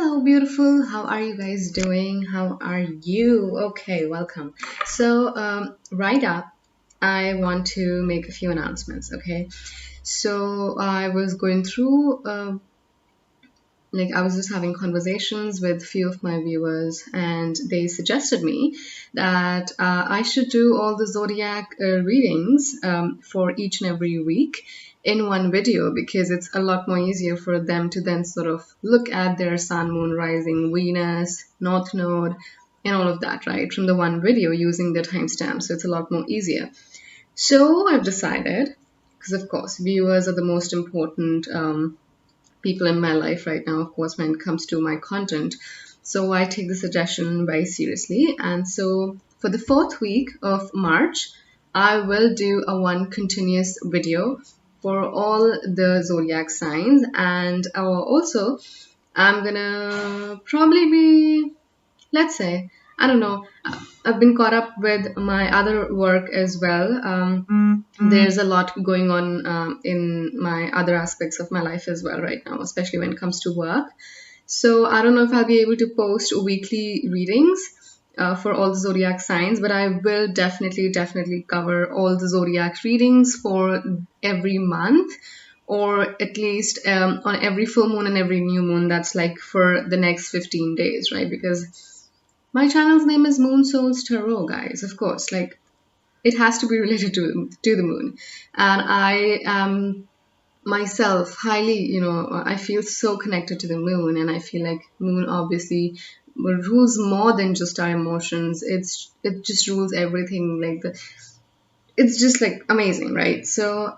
Hello, beautiful. How are you guys doing? How are you? Okay, welcome. So, right up, I want to make a few announcements. Okay, so I was going through like I was just having conversations with a few of my viewers, and they suggested me that I should do all the zodiac readings for each and every week in one video because it's a lot more easier for them to then sort of look at their sun, moon, rising, Venus, north node, and all of that, right, from the one video using the timestamp. So it's a lot more easier. So I've decided, because of course viewers are the most important people in my life right now, of course, when it comes to my content. So I take the suggestion very seriously. And so for the 4th week of March, I will do a one continuous video for all the zodiac signs. And also, I'm gonna probably be, let's say, I don't know, I've been caught up with my other work as well. There's a lot going on in my other aspects of my life as well right now, especially when it comes to work. So I don't know if I'll be able to post weekly readings for all the zodiac signs, but I will definitely cover all the zodiac readings for every month, or at least on every full moon and every new moon. That's like for the next 15 days, right? Because my channel's name is Moon Souls Tarot, guys. Of course, like it has to be related to the moon, and I am myself highly, I feel so connected to the moon, and I feel like moon obviously rules more than just our emotions. It just rules everything. It's just like amazing, right? So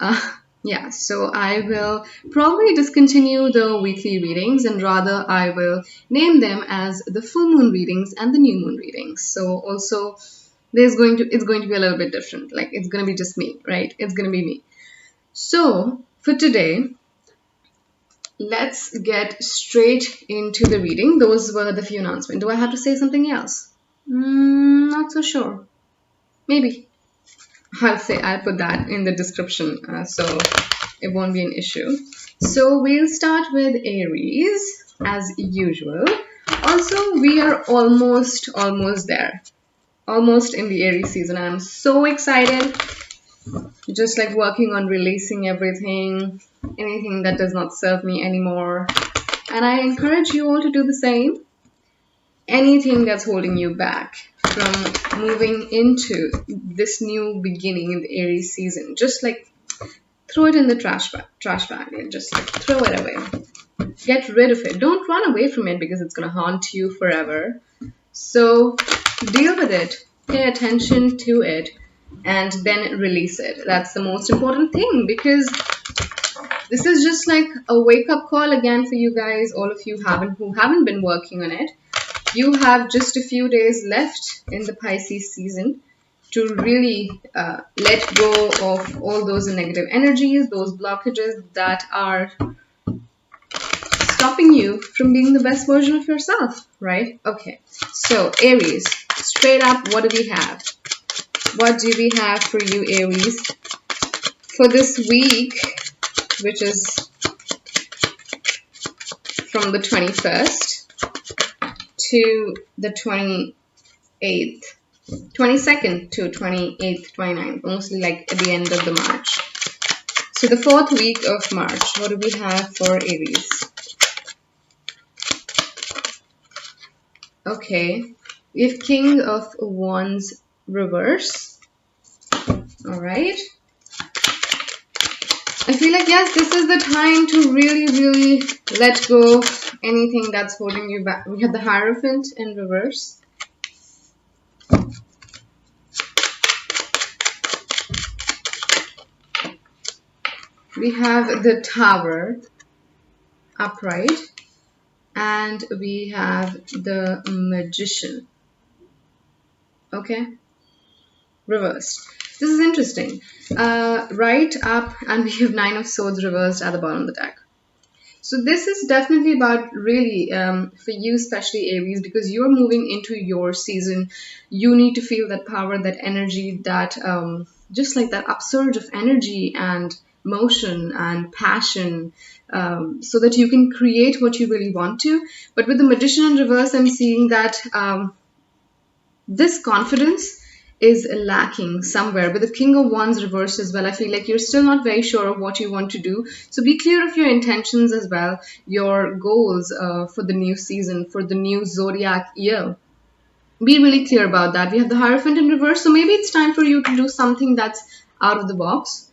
yeah, so I will probably discontinue the weekly readings, and rather I will name them as the full moon readings and the new moon readings. So also it's going to be a little bit different. Like it's going to be just me, right? It's going to be me. So for today, let's get straight into the reading. Those were the few announcements. Do I have to say something else? Not so sure. Maybe. I'll put that in the description so it won't be an issue. So we'll start with Aries as usual. Also, we are almost there. Almost in the Aries season. I'm so excited. Just like working on releasing everything, anything that does not serve me anymore. And I encourage you all to do the same. Anything that's holding you back from moving into this new beginning in the Aries season, just like throw it in the trash bag and just like throw it away. Get rid of it. Don't run away from it because it's going to haunt you forever. So deal with it. Pay attention to it and then release it. That's the most important thing, because this is just like a wake-up call again for you guys, all of you who haven't been working on it. You have just a few days left in the Pisces season to really let go of all those negative energies, those blockages that are stopping you from being the best version of yourself, right? Okay, so Aries, straight up, what do we have? What do we have for you, Aries, for this week, which is from the 21st to the 28th, 22nd to 28th, 29th, mostly like at the end of the March. So the 4th week of March, what do we have for Aries? Okay, we have King of Wands reverse. All right. I feel like, yes, this is the time to really let go of anything that's holding you back. We have the Hierophant in reverse. We have the Tower upright. And we have the Magician. Okay. Reversed. This is interesting. Right up, and we have Nine of Swords reversed at the bottom of the deck. So this is definitely about really, for you, especially Aries, because you're moving into your season. You need to feel that power, that energy, that just like that upsurge of energy and motion and passion so that you can create what you really want to. But with the Magician in reverse, I'm seeing that this confidence is lacking somewhere. With the King of Wands reversed as well, I feel like you're still not very sure of what you want to do. So be clear of your intentions as well, your goals for the new season, for the new Zodiac year. Be really clear about that. We have the Hierophant in reverse, so maybe it's time for you to do something that's out of the box.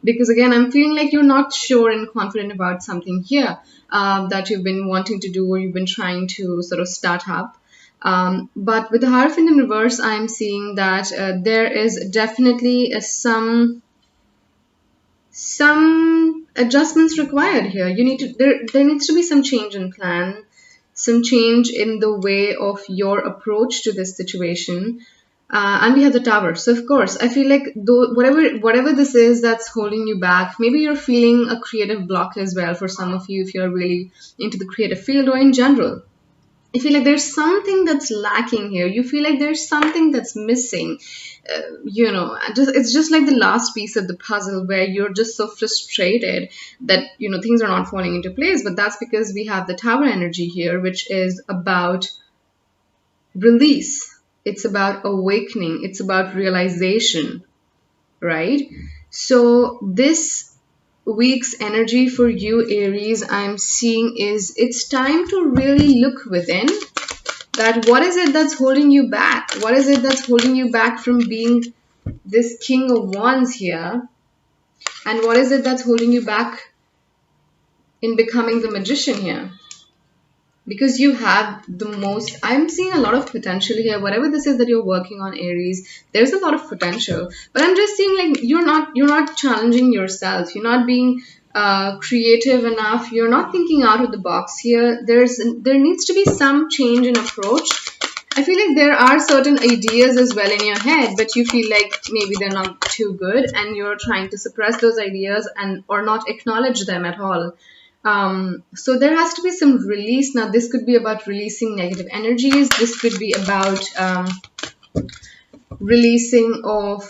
Because again, I'm feeling like you're not sure and confident about something here that you've been wanting to do or you've been trying to sort of start up. But with the Hierophant in reverse, I'm seeing that there is definitely some adjustments required here. You need to there needs to be some change in plan, some change in the way of your approach to this situation. And we have the Tower. So of course, I feel like though whatever this is that's holding you back, maybe you're feeling a creative block as well for some of you if you're really into the creative field or in general. I feel like there's something that's lacking here. You feel like there's something that's missing. It's just like the last piece of the puzzle where you're just so frustrated that, things are not falling into place. But that's because we have the Tower energy here, which is about release. It's about awakening. It's about realization, right? So this week's energy for you, Aries, I'm seeing is it's time to really look within. That what is it that's holding you back? What is it that's holding you back from being this King of Wands here? And what is it that's holding you back in becoming the Magician here? Because you have the most, I'm seeing a lot of potential here. Whatever this is that you're working on, Aries, there's a lot of potential. But I'm just seeing like you're not challenging yourself. You're not being creative enough. You're not thinking out of the box here. There needs to be some change in approach. I feel like there are certain ideas as well in your head, but you feel like maybe they're not too good, and you're trying to suppress those ideas or not acknowledge them at all. So there has to be some release. Now, this could be about releasing negative energies. This could be about releasing of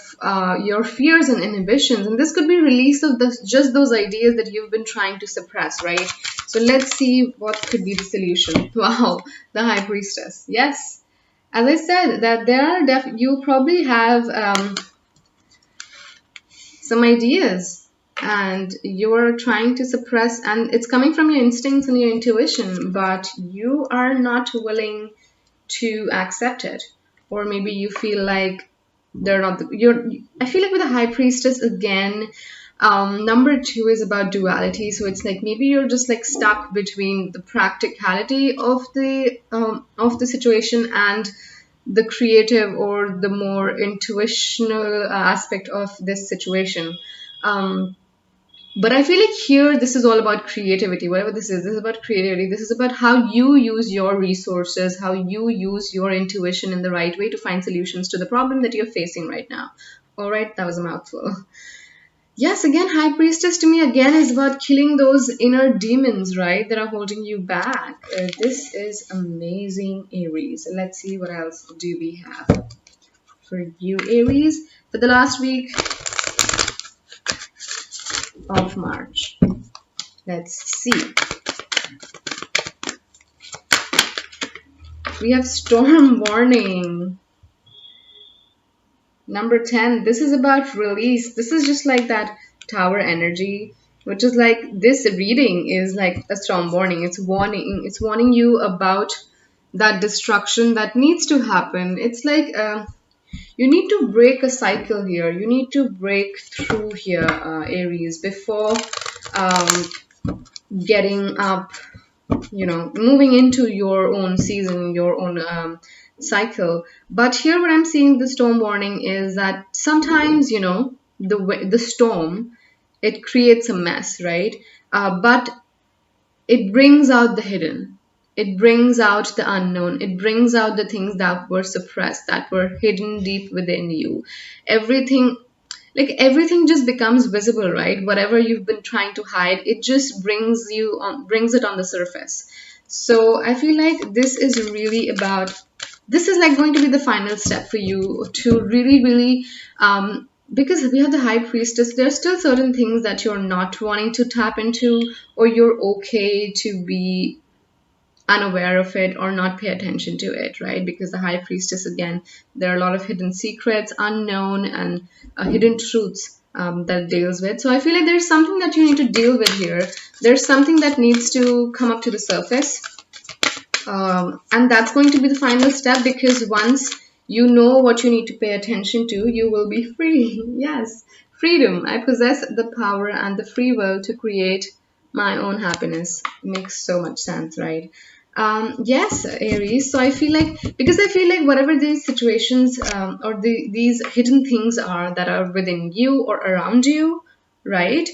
your fears and inhibitions. And this could be release of just those ideas that you've been trying to suppress, right? So let's see what could be the solution. Wow, the High Priestess. Yes. As I said, that there are you probably have some ideas and you're trying to suppress, and it's coming from your instincts and your intuition, but you are not willing to accept it. Or maybe you feel like they're not I feel like with the High Priestess again, number 2 is about duality. So it's like maybe you're just like stuck between the practicality of the situation and the creative or the more intuitional aspect of this situation. But I feel like here, this is all about creativity. Whatever this is about creativity. This is about how you use your resources, how you use your intuition in the right way to find solutions to the problem that you're facing right now. All right, that was a mouthful. Yes, again, High Priestess to me, again, is about killing those inner demons, right, that are holding you back. This is amazing, Aries. Let's see what else do we have for you, Aries, for the last week of March. Let's see. We have storm warning. Number 10, this is about release. This is just like that Tower energy, which is like this reading is like a storm warning. It's warning you about that destruction that needs to happen. It's like you need to break a cycle here. You need to break through here, Aries, before getting up, moving into your own season, your own cycle. But here what I'm seeing the storm warning is that sometimes, the storm, it creates a mess, right? But it brings out the hidden. It brings out the unknown. It brings out the things that were suppressed, that were hidden deep within you. Everything just becomes visible, right? Whatever you've been trying to hide, it just brings it on the surface. So I feel like this is really about, this is like going to be the final step for you to really, really because we have the high priestess, there's still certain things that you're not wanting to tap into, or you're okay to be unaware of it or not pay attention to it, right? Because the high priestess, again, there are a lot of hidden secrets, unknown, and hidden truths that it deals with. So I feel like there's something that you need to deal with here. There's something that needs to come up to the surface. And that's going to be the final step, because once you know what you need to pay attention to, you will be free. Yes, freedom. I possess the power and the free will to create my own happiness. Makes so much sense, right? Yes, Aries. So I feel like, because I feel like whatever these situations or these hidden things are that are within you or around you, right?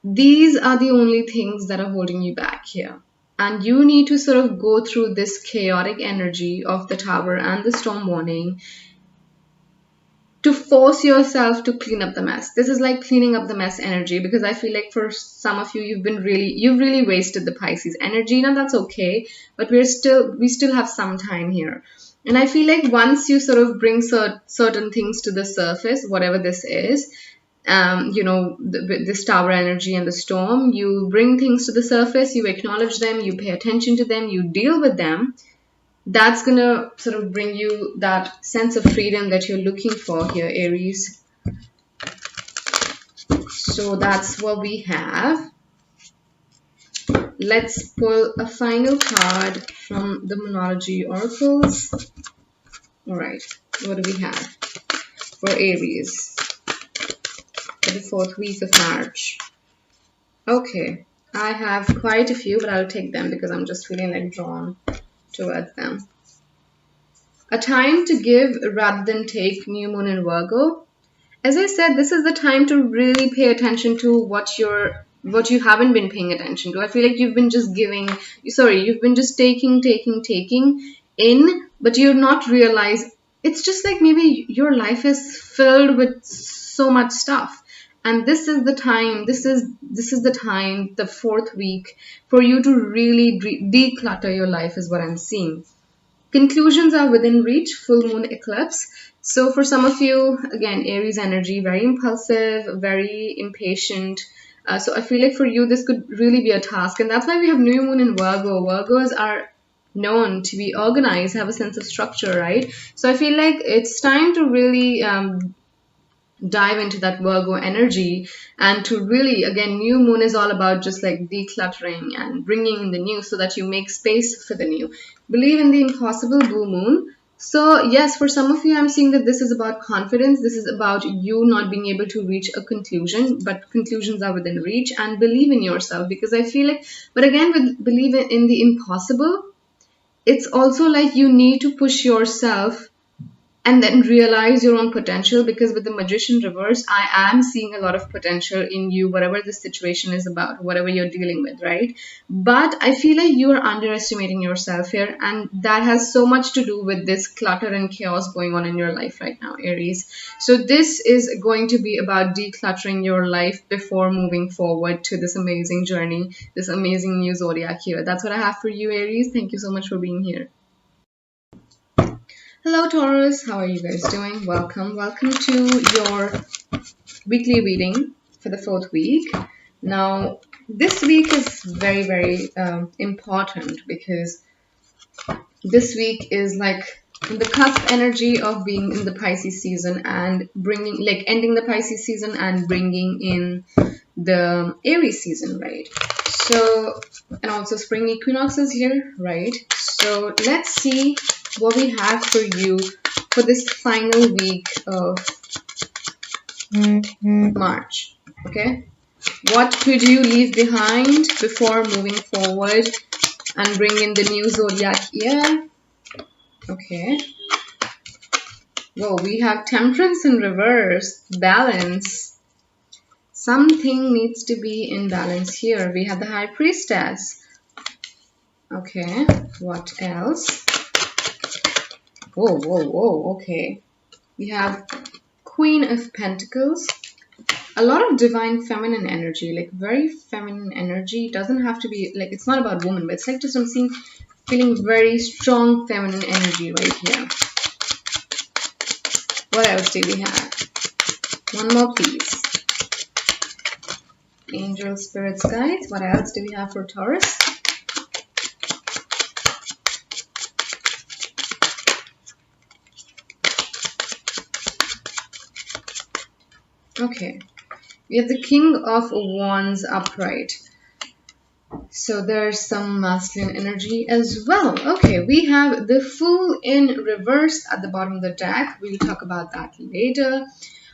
These are the only things that are holding you back here. And you need to sort of go through this chaotic energy of the tower and the storm warning to force yourself to clean up the mess. This is like cleaning up the mess energy, because I feel like for some of you, you've really wasted the Pisces energy. Now that's okay, but we still have some time here. And I feel like once you sort of bring certain things to the surface, whatever this is, this tower energy and the storm, you bring things to the surface, you acknowledge them, you pay attention to them, you deal with them. That's gonna sort of bring you that sense of freedom that you're looking for here, Aries. So that's what we have. Let's pull a final card from the Monology Oracles. All right, what do we have for Aries for the 4th week of March? Okay, I have quite a few, but I'll take them because I'm just feeling like drawn towards them. A time to give rather than take, new moon in Virgo. As I said, this is the time to really pay attention to what you haven't been paying attention to. I feel like you've been just you've been just taking in, but you're not realize. It's just like maybe your life is filled with so much stuff. And this is the time, the time, the 4th week, for you to really declutter your life is what I'm seeing. Conclusions are within reach, full moon eclipse. So for some of you, again, Aries energy, very impulsive, very impatient. So I feel like for you, this could really be a task. And that's why we have new moon in Virgo. Virgos are known to be organized, have a sense of structure, right? So I feel like it's time to really dive into that Virgo energy, and to really, again, new moon is all about just like decluttering and bringing in the new so that you make space for the new. Believe in the impossible, blue moon. So yes, for some of you, I'm seeing that this is about confidence. This is about you not being able to reach a conclusion, but conclusions are within reach, and believe in yourself, because I feel like, but again, with believe in the impossible, it's also like you need to push yourself and then realize your own potential, because with the Magician reverse, I am seeing a lot of potential in you, whatever the situation is about, whatever you're dealing with, right? But I feel like you are underestimating yourself here, and that has so much to do with this clutter and chaos going on in your life right now, Aries. So this is going to be about decluttering your life before moving forward to this amazing journey, this amazing new zodiac here. That's what I have for you, Aries. Thank you so much for being here. Hello Taurus, how are you guys doing? Welcome to your weekly reading for the 4th week. Now, this week is very important, because this week is like the cusp energy of being in the Pisces season and ending the Pisces season and bringing in the Aries season, right? So, and also spring equinox is here, right? So let's see what we have for you for this final week of March. Okay, what could you leave behind before moving forward and bring in the new zodiac year? Okay, whoa, we have Temperance in reverse, balance. Something needs to be in balance here. We have the High Priestess. Okay, what else? Whoa, okay. We have Queen of Pentacles. A lot of divine feminine energy, like very feminine energy. It doesn't have to be, like, it's not about woman, but it's like just I'm feeling very strong feminine energy right here. What else do we have? One more, please. Angel, spirits, guides. What else do we have for Taurus? Okay. We have the King of Wands upright. So there's some masculine energy as well. Okay, we have the Fool in reverse at the bottom of the deck. We'll talk about that later.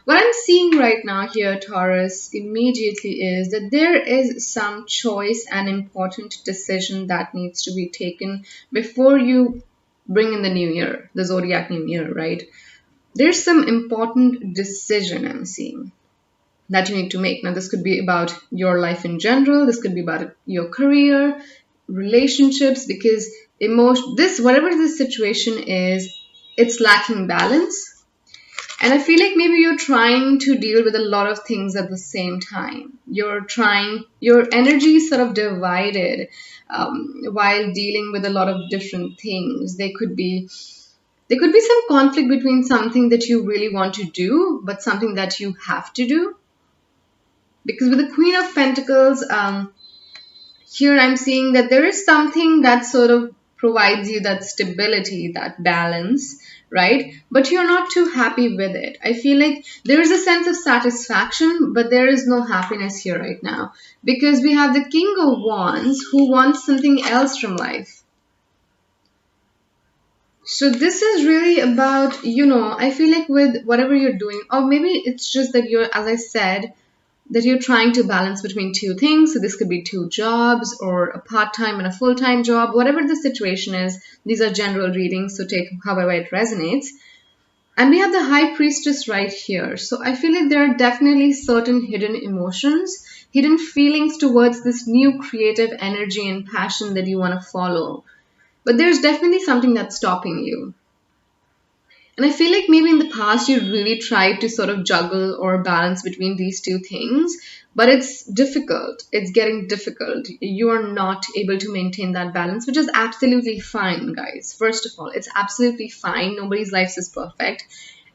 What I'm seeing right now here, Taurus, immediately is that there is some choice and important decision that needs to be taken before you bring in the new year, the Zodiac new year, right? There's some important decision I'm seeing that you need to make. Now, this could be about your life in general. This could be about your career, relationships, because whatever the situation is, it's lacking balance. And I feel like maybe you're trying to deal with a lot of things at the same time. Your energy is sort of divided while dealing with a lot of different things. There could be some conflict between something that you really want to do, but something that you have to do. Because with the Queen of Pentacles, here I'm seeing that there is something that sort of provides you that stability, that balance, right? But you're not too happy with it. I feel like there is a sense of satisfaction, but there is no happiness here right now. Because we have the King of Wands who wants something else from life. So this is really about, I feel like with whatever you're doing, or maybe it's just that you're, as I said, that you're trying to balance between two things. So this could be two jobs or a part-time and a full-time job, whatever the situation is. These are general readings, so take however it resonates. And we have the High Priestess right here. So I feel like there are definitely certain hidden emotions, hidden feelings towards this new creative energy and passion that you want to follow. But there's definitely something that's stopping you. And I feel like maybe in the past you really tried to sort of juggle or balance between these two things, but it's difficult. It's getting difficult. You are not able to maintain that balance, which is absolutely fine, guys. First of all, it's absolutely fine. Nobody's life is perfect.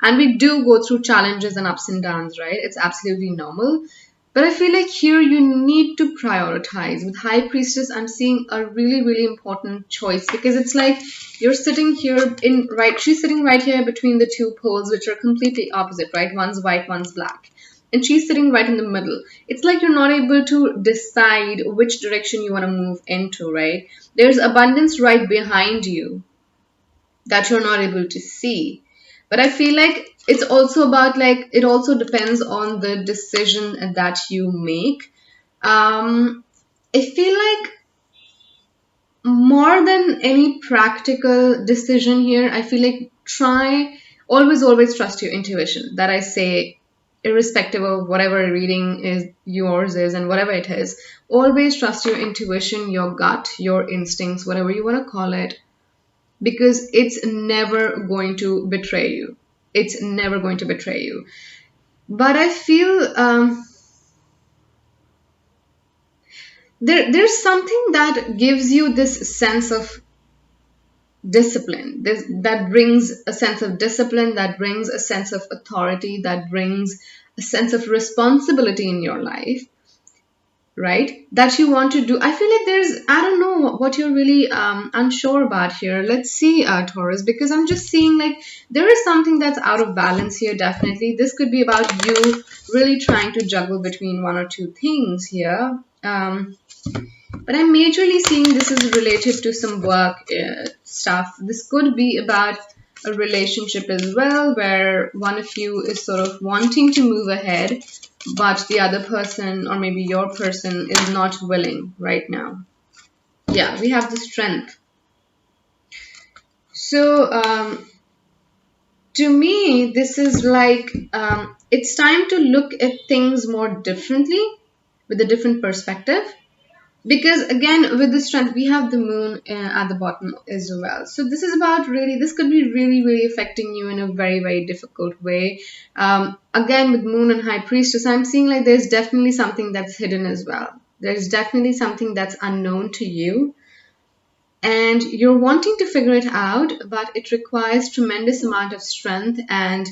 And we do go through challenges and ups and downs, right? It's absolutely normal. But I feel like here you need to prioritize. With High Priestess, I'm seeing a really, really important choice because it's like you're sitting here she's sitting right here between the two poles, which are completely opposite, right? One's white, one's black. And she's sitting right in the middle. It's like you're not able to decide which direction you want to move into, right? There's abundance right behind you that you're not able to see. But I feel like it's also about it also depends on the decision that you make. I feel like more than any practical decision here, I feel like always trust your intuition. That I say, irrespective of whatever reading is yours is and whatever it is, always trust your intuition, your gut, your instincts, whatever you want to call it. Because it's never going to betray you. It's never going to betray you. But I feel there's something that gives you this sense of discipline. That brings a sense of discipline, that brings a sense of authority, that brings a sense of responsibility in your life. Right? That you want to do. I feel like I don't know what you're really unsure about here. Let's see, Taurus, because I'm just seeing like there is something that's out of balance here, definitely. This could be about you really trying to juggle between one or two things here. But I'm majorly seeing this is related to some work stuff. This could be about a relationship as well, where one of you is sort of wanting to move ahead, but the other person or maybe your person is not willing right now. Yeah, we have the Strength. So to me, this is like it's time to look at things more differently with a different perspective. Because again, with the Strength, we have the Moon at the bottom as well. So this is about this could be really, really affecting you in a very, very difficult way. Again, with Moon and High Priestess, I'm seeing like there's definitely something that's hidden as well. There's definitely something that's unknown to you. And you're wanting to figure it out, but it requires tremendous amount of strength and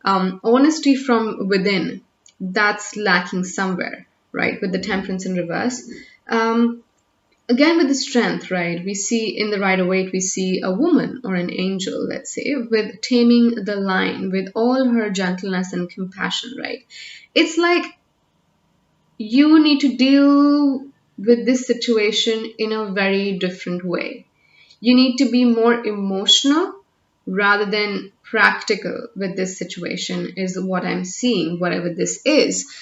honesty from within, that's lacking somewhere, right? With the Temperance in reverse. Again, with the Strength, right? We see in the Rider-Waite, we see a woman or an angel, let's say, with taming the lion, with all her gentleness and compassion, right? It's like you need to deal with this situation in a very different way. You need to be more emotional rather than practical with this situation, is what I'm seeing, whatever this is.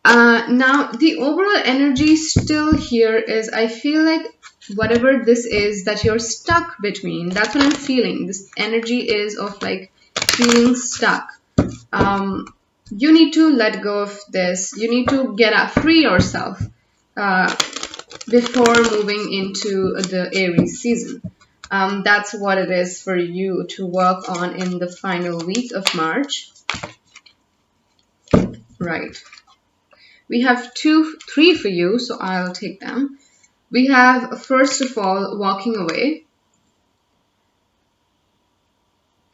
Now, the overall energy still here is, I feel like whatever this is that you're stuck between, that's what I'm feeling. This energy is of like feeling stuck. You need to let go of this. You need to get out, free yourself before moving into the Aries season. That's what it is for you to work on in the final week of March. Right. We have 3 for you, so I'll take them. We have, first of all, walking away.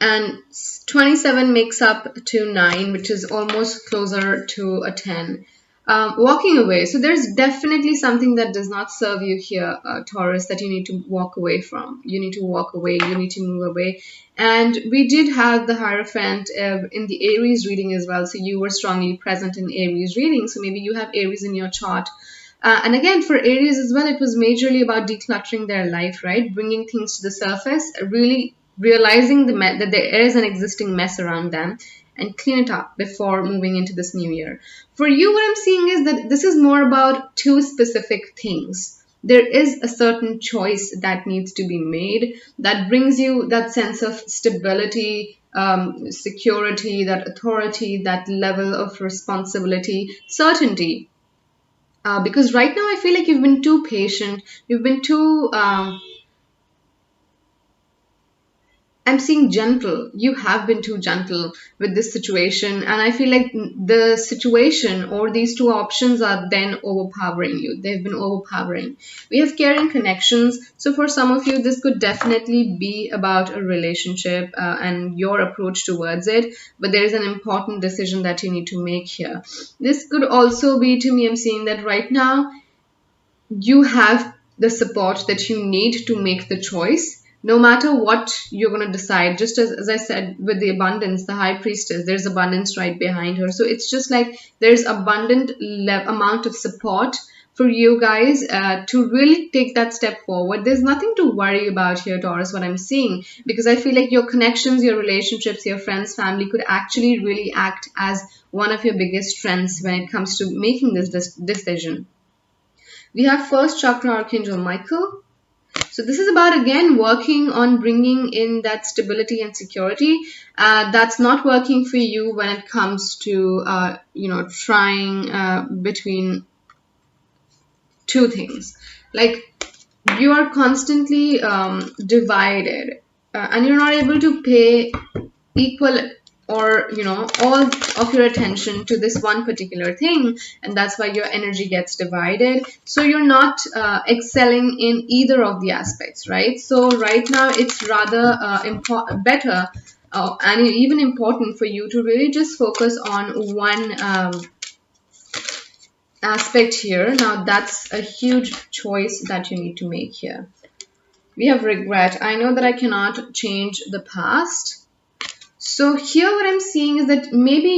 And 27 makes up to 9, which is almost closer to a 10. Walking away. So there's definitely something that does not serve you here, Taurus, that you need to walk away from. You need to walk away. You need to move away. And we did have the Hierophant in the Aries reading as well. So you were strongly present in Aries reading. So maybe you have Aries in your chart. And again, for Aries as well, it was majorly about decluttering their life, right? Bringing things to the surface, really realizing that there is an existing mess around them, and clean it up before moving into this new year. For you, what I'm seeing is that this is more about 2 specific things. There is a certain choice that needs to be made that brings you that sense of stability, security, that authority, that level of responsibility, certainty. Because right now I feel like you've been too patient, you've been too... I'm seeing gentle. You have been too gentle with this situation, and I feel like the situation or these 2 options are then overpowering you. They've been overpowering. We have caring connections. So for some of you, this could definitely be about a relationship and your approach towards it, but there is an important decision that you need to make here. This could also be, to me, I'm seeing that right now you have the support that you need to make the choice. No matter what you're going to decide, just as I said with the abundance, the High Priestess, there's abundance right behind her. So it's just like there's abundant amount of support for you guys to really take that step forward. There's nothing to worry about here, Taurus, what I'm seeing, because I feel like your connections, your relationships, your friends, family could actually really act as one of your biggest strengths when it comes to making this decision. We have first chakra Archangel Michael. So this is about, again, working on bringing in that stability and security. That's not working for you when it comes to, trying between 2 things. Like, you are constantly divided and you're not able to pay equal or all of your attention to this one particular thing, and that's why your energy gets divided. So you're not excelling in either of the aspects, right? So right now it's rather better and even important for you to really just focus on one aspect here. Now that's a huge choice that you need to make here. We have regret. I know that I cannot change the past. So here what I'm seeing is that maybe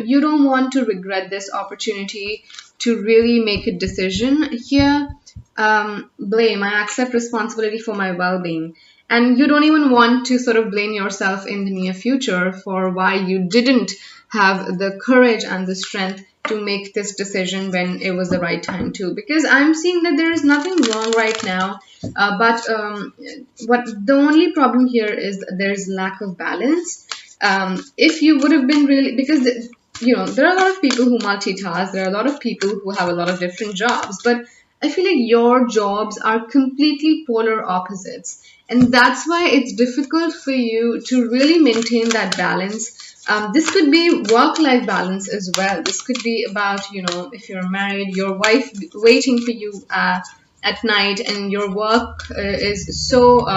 you don't want to regret this opportunity to really make a decision here. Blame. I accept responsibility for my well-being. And you don't even want to sort of blame yourself in the near future for why you didn't have the courage and the strength to make this decision when it was the right time to. Because I'm seeing that there is nothing wrong right now. But what the only problem here is there's lack of balance. If you would have been really, because there are a lot of people who multitask, there are a lot of people who have a lot of different jobs, but I feel like your jobs are completely polar opposites, and that's why it's difficult for you to really maintain that balance. This could be work-life balance as well. This could be about, if you're married, your wife waiting for you at night, and your work is so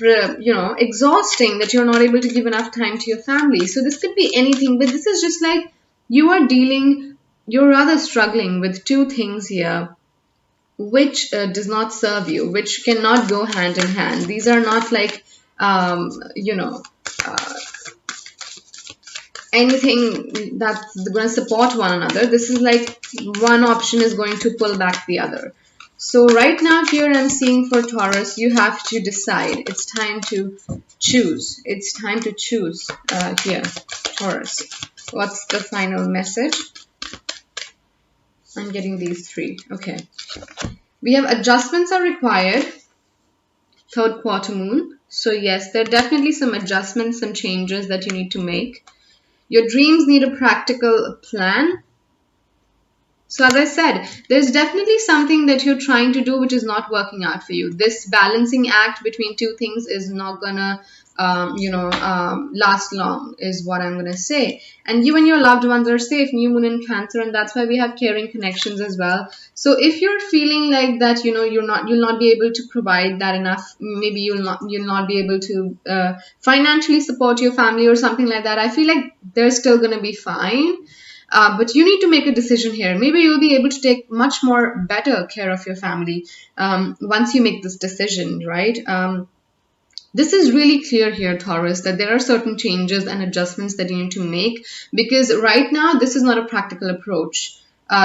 exhausting, that you're not able to give enough time to your family. So this could be anything, but this is just like you're rather struggling with two things here, which does not serve you, which cannot go hand in hand. These are not like, anything that's going to support one another. This is like one option is going to pull back the other. So right now here I'm seeing for Taurus, you have to decide. It's time to choose. It's time to choose here, Taurus. What's the final message? I'm getting these three. Okay. We have adjustments are required. Third quarter moon. So yes, there are definitely some adjustments, some changes that you need to make. Your dreams need a practical plan. So as I said, there's definitely something that you're trying to do which is not working out for you. This balancing act between two things is not gonna, last long, is what I'm gonna say. And you and your loved ones are safe. New moon in Cancer, and that's why we have caring connections as well. So if you're feeling like that, you'll not be able to provide that enough. Maybe you'll not be able to financially support your family or something like that. I feel like they're still gonna be fine. But you need to make a decision here. Maybe you'll be able to take much more better care of your family once you make this decision, right? This is really clear here, Taurus, that there are certain changes and adjustments that you need to make, because right now this is not a practical approach.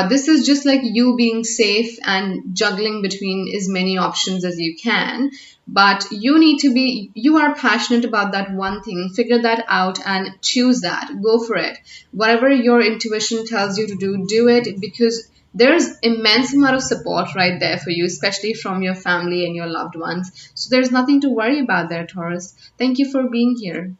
This is just like you being safe and juggling between as many options as you can. But you are passionate about that one thing. Figure that out and choose that. Go for it. Whatever your intuition tells you to do, do it, because there's immense amount of support right there for you, especially from your family and your loved ones. So there's nothing to worry about there, Taurus. Thank you for being here.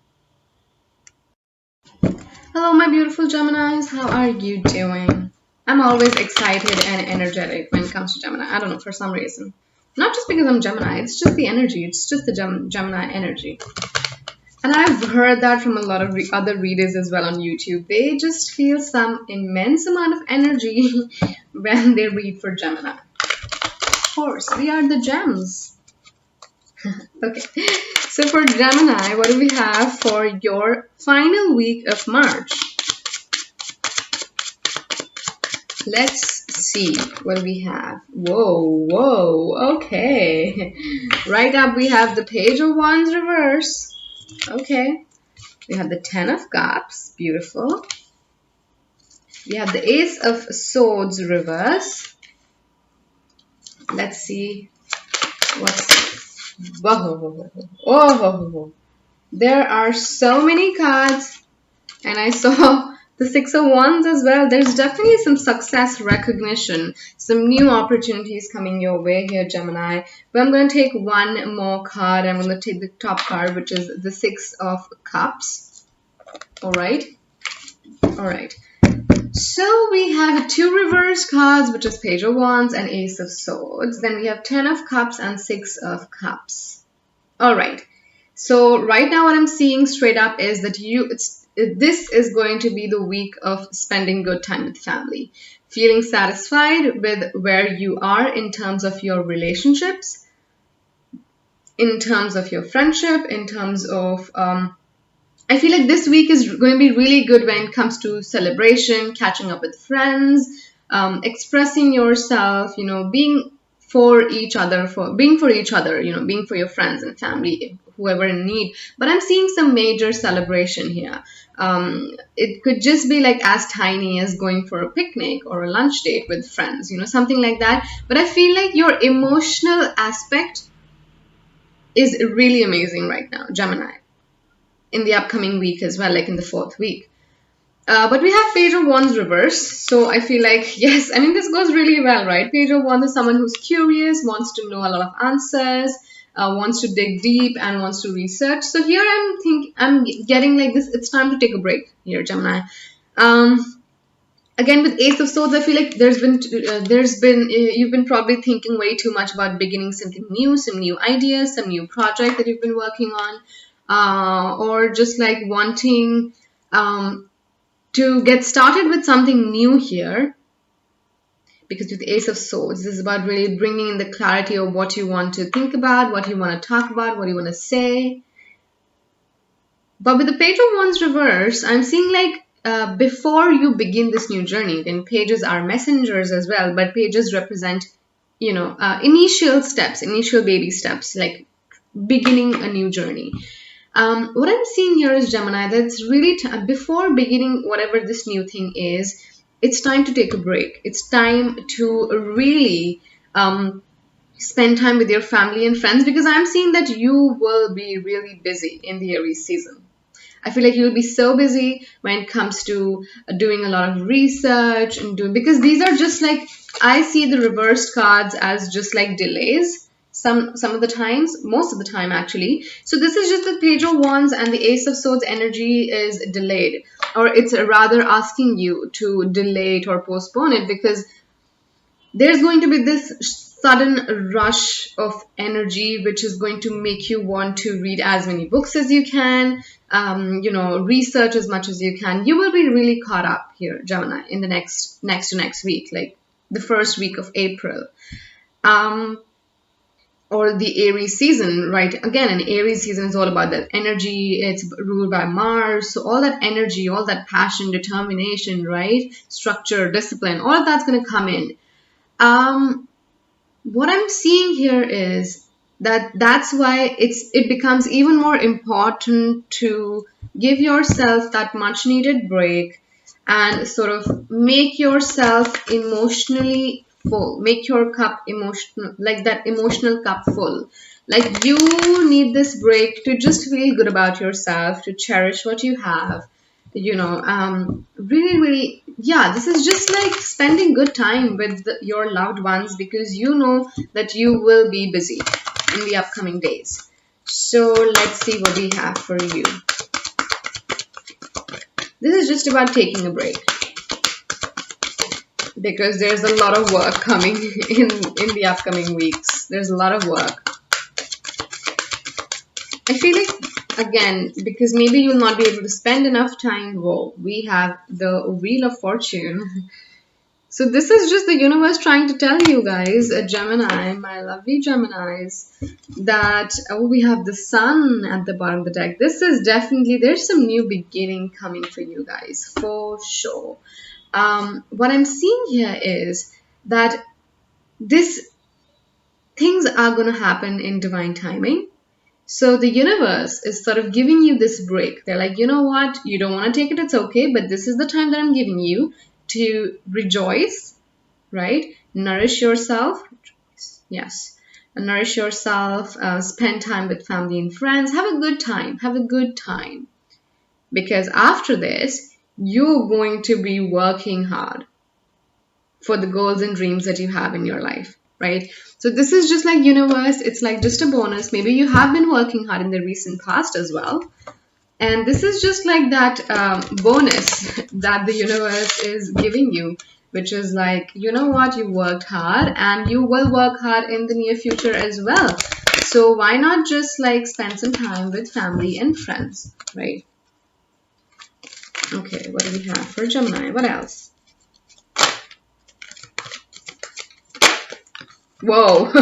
Hello, my beautiful Geminis. How are you doing? I'm always excited and energetic when it comes to Gemini. I don't know, for some reason. Not just because I'm Gemini, it's just the energy. It's just the Gemini energy. And I've heard that from a lot of other readers as well on YouTube. They just feel some immense amount of energy when they read for Gemini. Of course, we are the gems. Okay, so for Gemini, what do we have for your final week of March? Let's see what we have. Whoa, okay. Right up, we have the Page of Wands reverse. Okay. We have the Ten of Cups. Beautiful. We have the Ace of Swords reverse. Let's see what's... Whoa. There are so many cards. And I saw the Six of Wands as well. There's definitely some success recognition, some new opportunities coming your way here, Gemini. But I'm going to take one more card. I'm going to take the top card, which is the Six of Cups. All right. So we have two reverse cards, which is Page of Wands and Ace of Swords. Then we have Ten of Cups and Six of Cups. All right. So right now what I'm seeing straight up is that this is going to be the week of spending good time with family, feeling satisfied with where you are in terms of your relationships, in terms of your friendship, in terms of, I feel like this week is going to be really good when it comes to celebration, catching up with friends, expressing yourself, being for each other, being for your friends and family, whoever in need. But I'm seeing some major celebration here. It could just be like as tiny as going for a picnic or a lunch date with friends, something like that. But I feel like your emotional aspect is really amazing right now, Gemini, in the upcoming week as well, like in the fourth week. But we have Page of Wands reverse. So I feel like, yes, I mean, this goes really well, right? Page of Wands is someone who's curious, wants to know a lot of answers, wants to dig deep and wants to research. So here I'm getting like this, it's time to take a break here, Gemini. Again, with Ace of Swords, I feel like you've been probably thinking way too much about beginning something new, some new ideas, some new project that you've been working on, or just like wanting to get started with something new here. because with the Ace of Swords, this is about really bringing in the clarity of what you want to think about, what you want to talk about, what you want to say. But with the Page of Wands reverse, I'm seeing like before you begin this new journey, then pages are messengers as well, but pages represent, you know, initial steps, initial baby steps, like beginning a new journey. What I'm seeing here is, Gemini, that's really before beginning whatever this new thing is, it's time to take a break. It's time to really spend time with your family and friends, because I'm seeing that you will be really busy in the Aries season. I feel like you'll be so busy when it comes to doing a lot of research and doing, because these are just like, I see the reversed cards as just like delays. Some of the times, most of the time actually. So this is just the Page of Wands, and the Ace of Swords energy is delayed, or it's rather asking you to delay it or postpone it, because there's going to be this sudden rush of energy which is going to make you want to read as many books as you can, you know, research as much as you can. You will be really caught up here, Gemini, in the next to next week, like the first week of April. Or the Aries season, right? Again, an Aries season is all about that energy. It's ruled by Mars. So all that energy, all that passion, determination, right? Structure, discipline, all of that's going to come in. What I'm seeing here is that's why it becomes even more important to give yourself that much needed break and sort of make yourself emotionally full, make your cup emotional, like that emotional cup full. Like you need this break to just feel good about yourself, to cherish what you have, you know, really, yeah, this is just like spending good time with your loved ones, because you know that you will be busy in the upcoming days. So let's see what we have for you. This is just about taking a break, because there's a lot of work coming in the upcoming weeks. There's a lot of work. I feel like, again, because maybe you'll not be able to spend enough time. Whoa, we have the Wheel of Fortune. So this is just the universe trying to tell you guys, Gemini, my lovely Geminis, that we have the Sun at the bottom of the deck. This is definitely, there's some new beginning coming for you guys, for sure. What I'm seeing here is that things are going to happen in divine timing. So the universe is sort of giving you this break. They're like, you know what? You don't want to take it. It's okay. But this is the time that I'm giving you to rejoice, right? Nourish yourself. Yes. And nourish yourself. Spend time with family and friends. Have a good time. Have a good time. Because after this, you're going to be working hard for the goals and dreams that you have in your life, right? So this is just like universe. It's like just a bonus. Maybe you have been working hard in the recent past as well. And this is just like that bonus that the universe is giving you, which is like, you know what? You worked hard and you will work hard in the near future as well. So why not just like spend some time with family and friends, right? Okay, what do we have for Gemini? What else? Whoa.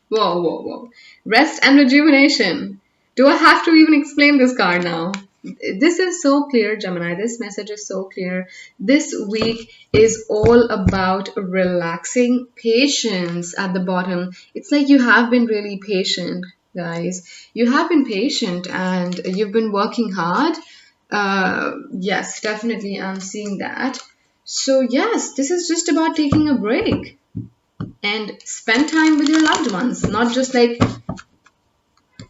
Whoa. Rest and rejuvenation. Do I have to even explain this card now? This is so clear, Gemini. This message is so clear. This week is all about relaxing, patience at the bottom. It's like you have been really patient, guys. You have been patient and you've been working hard. Yes, definitely I'm seeing that. So yes, this is just about taking a break and spend time with your loved ones, not just like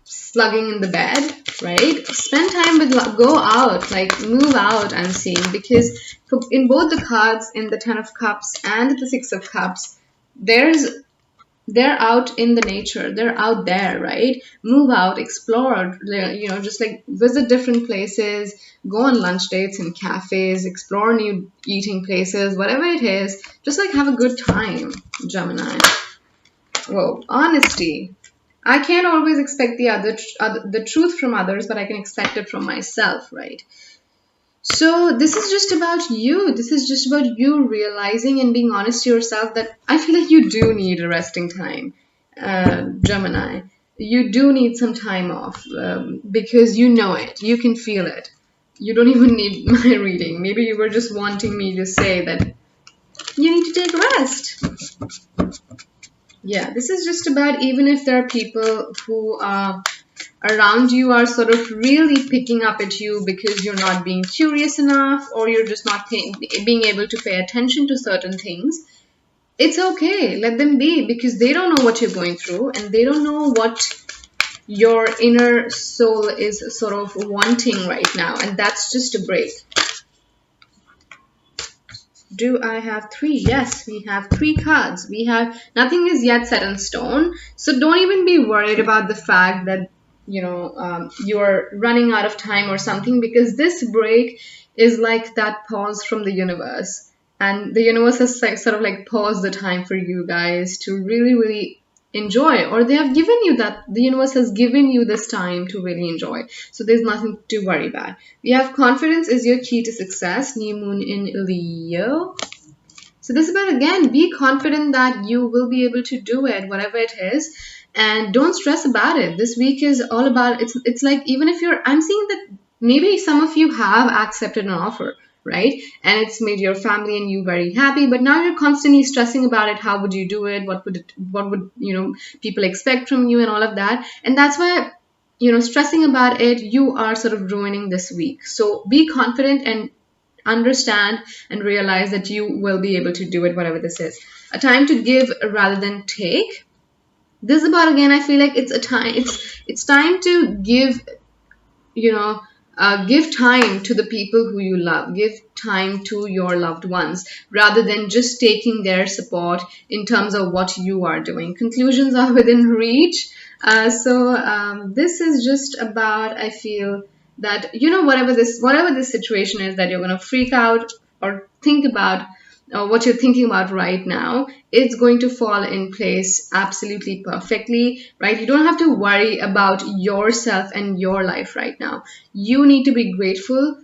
slugging in the bed, right? Spend time with, go out, like move out, I'm seeing, because in both the cards, in the 10 of Cups and the 6 of Cups, they're out in the nature, they're out there, right? Move out, explore, you know, just like visit different places, go on lunch dates in cafes, explore new eating places, whatever it is, just like have a good time, Gemini. Whoa, honesty. I can't always expect the truth from others, but I can expect it from myself, right? So this is just about you. This is just about you realizing and being honest to yourself that I feel like you do need a resting time, Gemini. You do need some time off because you know it. You can feel it. You don't even need my reading. Maybe you were just wanting me to say that you need to take a rest. Yeah, this is just about even if there are people who around you are sort of really picking up at you because you're not being curious enough or you're just not being able to pay attention to certain things. It's okay. Let them be because they don't know what you're going through and they don't know what your inner soul is sort of wanting right now. And that's just a break. Do I have three? Yes, we have three cards. We have nothing is yet set in stone. So don't even be worried about the fact that, you're running out of time or something, because this break is like that pause from the universe. And the universe has sort of like paused the time for you guys to really, really enjoy, or they have given you that, the universe has given you this time to really enjoy. So there's nothing to worry about. We have confidence is your key to success, new moon in Leo. So this is about, again, be confident that you will be able to do it, whatever it is, and don't stress about it. This week is all about, it's like, even if I'm seeing that maybe some of you have accepted an offer, right? And it's made your family and you very happy, but now you're constantly stressing about it. How would you do it? What would people expect from you and all of that? And that's why, stressing about it, you are sort of ruining this week. So be confident and understand and realize that you will be able to do it, whatever this is. A time to give rather than take. This is about, again, I feel like it's time to give, give time to the people who you love. Give time to your loved ones rather than just taking their support in terms of what you are doing. Conclusions are within reach. So this is just about, I feel that, whatever this situation is that you're going to freak out or think about, what you're thinking about right now, it's going to fall in place absolutely perfectly, right? You don't have to worry about yourself and your life right now. You need to be grateful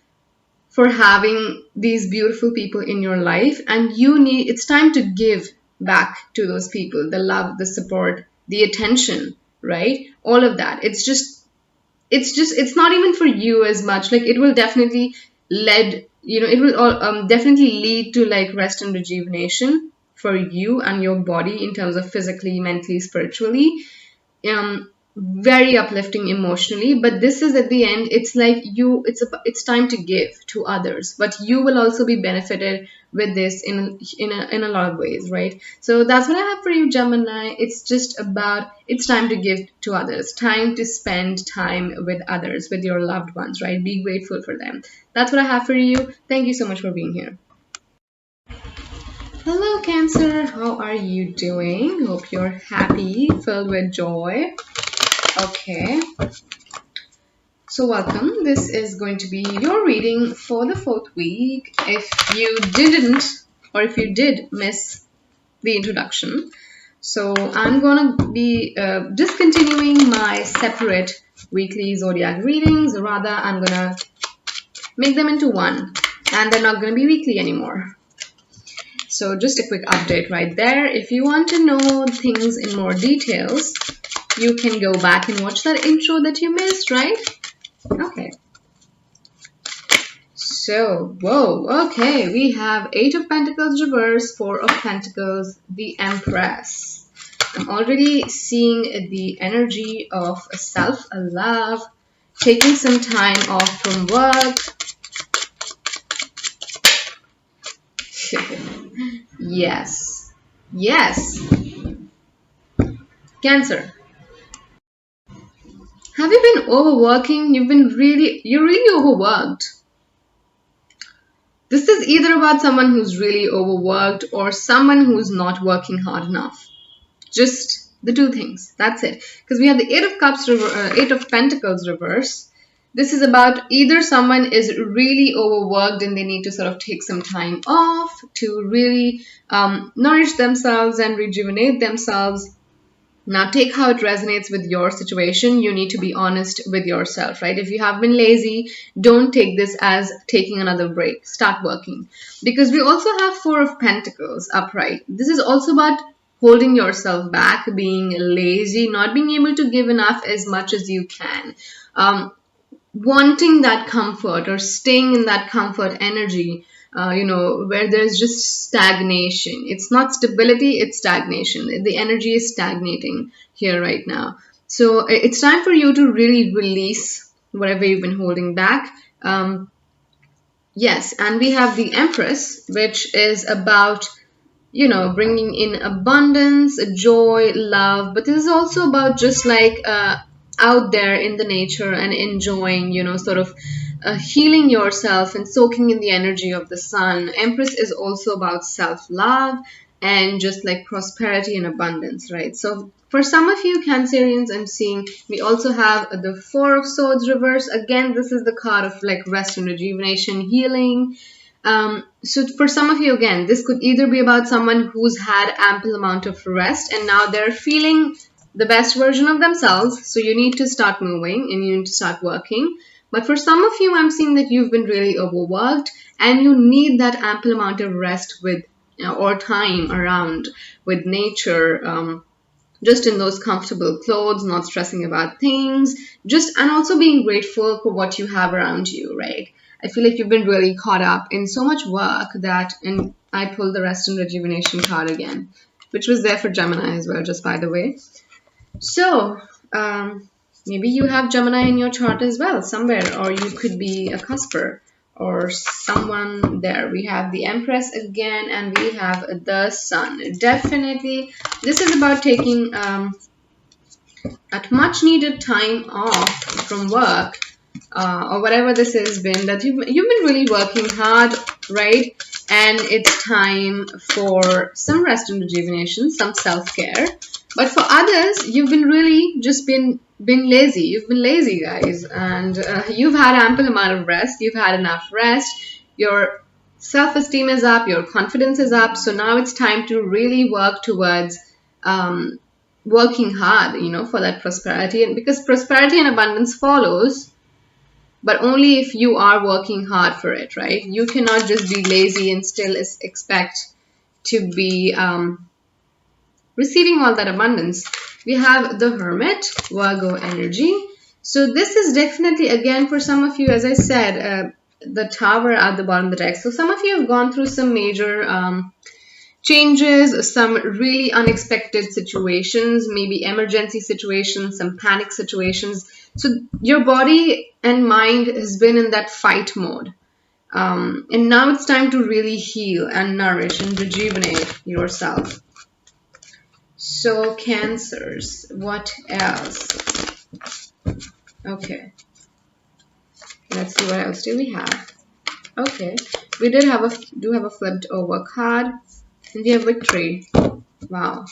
for having these beautiful people in your life, and it's time to give back to those people, the love, the support, the attention, right? All of that. It's not even for you as much. Like, it will definitely definitely lead to like rest and rejuvenation for you and your body in terms of physically, mentally, spiritually. Very uplifting emotionally, but this is, at the end, it's like it's time to give to others, but you will also be benefited with this in a lot of ways, right? So that's what I have for you, Gemini. It's just about, it's time to give to others, time to spend time with others, with your loved ones, right? Be grateful for them. That's what I have for you. Thank you so much for being here. Hello, Cancer. How are you doing? Hope you're happy, filled with joy. Okay, so welcome. This is going to be your reading for the 4th week. If you didn't, or if you did miss the introduction, so I'm gonna be discontinuing my separate weekly zodiac readings. Rather, I'm gonna make them into one, and they're not gonna be weekly anymore. So just a quick update right there. If you want to know things in more details, you can go back and watch that intro that you missed, right? Okay. So, whoa, okay. We have 8 of Pentacles reverse, 4 of Pentacles, the Empress. I'm already seeing the energy of self-love, taking some time off from work. Yes. Yes. Cancer. Have you been overworking? You're really overworked. This is either about someone who's really overworked or someone who's not working hard enough. Just the two things. That's it. Because we have the 8 of Pentacles reverse. This is about either someone is really overworked and they need to sort of take some time off to really nourish themselves and rejuvenate themselves. Now take how it resonates with your situation. You need to be honest with yourself, right? If you have been lazy, don't take this as taking another break. Start working. Because we also have Four of Pentacles upright. This is also about holding yourself back, being lazy, not being able to give enough as much as you can. Wanting that comfort or staying in that comfort energy, where there's just stagnation. It's not stability, it's stagnation. The energy is stagnating here right now. So it's time for you to really release whatever you've been holding back. Yes, and we have the Empress, which is about bringing in abundance, joy, love. But this is also about just like out there in the nature and enjoying, sort of healing yourself and soaking in the energy of the sun. Empress is also about self-love and just like prosperity and abundance, right? So for some of you Cancerians, I'm seeing we also have the Four of Swords reverse. Again, this is the card of like rest and rejuvenation, healing. So for some of you, again, this could either be about someone who's had ample amount of rest and now they're feeling the best version of themselves. So you need to start moving and you need to start working. But for some of you, I'm seeing that you've been really overworked and you need that ample amount of rest with or time around with nature. Just in those comfortable clothes, not stressing about things, and also being grateful for what you have around you, right? I feel like you've been really caught up in so much work and I pulled the rest and rejuvenation card again, which was there for Gemini as well, just by the way. So, maybe you have Gemini in your chart as well, somewhere, or you could be a cusper or someone there. We have the Empress again, and we have the Sun. Definitely, this is about taking that much needed time off from work or whatever this has been, that you've been really working hard, right? And it's time for some rest and rejuvenation, some self-care. But for others, you've been really just been lazy. You've been lazy, guys, and you've had ample amount of rest. You've had enough rest. Your self-esteem is up. Your confidence is up. So now it's time to really work towards working hard, for that prosperity. And because prosperity and abundance follows, but only if you are working hard for it, right? You cannot just be lazy and still expect to be receiving all that abundance. We have the Hermit, Virgo energy. So this is definitely, again, for some of you, as I said, the Tower at the bottom of the deck. So some of you have gone through some major changes, some really unexpected situations, maybe emergency situations, some panic situations. So your body and mind has been in that fight mode. And now it's time to really heal and nourish and rejuvenate yourself. So Cancers, what else? Okay. Let's see, what else do we have? Okay. We do have a flipped over card. And we have Victory. Wow.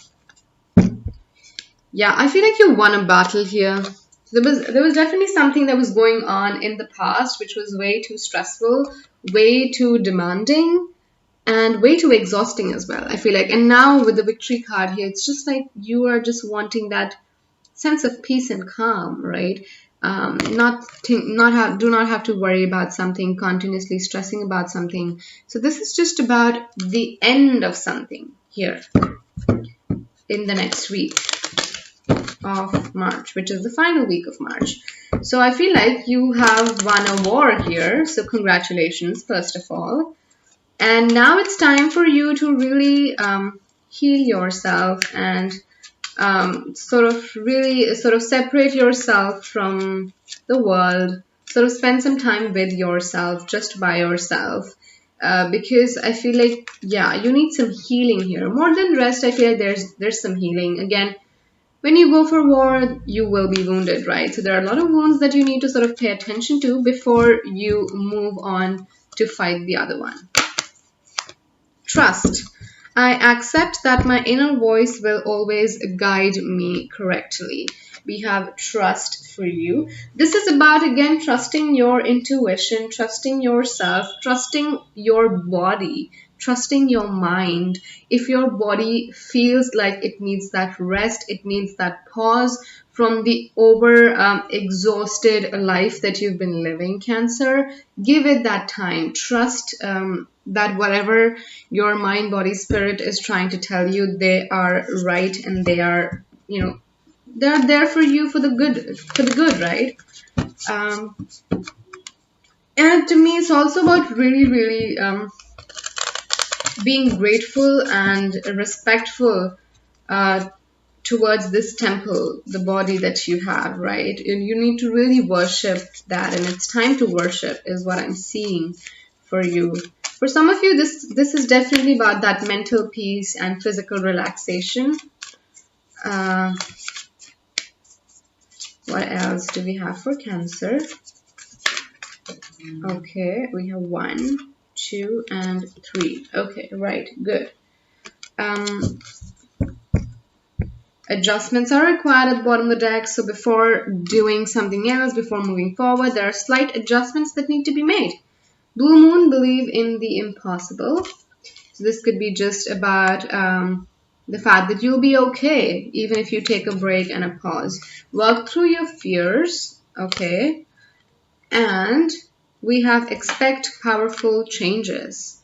Yeah, I feel like you won a battle here. There was definitely something that was going on in the past which was way too stressful, way too demanding, and way too exhausting as well, I feel like. And now with the Victory card here, it's just like you are just wanting that sense of peace and calm, right? Do not have to worry about something, continuously stressing about something. So this is just about the end of something here in the next week of March, which is the final week of March. So I feel like you have won a war here. So congratulations, first of all. And now it's time for you to really heal yourself and sort of separate yourself from the world, sort of spend some time with yourself, just by yourself, because I feel like, yeah, you need some healing here. More than rest, I feel like there's some healing. Again, when you go for war, you will be wounded, right? So there are a lot of wounds that you need to sort of pay attention to before you move on to fight the other one. Trust. I accept that my inner voice will always guide me correctly. We have trust for you. This is about, again, trusting your intuition, trusting yourself, trusting your body, trusting your mind. If your body feels like it needs that rest, it needs that pause from the over exhausted life that you've been living, Cancer, give it that time. Trust that whatever your mind, body, spirit is trying to tell you, they are right, and they are, you know, they're there for you for the good, right? Um, and to me, it's also about really being grateful and respectful uh, towards this temple, the body that you have, right? And you need to really worship that, and it's time to worship, is what I'm seeing for you. For some of you, this is definitely about that mental peace and physical relaxation. Uh, what else do we have for Cancer? Okay, we have 1, 2, and 3. Okay, right, good. Adjustments are required at the bottom of the deck, so before doing something else, before moving forward, there are slight adjustments that need to be made. Blue Moon, believe in the impossible. So this could be just about the fact that you'll be okay, even if you take a break and a pause. Work through your fears, okay? And we have expect powerful changes.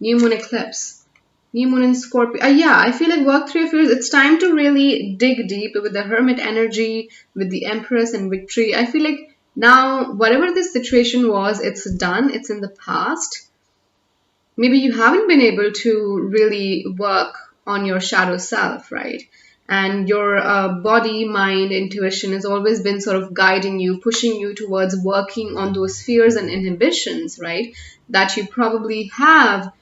New Moon eclipse. New Moon in Scorpio. Yeah, I feel like work through your fears. It's time to really dig deep with the Hermit energy, with the Empress and Victory. I feel like now, whatever this situation was, it's done. It's in the past. Maybe you haven't been able to really work on your shadow self, right? And your body, mind, intuition has always been sort of guiding you, pushing you towards working on those fears and inhibitions, right? That you probably have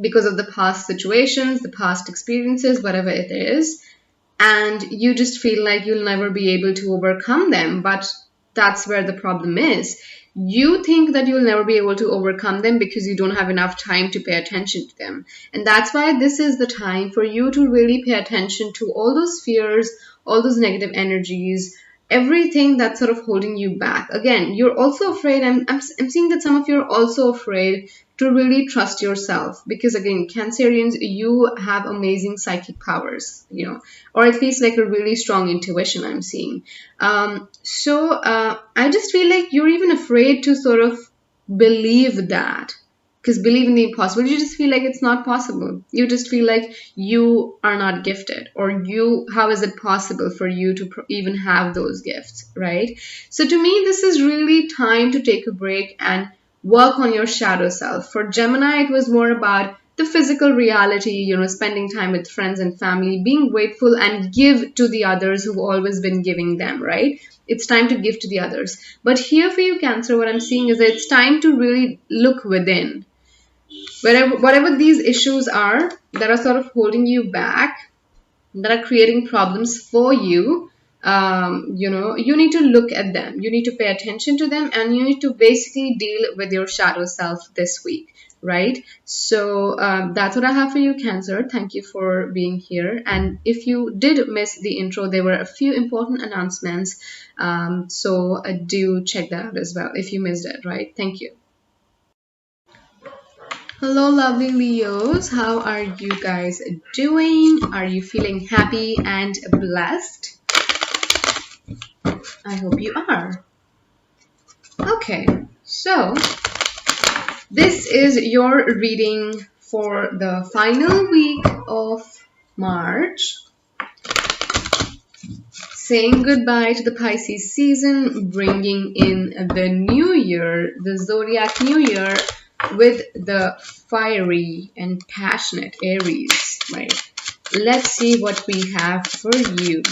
because of the past situations, the past experiences, whatever it is. And you just feel like you'll never be able to overcome them. But that's where the problem is. You think that you'll never be able to overcome them because you don't have enough time to pay attention to them. And that's why this is the time for you to really pay attention to all those fears, all those negative energies, everything that's sort of holding you back. Again, you're also afraid. I'm seeing that some of you are also afraid to really trust yourself, because again, Cancerians, you have amazing psychic powers, you know, or at least like a really strong intuition I'm seeing. So I just feel like you're even afraid to sort of believe that, because believe in the impossible, you just feel like it's not possible. You just feel like you are not gifted, or how is it possible for you to even have those gifts, right? So to me, this is really time to take a break and work on your shadow self. For Gemini, it was more about the physical reality, you know, spending time with friends and family, being grateful and give to the others who've always been giving them, right? It's time to give to the others. But here for you, Cancer, what I'm seeing is that it's time to really look within. Whatever these issues are that are sort of holding you back, that are creating problems for you, you know, you need to look at them. You need to pay attention to them, and you need to basically deal with your shadow self this week, right? So that's what I have for you, Cancer. Thank you for being here. And if you did miss the intro, there were a few important announcements. So do check that out as well if you missed it, right? Thank you. Hello, lovely Leos. How are you guys doing? Are you feeling happy and blessed? I hope you are. Okay, so this is your reading for the final week of March. Saying goodbye to the Pisces season, bringing in the new year, the Zodiac New Year, with the fiery and passionate Aries, right? Let's see what we have for you.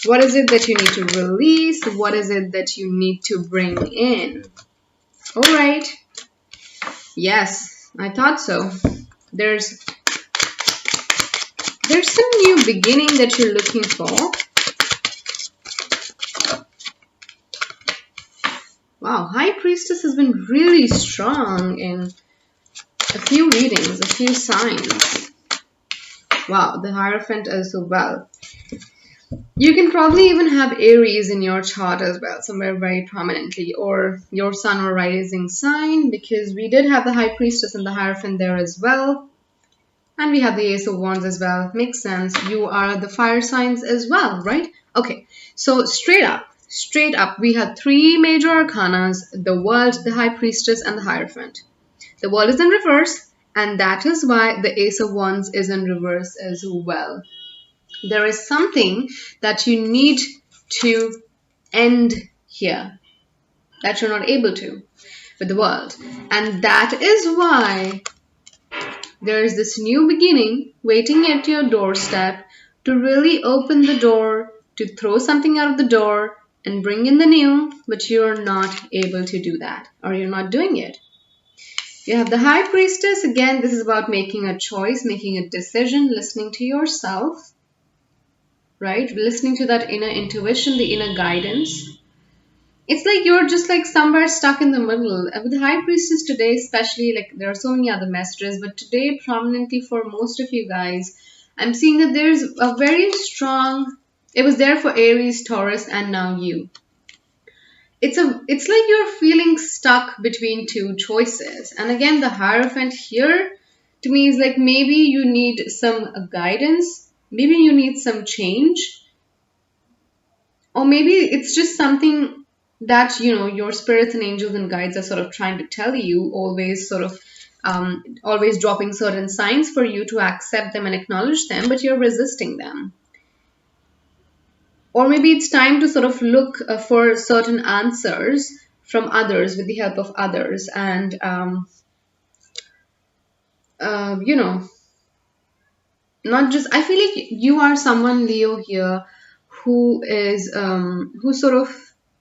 What is it that you need to release? What is it that you need to bring in? All right. Yes, I thought so. There's some new beginning that you're looking for. Wow, High Priestess has been really strong in a few readings, a few signs. Wow, the Hierophant as well. You can probably even have Aries in your chart as well, somewhere very prominently, or your sun or rising sign, because we did have the High Priestess and the Hierophant there as well. And we have the Ace of Wands as well. Makes sense. You are the fire signs as well, right? Okay, so straight up, we have three major arcanas: the World, the High Priestess, and the Hierophant. The World is in reverse, and that is why the Ace of Wands is in reverse as well. There is something that you need to end here that you're not able to with the World. And that is why there is this new beginning waiting at your doorstep to really open the door, to throw something out of the door and bring in the new, but you're not able to do that, or you're not doing it. You have the High Priestess. Again, this is about making a choice, making a decision, listening to yourself, right? Listening to that inner intuition, the inner guidance. It's like you're just like somewhere stuck in the middle. With the High Priestess today, especially, like there are so many other messages, but today, prominently for most of you guys, I'm seeing that there's a very strong, it was there for Aries, Taurus, and now you. It's like you're feeling stuck between two choices. And again, the Hierophant here to me is like maybe you need some guidance, maybe you need some change, or maybe it's just something that your spirits and angels and guides are sort of trying to tell you, always sort of always dropping certain signs for you to accept them and acknowledge them, but you're resisting them. Or maybe it's time to sort of look for certain answers from others with the help of others, and not just, I feel like you are someone, Leo, here who is who sort of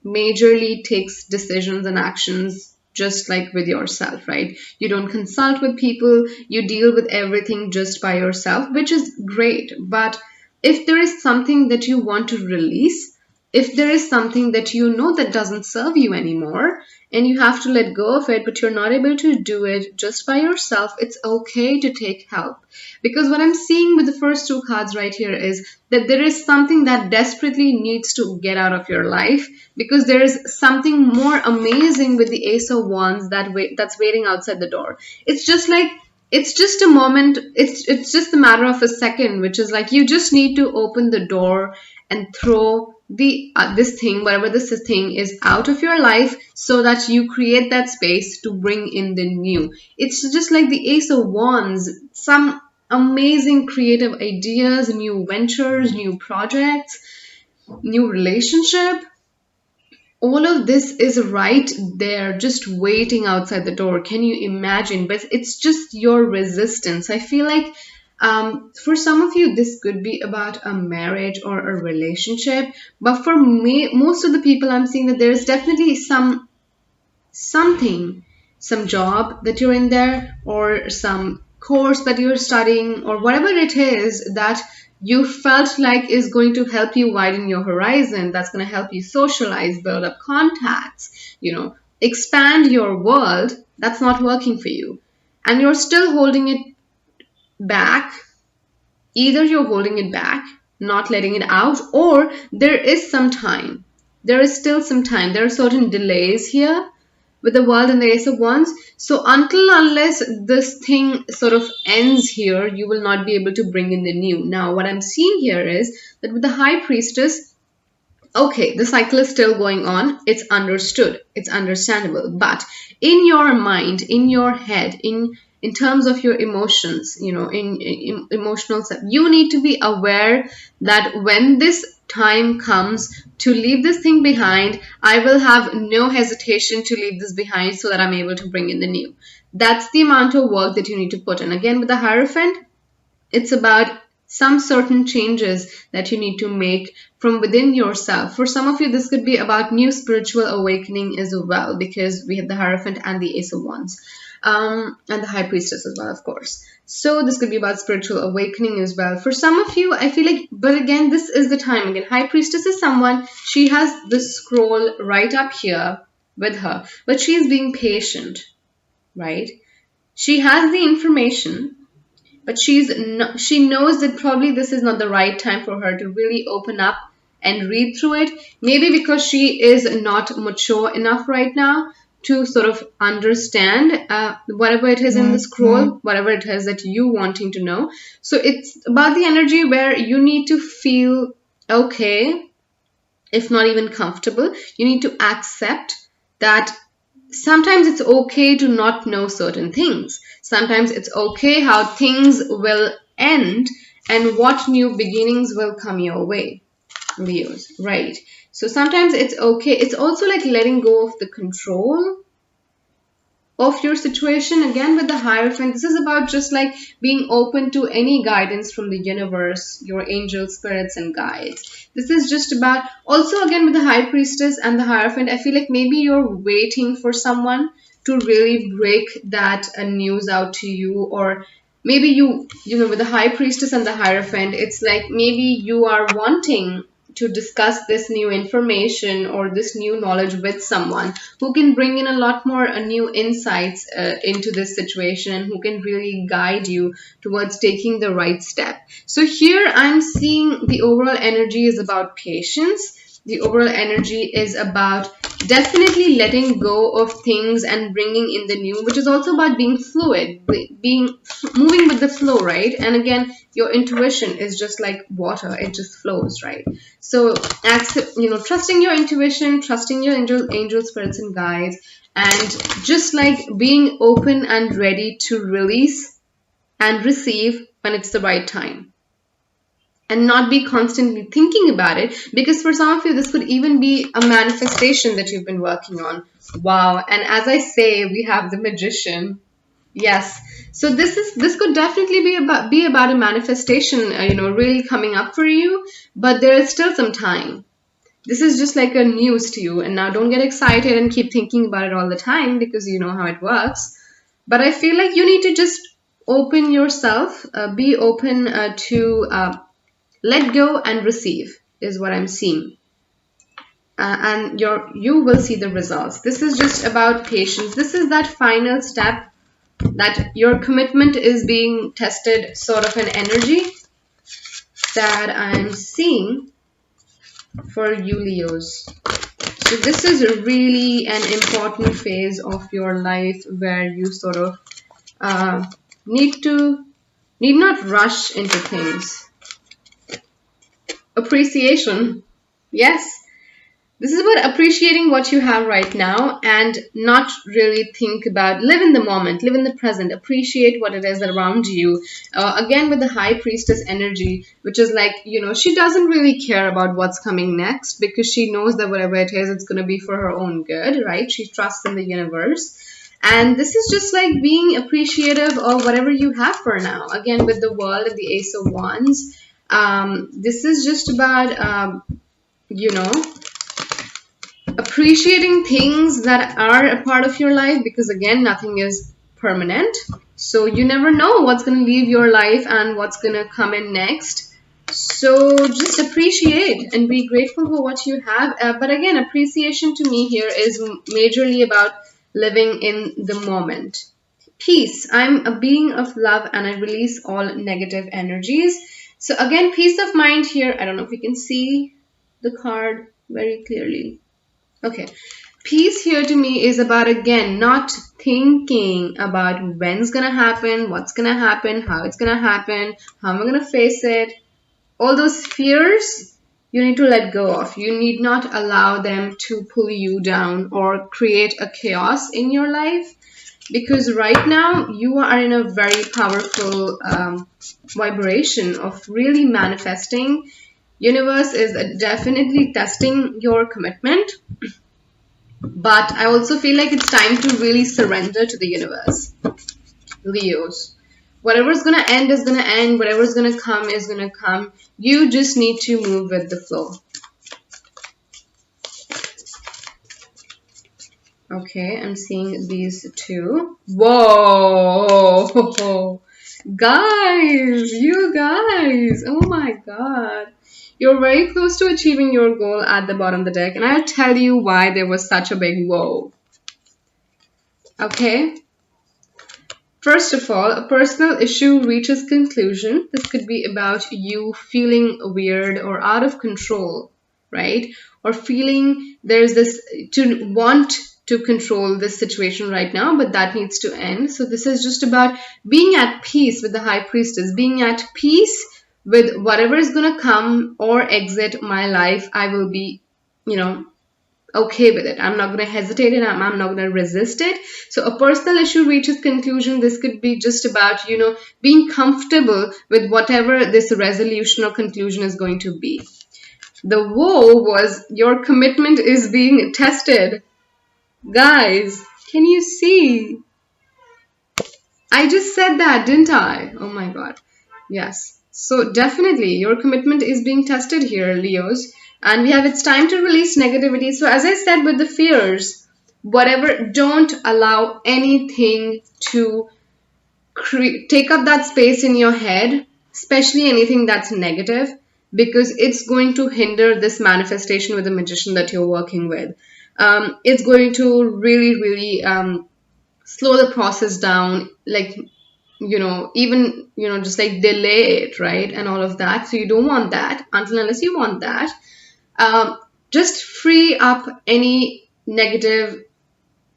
majorly takes decisions and actions just like with yourself, right? You don't consult with people, you deal with everything just by yourself, which is great. But if there is something that you want to release, if there is something that you know that doesn't serve you anymore and you have to let go of it, but you're not able to do it just by yourself, it's okay to take help. Because what I'm seeing with the first two cards right here is that there is something that desperately needs to get out of your life, because there is something more amazing with the Ace of Wands that's waiting outside the door. It's just like, it's just a moment, it's just a matter of a second, which is like you just need to open the door and throw the this thing, whatever this thing is, out of your life, so that you create that space to bring in the new. It's just like the Ace of Wands, some amazing creative ideas, new ventures, new projects, new relationship. All of this is right there, just waiting outside the door. Can you imagine? But it's just your resistance. I feel like for some of you, this could be about a marriage or a relationship. But for me, most of the people, I'm seeing that there's definitely something, some job that you're in there, or some course that you're studying, or whatever it is that you felt like is going to help you widen your horizon, that's going to help you socialize, build up contacts, expand your world. That's not working for you, and you're still holding it back. Either you're holding it back, not letting it out, or there is some time. There is still some time. There are certain delays here with the World and the Ace of Wands. So unless this thing sort of ends here, you will not be able to bring in the new. Now, what I'm seeing here is that with the High Priestess, okay, the cycle is still going on. It's understood. It's understandable. But in your mind, in your head, in terms of your emotions, in emotional stuff, you need to be aware that when this time comes to leave this thing behind, I will have no hesitation to leave this behind so that I'm able to bring in the new. That's the amount of work that you need to put in. Again, with the Hierophant, it's about some certain changes that you need to make from within yourself. For some of you, this could be about new spiritual awakening as well, because we have the Hierophant and the Ace of Wands, and the High Priestess as well, of course. So this could be about spiritual awakening as well. For some of you, I feel like, but again, this is the time. Again, High Priestess is someone, she has the scroll right up here with her, but she's being patient, right? She has the information, but she knows that probably this is not the right time for her to really open up and read through it. Maybe because she is not mature enough right now to sort of understand whatever it is in the scroll, whatever it is that you wanting to know. So it's about the energy where you need to feel okay, if not even comfortable. You need to accept that sometimes it's okay to not know certain things. Sometimes it's okay how things will end and what new beginnings will come your way. Views, right? So sometimes it's okay. It's also like letting go of the control of your situation. Again, with the Hierophant, this is about just like being open to any guidance from the universe, your angels, spirits, and guides. This is just about, also again with the High Priestess and the Hierophant, I feel like maybe you're waiting for someone to really break that news out to you, or maybe you know, with the High Priestess and the Hierophant, it's like maybe you are wanting to discuss this new information or this new knowledge with someone who can bring in a lot more new insights into this situation, and who can really guide you towards taking the right step. So here I'm seeing the overall energy is about patience. The overall energy is about definitely letting go of things and bringing in the new, which is also about being fluid, being moving with the flow, right? And again, your intuition is just like water, it just flows, right? So accept, you know, trusting your intuition, trusting your angel spirits and guides, and just like being open and ready to release and receive when it's the right time, and not be constantly thinking about it, because for some of you this could even be a manifestation that you've been working on. Wow. And as I say, we have the Magician. Yes. So this could definitely be about a manifestation, you know, really coming up for you, but there is still some time. This is just like a news to you, and now don't get excited and keep thinking about it all the time, because you know how it works. But I feel like you need to just open yourself, be open to let go and receive is what I'm seeing. And you will see the results. This is just about patience. This is that final step, that your commitment is being tested, sort of an energy that I'm seeing for you, Leos. So this is really an important phase of your life where you sort of need not rush into things. Appreciation. Yes. This is about appreciating what you have right now and not really think about, live in the moment, live in the present, appreciate what it is around you. Again, with the High Priestess energy, which is like, you know, she doesn't really care about what's coming next, because she knows that whatever it is, it's going to be for her own good, right? She trusts in the universe. And this is just like being appreciative of whatever you have for now. Again, with the World and the Ace of Wands, this is just about, you know, appreciating things that are a part of your life, because again, nothing is permanent. So you never know what's going to leave your life and what's going to come in next. So just appreciate and be grateful for what you have. But again, appreciation to me here is majorly about living in the moment. Peace. I'm a being of love and I release all negative energies. So again, peace of mind here. I don't know if you can see the card very clearly. Okay. Peace here to me is about, again, not thinking about when's going to happen, what's going to happen, how it's going to happen, how am I going to face it. All those fears, you need to let go of. You need not allow them to pull you down or create a chaos in your life, because right now you are in a very powerful vibration of really manifesting. Universe is definitely testing your commitment, but I also feel like it's time to really surrender to the universe. Leos. Whatever's going to end is going to end. Whatever's going to come is going to come. You just need to move with the flow. Okay, I'm seeing these two. Whoa! Guys, you guys. Oh my god. You're very close to achieving your goal at the bottom of the deck. And I'll tell you why there was such a big whoa. Okay. First of all, a personal issue reaches conclusion. This could be about you feeling weird or out of control right? Or feeling there's this to want to control this situation right now, but that needs to end. So this is just about being at peace with the High Priestess, being at peace with whatever is going to come or exit my life. I will be, you know, okay with it. I'm not going to hesitate and I'm not going to resist it. So a personal issue reaches conclusion. This could be just about, you know, being comfortable with whatever this resolution or conclusion is going to be. The woe was your commitment is being tested. Guys, can you see? I just said that, didn't I? Oh my God. Yes. So definitely your commitment is being tested here, Leos. And we have it's time to release negativity. So as I said with the fears, whatever, don't allow anything to take up that space in your head, especially anything that's negative, because it's going to hinder this manifestation with the magician that you're working with. It's going to really slow the process down, like, you know, even, you know, just like delay it, right? And all of that. So you don't want that until unless you want that. Just free up any negative,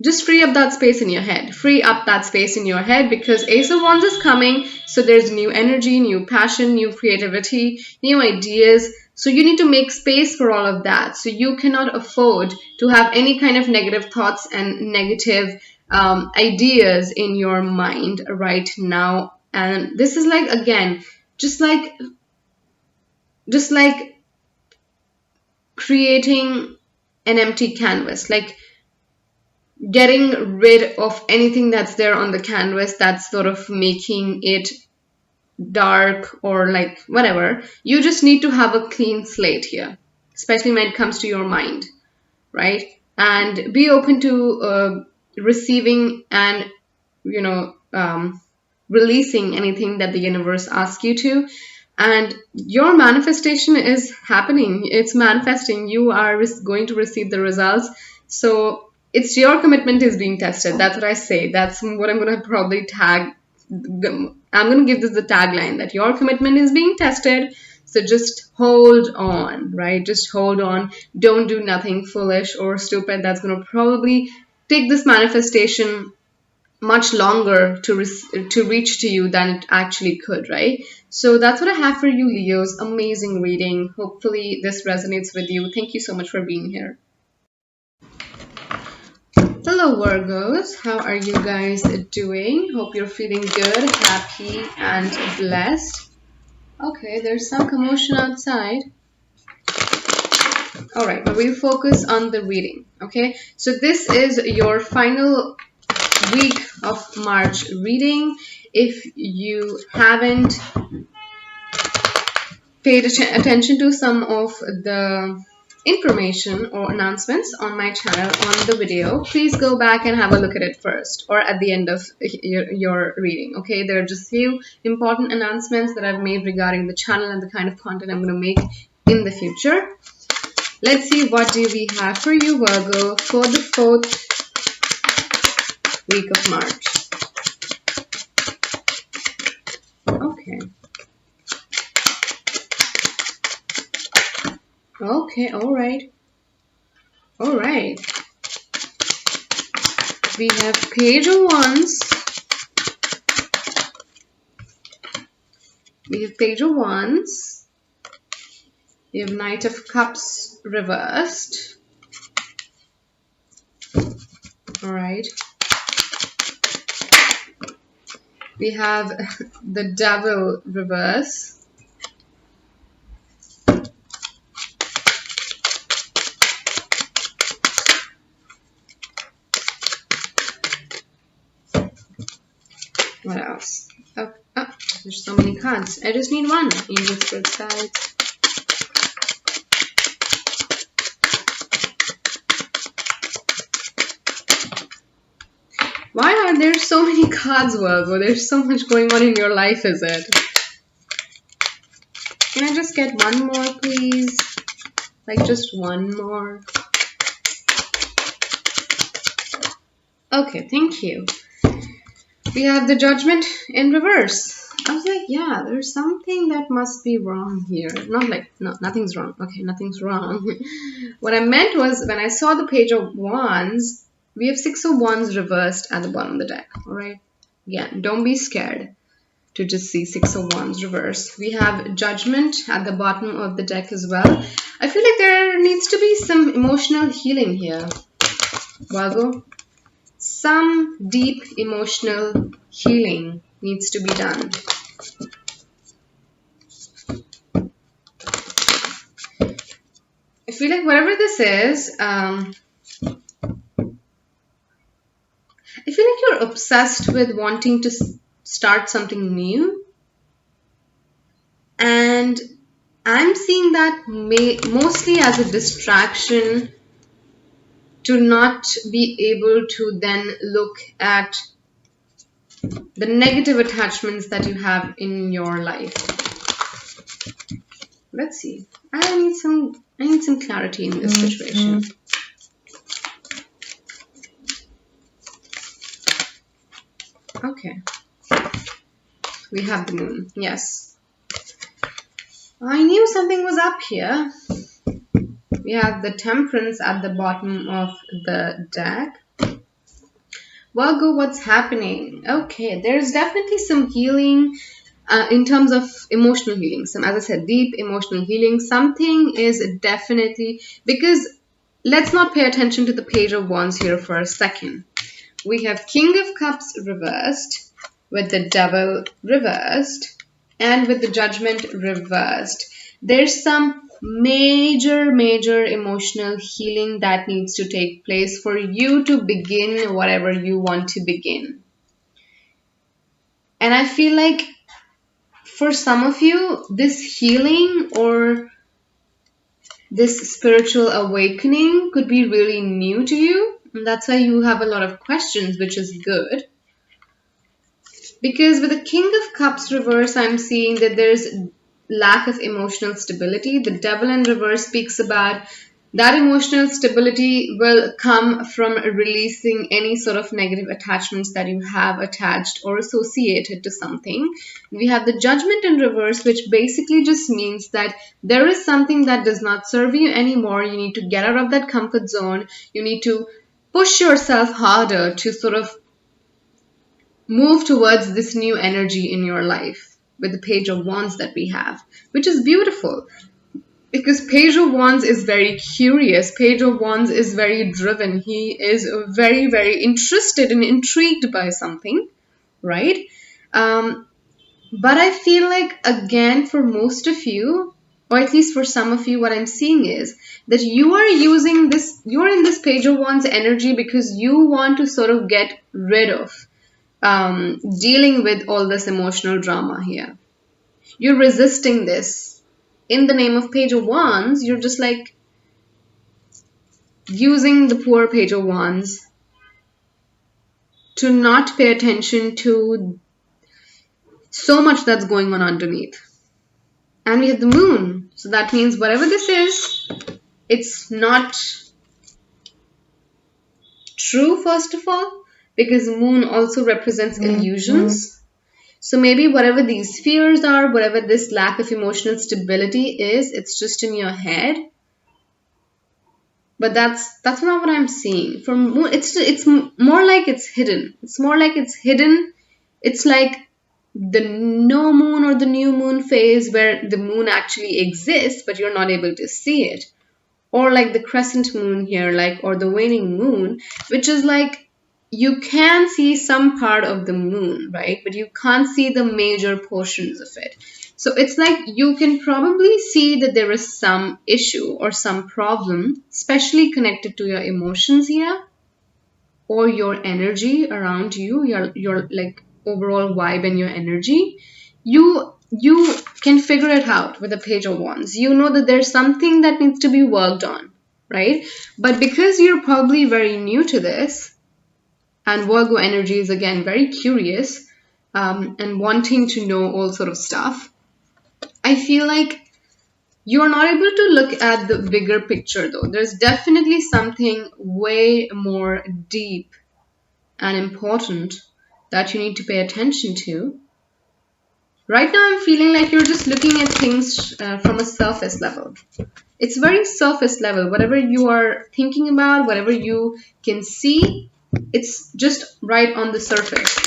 just free up that space in your head. Free up that space in your head, because Ace of Wands is coming. So there's new energy, new passion, new creativity, new ideas. So you need to make space for all of that. So you cannot afford to have any kind of negative thoughts and negative ideas in your mind right now. And this is like, again, just like creating an empty canvas, like getting rid of anything that's there on the canvas that's sort of making it dark or like whatever. You just need to have a clean slate here, especially when it comes to your mind, right? And be open to receiving and, you know, releasing anything that the universe asks you to. And your manifestation is happening. It's manifesting. You are going to receive the results. So it's your commitment is being tested. That's what I say. That's what I'm going to probably tag. I'm going to give this the tagline that your commitment is being tested. So just hold on, right? Just hold on. Don't do nothing foolish or stupid. That's going to probably take this manifestation much longer to reach to you than it actually could, right? So that's what I have for you, Leos. Amazing reading. Hopefully this resonates with you. Thank you so much for being here. Hello, Virgos. How are you guys doing? Hope you're feeling good, happy, and blessed. Okay, there's some commotion outside. All right, but we'll focus on the reading, okay? So this is your final week of March reading. If you haven't paid attention to some of the information or announcements on my channel on the video, please go back and have a look at it first or at the end of your reading, okay? There are just few important announcements that I've made regarding the channel and the kind of content I'm going to make in the future. Let's see, what do we have for you, Virgo, for the 4th week of March. Okay. Okay, all right. All right. We have Page of Wands. We have Page of Wands. We have Knight of Cups reversed. All right. We have the Devil reverse. What else? Oh, there's so many cards. I just need one. Angel, Spirit, Guides. Why are there so many cards, Virgo? There's so much going on in your life, is it? Can I just get one more, please? Like, just one more. Okay, thank you. We have the Judgment in reverse. I was like, yeah, there's something that must be wrong here. Not like, no, nothing's wrong. Okay, nothing's wrong. What I meant was when I saw the Page of Wands, we have Six of Wands reversed at the bottom of the deck. All right. Again, don't be scared to just see Six of Wands reverse. We have Judgment at the bottom of the deck as well. I feel like there needs to be some emotional healing here, Virgo. Some deep emotional healing needs to be done. I feel like whatever this is, I feel like you're obsessed with wanting to start something new. And I'm seeing that mostly as a distraction to not be able to then look at the negative attachments that you have in your life. Let's see. I need some clarity in this situation. Okay. We have the moon. Yes. I knew something was up here. We have the Temperance at the bottom of the deck. Virgo, what's happening? Okay, there's definitely some healing in terms of emotional healing. Some, as I said, deep emotional healing. Something is definitely, because let's not pay attention to the Page of Wands here for a second. We have King of Cups reversed, with the Devil reversed, and with the Judgment reversed. There's some major emotional healing that needs to take place for you to begin whatever you want to begin. And I feel like for some of you, this healing or this spiritual awakening could be really new to you. And that's why you have a lot of questions, which is good. Because with the King of Cups reverse, I'm seeing that there's lack of emotional stability. The Devil in reverse speaks about that emotional stability will come from releasing any sort of negative attachments that you have attached or associated to something. We have the Judgment in reverse, which basically just means that there is something that does not serve you anymore. You need to get out of that comfort zone. You need to push yourself harder to sort of move towards this new energy in your life with the Page of Wands that we have, which is beautiful because Page of Wands is very curious. Page of Wands is very driven. He is very interested and intrigued by something, right? But I feel like, again, for most of you, or at least for some of you, what I'm seeing is that you are using this, you're in this Page of Wands energy because you want to sort of get rid of dealing with all this emotional drama here. You're resisting this. In the name of Page of Wands, you're just like using the poor Page of Wands to not pay attention to so much that's going on underneath. And we have the moon. So that means whatever this is, it's not true, first of all, because moon also represents illusions. So maybe whatever these fears are, whatever this lack of emotional stability is, it's just in your head. But that's not what I'm seeing. For moon, it's more like it's hidden. It's more like it's hidden. It's like the no moon or the new moon phase where the moon actually exists, but you're not able to see it. Or like the crescent moon here, like, or the waning moon, which is like you can see some part of the moon, right? But you can't see the major portions of it. So it's like you can probably see that there is some issue or some problem, especially connected to your emotions here or your energy around you, your like overall vibe and your energy. You can figure it out with the Page of Wands. You know that there's something that needs to be worked on, right? But because you're probably very new to this, and Virgo energy is again very curious and wanting to know all sort of stuff, I feel like you're not able to look at the bigger picture though. There's definitely something way more deep and important that you need to pay attention to. Right now, I'm feeling like you're just looking at things from a surface level. It's very surface level. Whatever you are thinking about, whatever you can see, it's just right on the surface.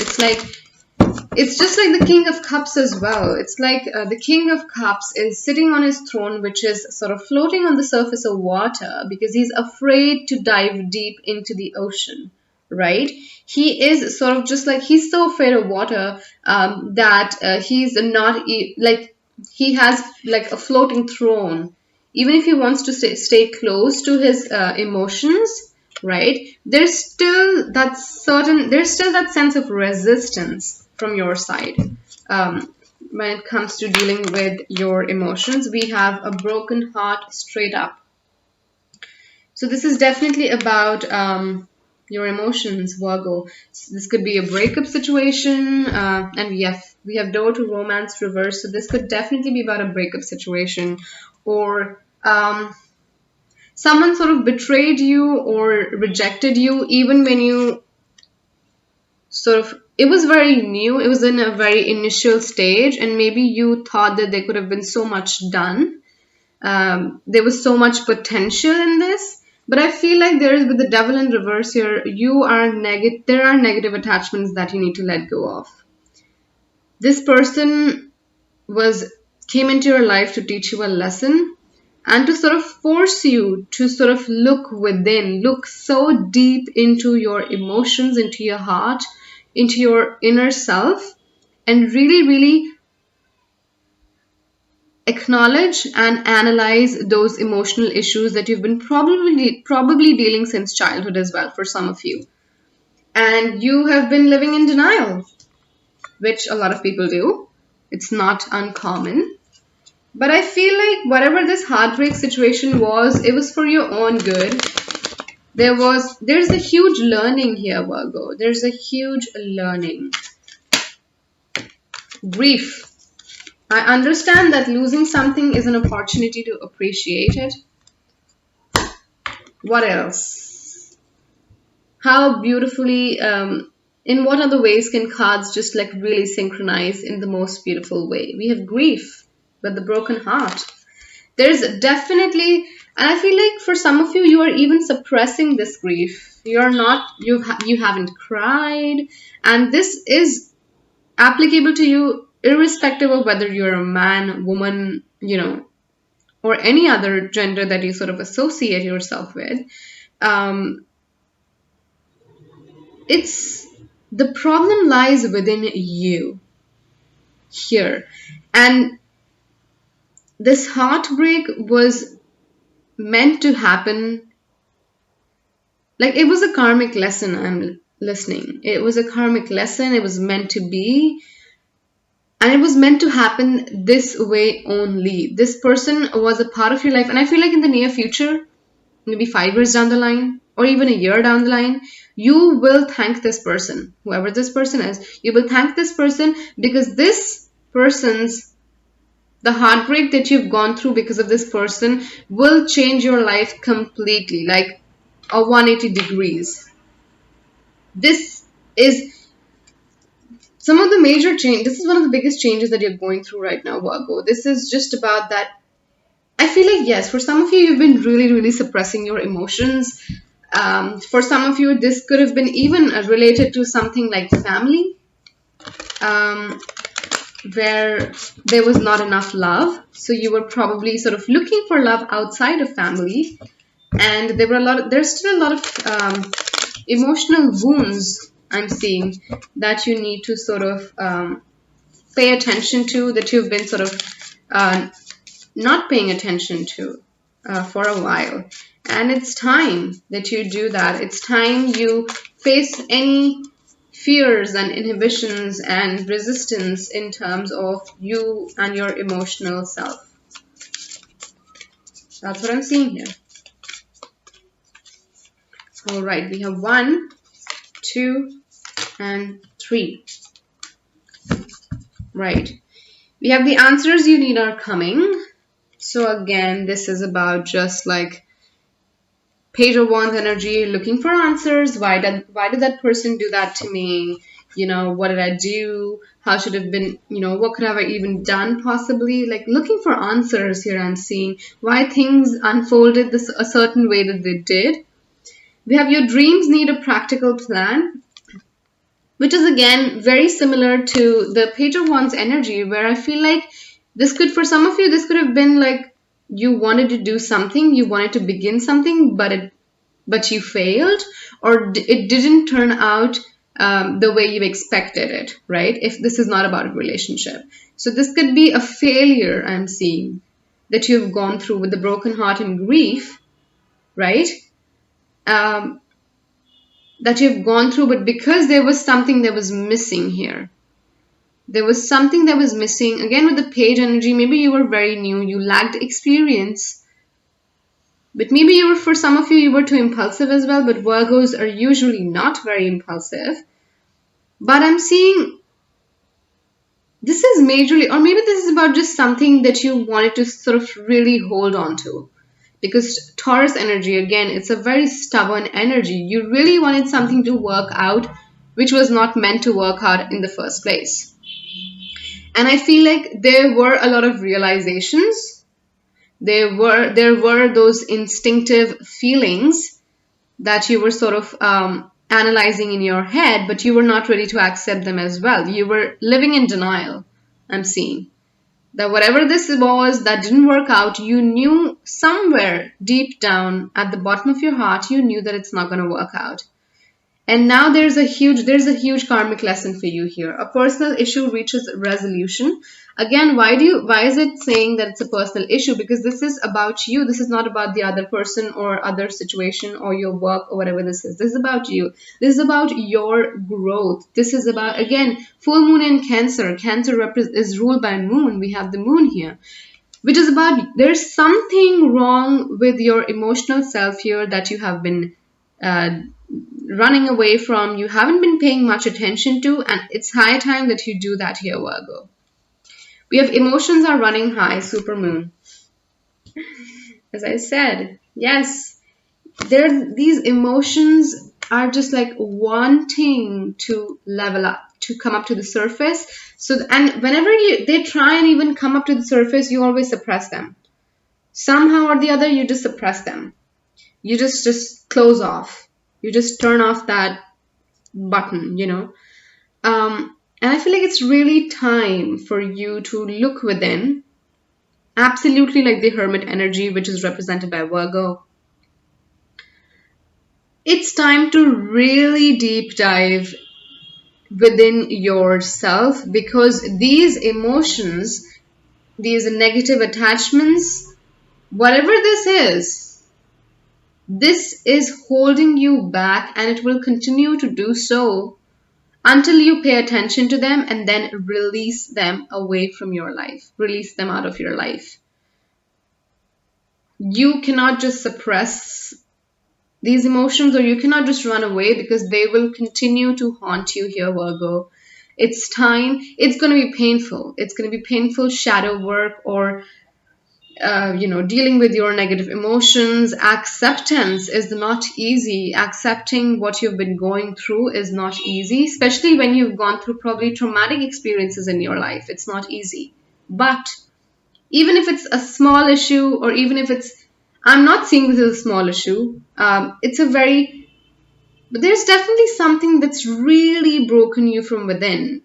It's just like the King of Cups as well. It's like the King of Cups is sitting on his throne, which is sort of floating on the surface of water because he's afraid to dive deep into the ocean, right? He is sort of just like, he's so afraid of water that he's not, like, he has like a floating throne. Even if he wants to stay close to his emotions, right, there's still that sense of resistance from your side. When it comes to dealing with your emotions, we have a broken heart straight up. So this is definitely about your emotions, Virgo. So this could be a breakup situation, and we have door to romance reverse. So this could definitely be about a breakup situation, or someone sort of betrayed you or rejected you, even when you sort of, it was very new, it was in a very initial stage, and maybe you thought that there could have been so much done. There was so much potential in this, but I feel like there is, with the devil in reverse here, there are negative attachments that you need to let go of. This person was came into your life to teach you a lesson and to sort of force you to sort of look within, look so deep into your emotions, into your heart, into your inner self, and really, really acknowledge and analyze those emotional issues that you've been probably dealing since childhood as well for some of you. And you have been living in denial, which a lot of people do. It's not uncommon. But I feel like whatever this heartbreak situation was, it was for your own good. There's a huge learning here, Virgo. There's a huge learning. Grief. I understand that losing something is an opportunity to appreciate it. What else? How beautifully, in what other ways can cards just like really synchronize in the most beautiful way? We have grief with the broken heart. There's definitely, and I feel like for some of you, you are even suppressing this grief. You're not, you haven't cried, and this is applicable to you irrespective of whether you're a man, woman, or any other gender that you sort of associate yourself with. It's the problem lies within you here, and this heartbreak was meant to happen. Like, it was a karmic lesson. I'm listening. It was a karmic lesson. It was meant to be. And it was meant to happen this way only. This person was a part of your life. And I feel like in the near future, maybe 5 years down the line, or even a year down the line, you will thank this person. Whoever this person is, you will thank this person, because this person's, the heartbreak that you've gone through because of this person will change your life completely, like a 180 degrees. This is some of the major change. This is one of the biggest changes that you're going through right now, Virgo. This is just about that. I feel like, yes, for some of you, you've been really, really suppressing your emotions. For some of you, this could have been even related to something like family, where there was not enough love. So you were probably sort of looking for love outside of family. And there's still a lot of emotional wounds I'm seeing that you need to sort of pay attention to, that you've been sort of not paying attention to for a while. And it's time that you do that. It's time you face any fears and inhibitions and resistance in terms of you and your emotional self. That's what I'm seeing here. All right, we have 1, 2, and 3. Right. We have the answers you need are coming. So again, this is about just like Page of Wands energy, looking for answers. Why did that person do that to me? what did I do? How should have been, what could have I even done possibly? Like looking for answers here and seeing why things unfolded a certain way that they did. We have your dreams need a practical plan, which is again very similar to the Page of Wands energy, where I feel like for some of you, this could have been like you wanted to do something, you wanted to begin something, but you failed, or it didn't turn out the way you expected it, right? If this is not about a relationship. So this could be a failure I'm seeing that you've gone through with the broken heart and grief, right? That you've gone through, but because there was something that was missing here. There was something that was missing. Again, with the Page energy, maybe you were very new, you lacked experience. But maybe for some of you, you were too impulsive as well. But Virgos are usually not very impulsive. But I'm seeing this is majorly, or maybe this is about just something that you wanted to sort of really hold on to. Because Taurus energy, again, it's a very stubborn energy. You really wanted something to work out, which was not meant to work out in the first place. And I feel like there were a lot of realizations. There were those instinctive feelings that you were sort of analyzing in your head, but you were not ready to accept them as well. You were living in denial, I'm seeing. That whatever this was that didn't work out, you knew somewhere deep down at the bottom of your heart, you knew that it's not going to work out. And now there's a huge karmic lesson for you here. A personal issue reaches resolution. Again, why is it saying that it's a personal issue? Because this is about you. This is not about the other person or other situation or your work or whatever this is. This is about you. This is about your growth. This is about, again, full moon in Cancer. Cancer is ruled by moon. We have the moon here. Which is about, there's something wrong with your emotional self here that you have been running away from, you haven't been paying much attention to, and it's high time that you do that here, Virgo. We have emotions are running high, supermoon. As I said, yes, these emotions are just like wanting to level up, to come up to the surface. So, and whenever they try and even come up to the surface, you always suppress them. Somehow or the other, you just suppress them. You just close off. You just turn off that button, And I feel like it's really time for you to look within. Absolutely like the Hermit energy, which is represented by Virgo. It's time to really deep dive within yourself, because these emotions, these negative attachments, whatever this is holding you back, and it will continue to do so until you pay attention to them and then release them away from your life. Release them out of your life. You cannot just suppress these emotions, or you cannot just run away, because they will continue to haunt you here, Virgo. It's time. It's going to be painful. It's going to be painful shadow work, or dealing with your negative emotions. Acceptance is not easy. Accepting what you've been going through is not easy, especially when you've gone through probably traumatic experiences in your life. It's not easy. But even if it's a small issue, or even if I'm not seeing this as a small issue. But there's definitely something that's really broken you from within.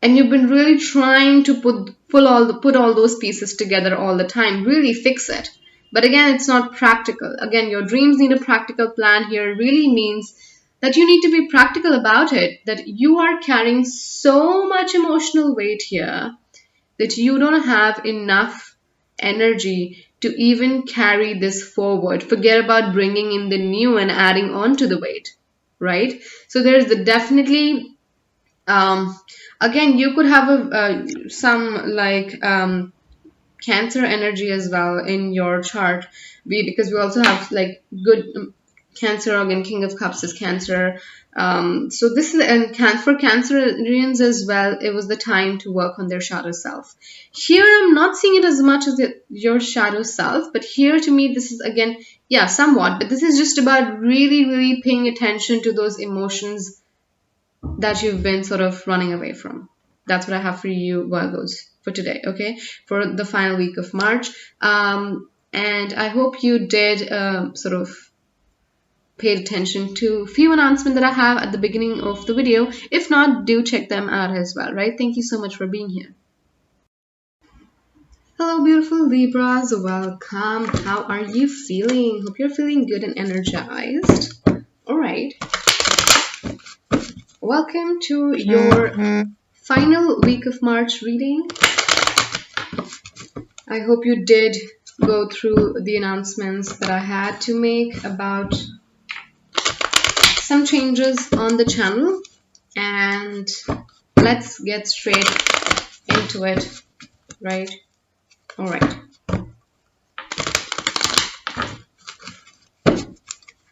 And you've been really trying to put all those pieces together all the time, really fix it. But again, it's not practical. Again, your dreams need a practical plan here. It really means that you need to be practical about it, that you are carrying so much emotional weight here that you don't have enough energy to even carry this forward. Forget about bringing in the new and adding on to the weight, right? So there's definitely again, you could have some Cancer energy as well in your chart, because we also have like good Cancer, again, King of Cups is Cancer. So this is, and for Cancerians as well, it was the time to work on their shadow self. Here, I'm not seeing it as much as your shadow self, but here to me, this is again, yeah, somewhat, but this is just about really, really paying attention to those emotions that you've been sort of running away from. That's what I have for you, Virgos, for today, okay? For the final week of March. And I hope you did sort of paid attention to a few announcements that I have at the beginning of the video. If not, do check them out as well, right? Thank you so much for being here. Hello, beautiful Libras. Welcome. How are you feeling? Hope you're feeling good and energized. All right. Welcome to your final week of March reading. I hope you did go through the announcements that I had to make about some changes on the channel, and let's get straight into it, right? All right.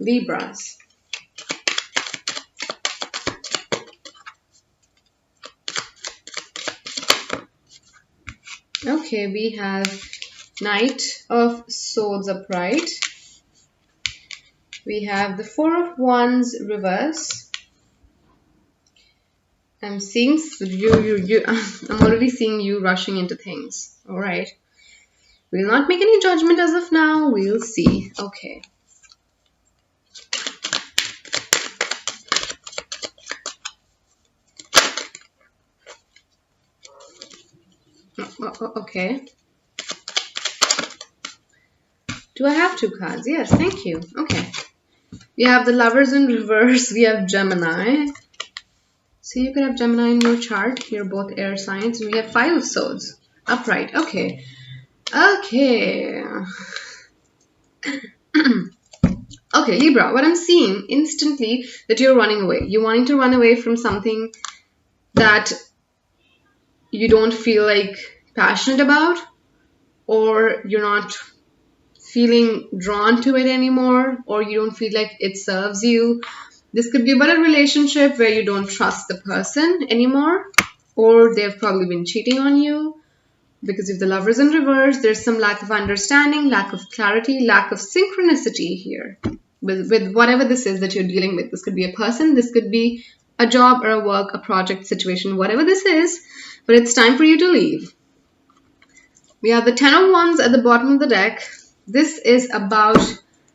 Libras. Okay, we have Knight of Swords upright. We have the Four of Wands reverse. I'm seeing you. I'm already seeing you rushing into things. All right. We'll not make any judgment as of now. We'll see. Okay. Okay. Do I have two cards? Yes, thank you. Okay. We have the Lovers in reverse. We have Gemini. So you could have Gemini in your chart. You're both air signs. And we have Five of Swords upright. Okay. Okay. Okay, Libra. What I'm seeing instantly that you're running away. You're wanting to run away from something that you don't feel like passionate about, or you're not feeling drawn to it anymore, or you don't feel like it serves you. This could be about a relationship where you don't trust the person anymore, or they've probably been cheating on you. Because if the Lovers in reverse, there's some lack of understanding, lack of clarity, lack of synchronicity here with whatever this is that you're dealing with. This could be a person, this could be a job or a work, a project situation, whatever this is, but it's time for you to leave. We have the Ten of Wands at the bottom of the deck. This is about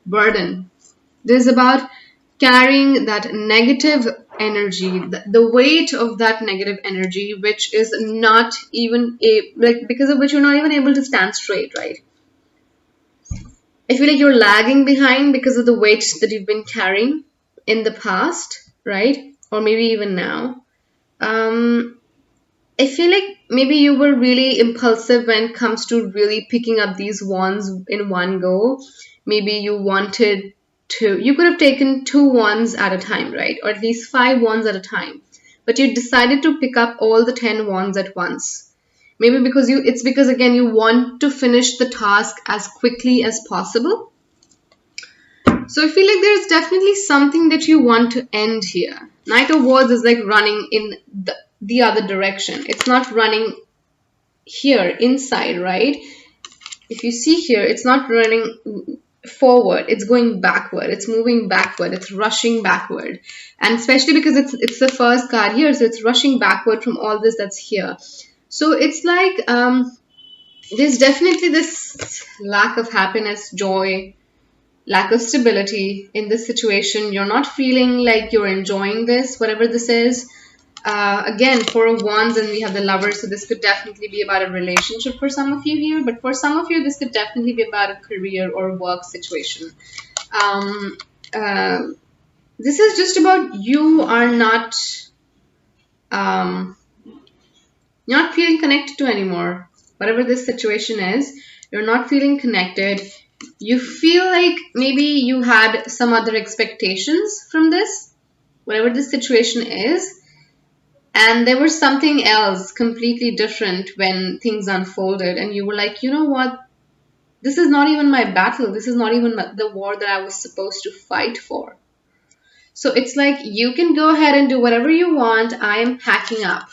burden. This is about carrying that negative energy, the weight of that negative energy, which is not even because of which you're not even able to stand straight, right? I feel like you're lagging behind because of the weight that you've been carrying in the past, right? Or maybe even now. I feel like maybe you were really impulsive when it comes to really picking up these wands in one go. Maybe you wanted to, you could have taken 2 wands at a time, right? Or at least 5 wands at a time. But you decided to pick up all the 10 wands at once. Maybe because it's because again, you want to finish the task as quickly as possible. So I feel like there's definitely something that you want to end here. Knight of Wands is like running in the other direction. It's not running here inside, right? If you see here, it's not running forward, it's going backward, it's moving backward, it's rushing backward. And especially because it's the first card here, so it's rushing backward from all this that's here. So it's like there's definitely this lack of happiness, joy, lack of stability in this situation. You're not feeling like you're enjoying this, whatever this is. Again, Four of Wands, and we have the Lovers, so this could definitely be about a relationship for some of you here, but for some of you, this could definitely be about a career or work situation. This is just about you are not feeling connected to anymore. Whatever this situation is, you're not feeling connected. You feel like maybe you had some other expectations from this, whatever this situation is. And there was something else completely different when things unfolded. And you were like, you know what? This is not even my battle. This is not even the war that I was supposed to fight for. So it's like you can go ahead and do whatever you want. I am packing up.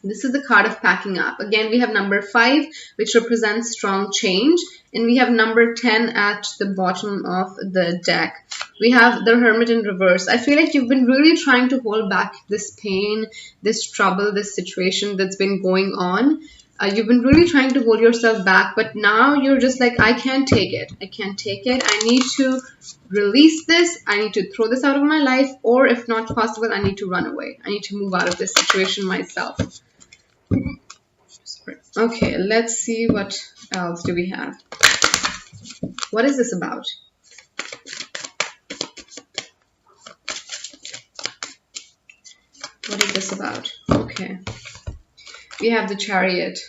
This is the card of packing up. Again, we have number 5, which represents strong change. And we have number 10 at the bottom of the deck. We have the Hermit in reverse. I feel like you've been really trying to hold back this pain, this trouble, this situation that's been going on. You've been really trying to hold yourself back, but now you're just like, I can't take it. I can't take it. I need to release this. I need to throw this out of my life, or if not possible, I need to run away. I need to move out of this situation myself. Okay, let's see what else do we have. What is this about? What is this about? Okay. We have the Chariot.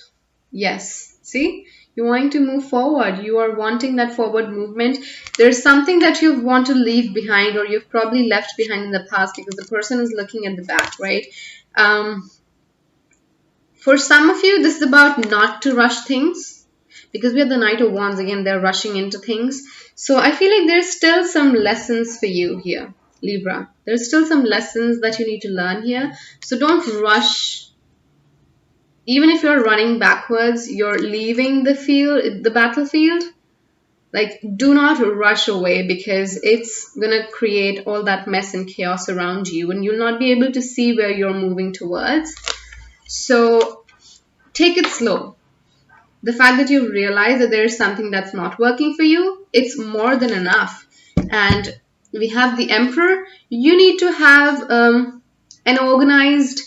Yes. See? You're wanting to move forward. You are wanting that forward movement. There's something that you want to leave behind, or you've probably left behind in the past, because the person is looking at the back, right? For some of you, this is about not to rush things, because we have the Knight of Wands. Again, they're rushing into things. So I feel like there's still some lessons for you here, Libra. There's still some lessons that you need to learn here. So don't rush. Even if you're running backwards, you're leaving the battlefield. Like, do not rush away, because it's going to create all that mess and chaos around you, and you'll not be able to see where you're moving towards. So take it slow. The fact that you realize that there is something that's not working for you, it's more than enough. And we have the Emperor. You need to have an organized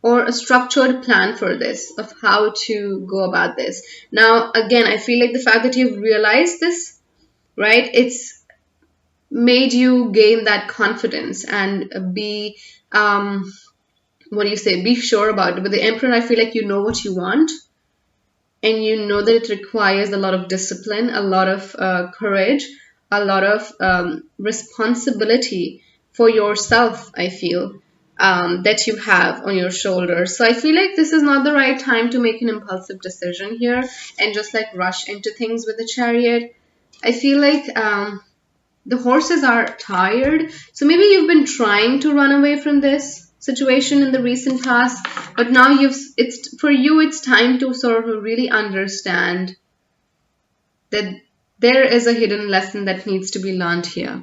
or a structured plan for this, of how to go about this. Now, again, I feel like the fact that you've realized this, right, it's made you gain that confidence and be, what do you say, be sure about it. With the Emperor, I feel like you know what you want, and you know that it requires a lot of discipline, a lot of courage, a lot of responsibility for yourself, I feel. That you have on your shoulders. So I feel like this is not the right time to make an impulsive decision here and just like rush into things with the Chariot. I feel like the horses are tired. So maybe you've been trying to run away from this situation in the recent past, but now it's time to sort of really understand that there is a hidden lesson that needs to be learned here.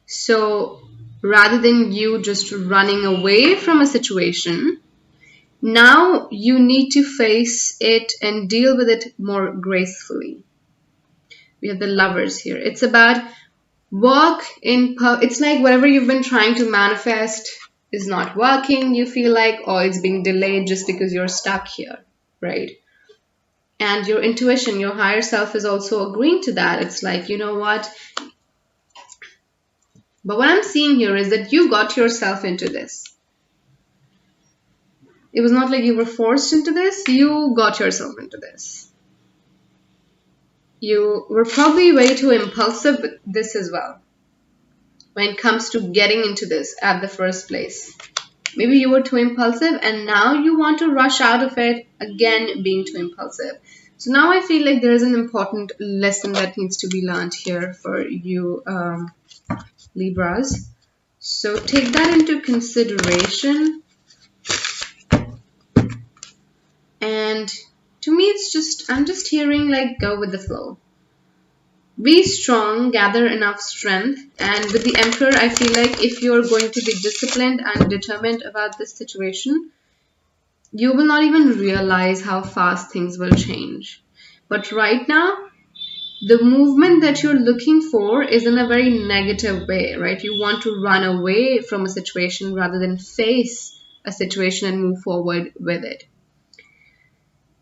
So rather than you just running away from a situation, now you need to face it and deal with it more gracefully. We have the Lovers here. It's about it's like whatever you've been trying to manifest is not working. You feel like, oh, it's being delayed just because you're stuck here, right? And your intuition, your higher self is also agreeing to that. It's like, you know what? But what I'm seeing here is that you got yourself into this. It was not like you were forced into this. You got yourself into this. You were probably way too impulsive with this as well, when it comes to getting into this at the first place. Maybe you were too impulsive, and now you want to rush out of it, again being too impulsive. So now I feel like there is an important lesson that needs to be learned here for you, Libras. So take that into consideration. And to me, I'm just hearing like, go with the flow. Be strong, gather enough strength. And with the Emperor, I feel like if you're going to be disciplined and determined about this situation, you will not even realize how fast things will change. But right now, the movement that you're looking for is in a very negative way, right? You want to run away from a situation rather than face a situation and move forward with it.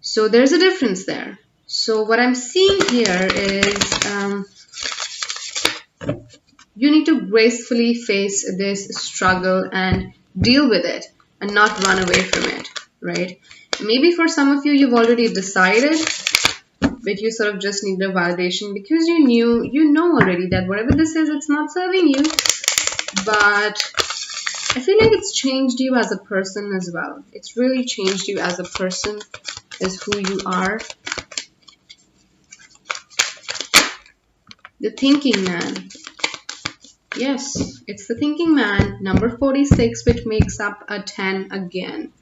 So there's a difference there. So what I'm seeing here is you need to gracefully face this struggle and deal with it and not run away from it, right? Maybe for some of you, you've already decided, but you sort of just need the validation because you know already that whatever this is, it's not serving you. But I feel like it's changed you as a person as well. It's really changed you as a person, as who you are. The Thinking Man. Yes, it's the Thinking Man, number 46, which makes up a 10 again.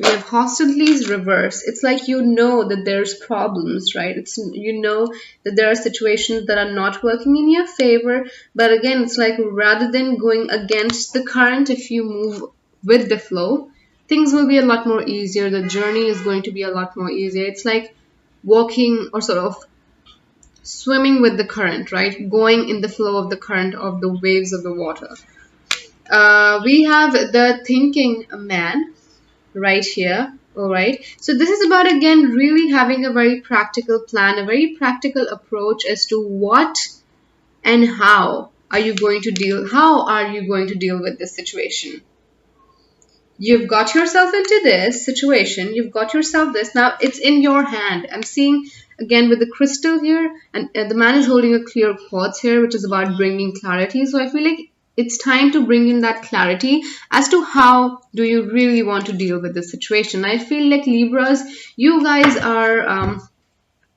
We have hostilities reverse. It's like you know that there's problems, right? It's you know that there are situations that are not working in your favor. But again, it's like rather than going against the current, if you move with the flow, things will be a lot more easier. The journey is going to be a lot more easier. It's like walking or sort of swimming with the current, right? Going in the flow of the current of the waves of the water. We have the thinking man right here. All right, so this is about again really having a very practical plan, a very practical approach as to what and how are you going to deal with this situation. You've got yourself into this situation, you've got yourself this, now it's in your hand. I'm seeing again with the crystal here, and the man is holding a clear quartz here, which is about bringing clarity. So I feel like it's time to bring in that clarity as to how do you really want to deal with this situation. I feel like Libras, you guys are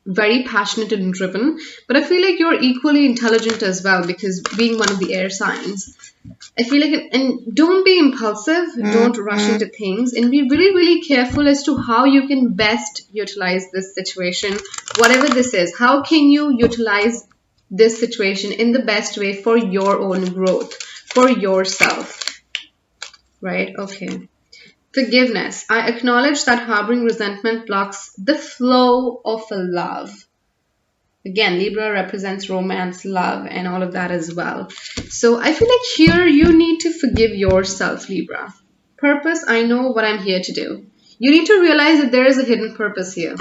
very passionate and driven, but I feel like you're equally intelligent as well, because being one of the air signs, I feel like, and don't be impulsive, don't rush into things, and be really, really careful as to how you can best utilize this situation, whatever this is. How can you utilize this situation in the best way for your own growth, for yourself, right? Okay. Forgiveness. I acknowledge that harboring resentment blocks the flow of love. Again, Libra represents romance, love, and all of that as well. So I feel like here you need to forgive yourself, Libra. Purpose, I know what I'm here to do. You need to realize that there is a hidden purpose here.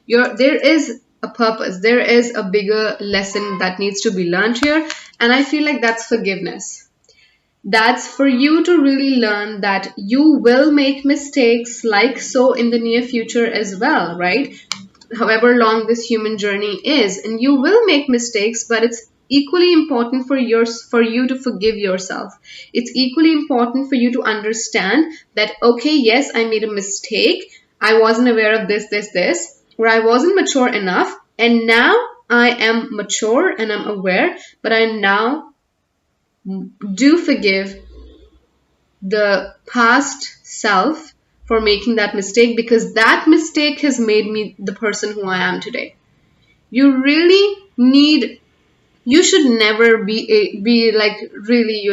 There is a purpose. There is a bigger lesson that needs to be learned here. And I feel like that's forgiveness. That's for you to really learn that you will make mistakes like so in the near future as well, right? However long this human journey is, and you will make mistakes, but it's equally important for you to forgive yourself. It's equally important for you to understand that, okay, yes, I made a mistake. I wasn't aware of this, or I wasn't mature enough, and now I am mature and I'm aware, but I now do forgive the past self for making that mistake, because that mistake has made me the person who I am today. You really need, you should never be like really,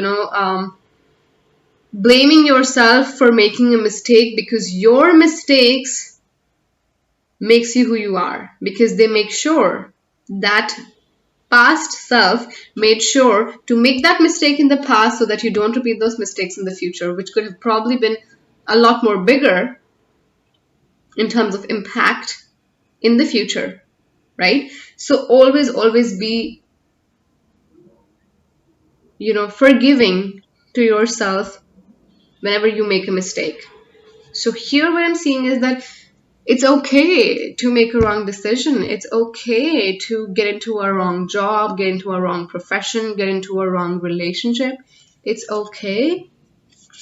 blaming yourself for making a mistake, because your mistakes makes you who you are, because they make sure that past self made sure to make that mistake in the past so that you don't repeat those mistakes in the future, which could have probably been a lot more bigger in terms of impact in the future, right? So always be, forgiving to yourself whenever you make a mistake. So here what I'm seeing is that it's okay to make a wrong decision. It's okay to get into a wrong job, get into a wrong profession, get into a wrong relationship. It's okay,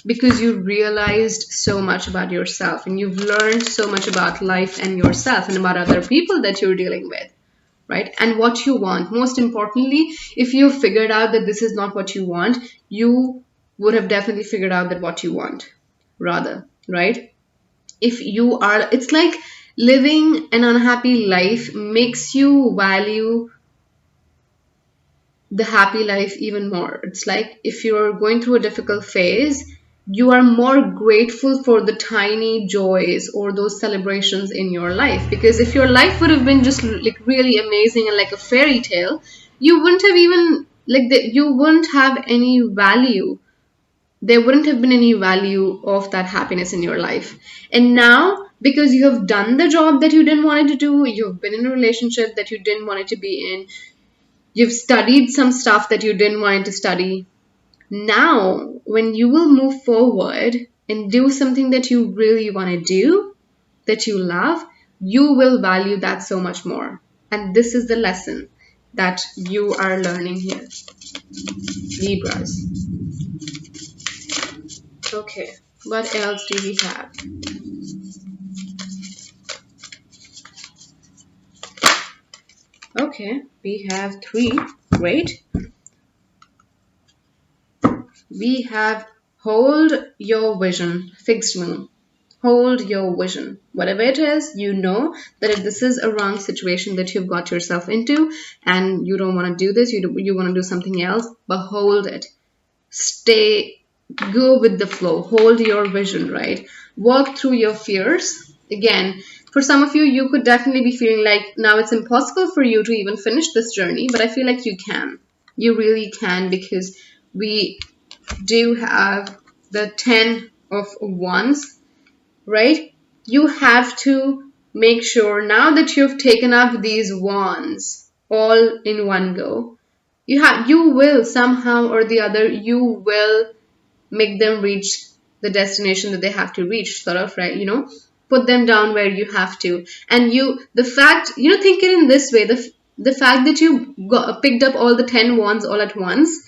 because you realized so much about yourself, and you've learned so much about life and yourself and about other people that you're dealing with, right? And what you want. Most importantly, if you figured out that this is not what you want, you would have definitely figured out that what you want, rather, right? If you are, it's like living an unhappy life makes you value the happy life even more. It's like if you're going through a difficult phase, you are more grateful for the tiny joys or those celebrations in your life. Because if your life would have been just like really amazing and like a fairy tale, you wouldn't have even you wouldn't have any value. There wouldn't have been any value of that happiness in your life. And now, because you have done the job that you didn't want to do, you've been in a relationship that you didn't want to be in, you've studied some stuff that you didn't want to study. Now, when you will move forward and do something that you really want to do, that you love, you will value that so much more. And this is the lesson that you are learning here, Libras. Okay, what else do we have? Okay, we have 3. Great. We have hold your vision, fixed moon. Hold your vision. Whatever it is, you know that if this is a wrong situation that you've got yourself into and you don't want to do this, you want to do something else, but hold it. Stay, go with the flow. Hold your vision, right? Work through your fears. Again, for some of you, you could definitely be feeling like now it's impossible for you to even finish this journey, but I feel like you can. You really can, because we do have the 10 of Wands, right? You have to make sure now that you've taken up these wands all in one go, you will somehow or the other, you will make them reach the destination that they have to reach, sort of, right? Put them down where you have to. And the fact, think it in this way, the fact that you picked up all the 10 wands all at once,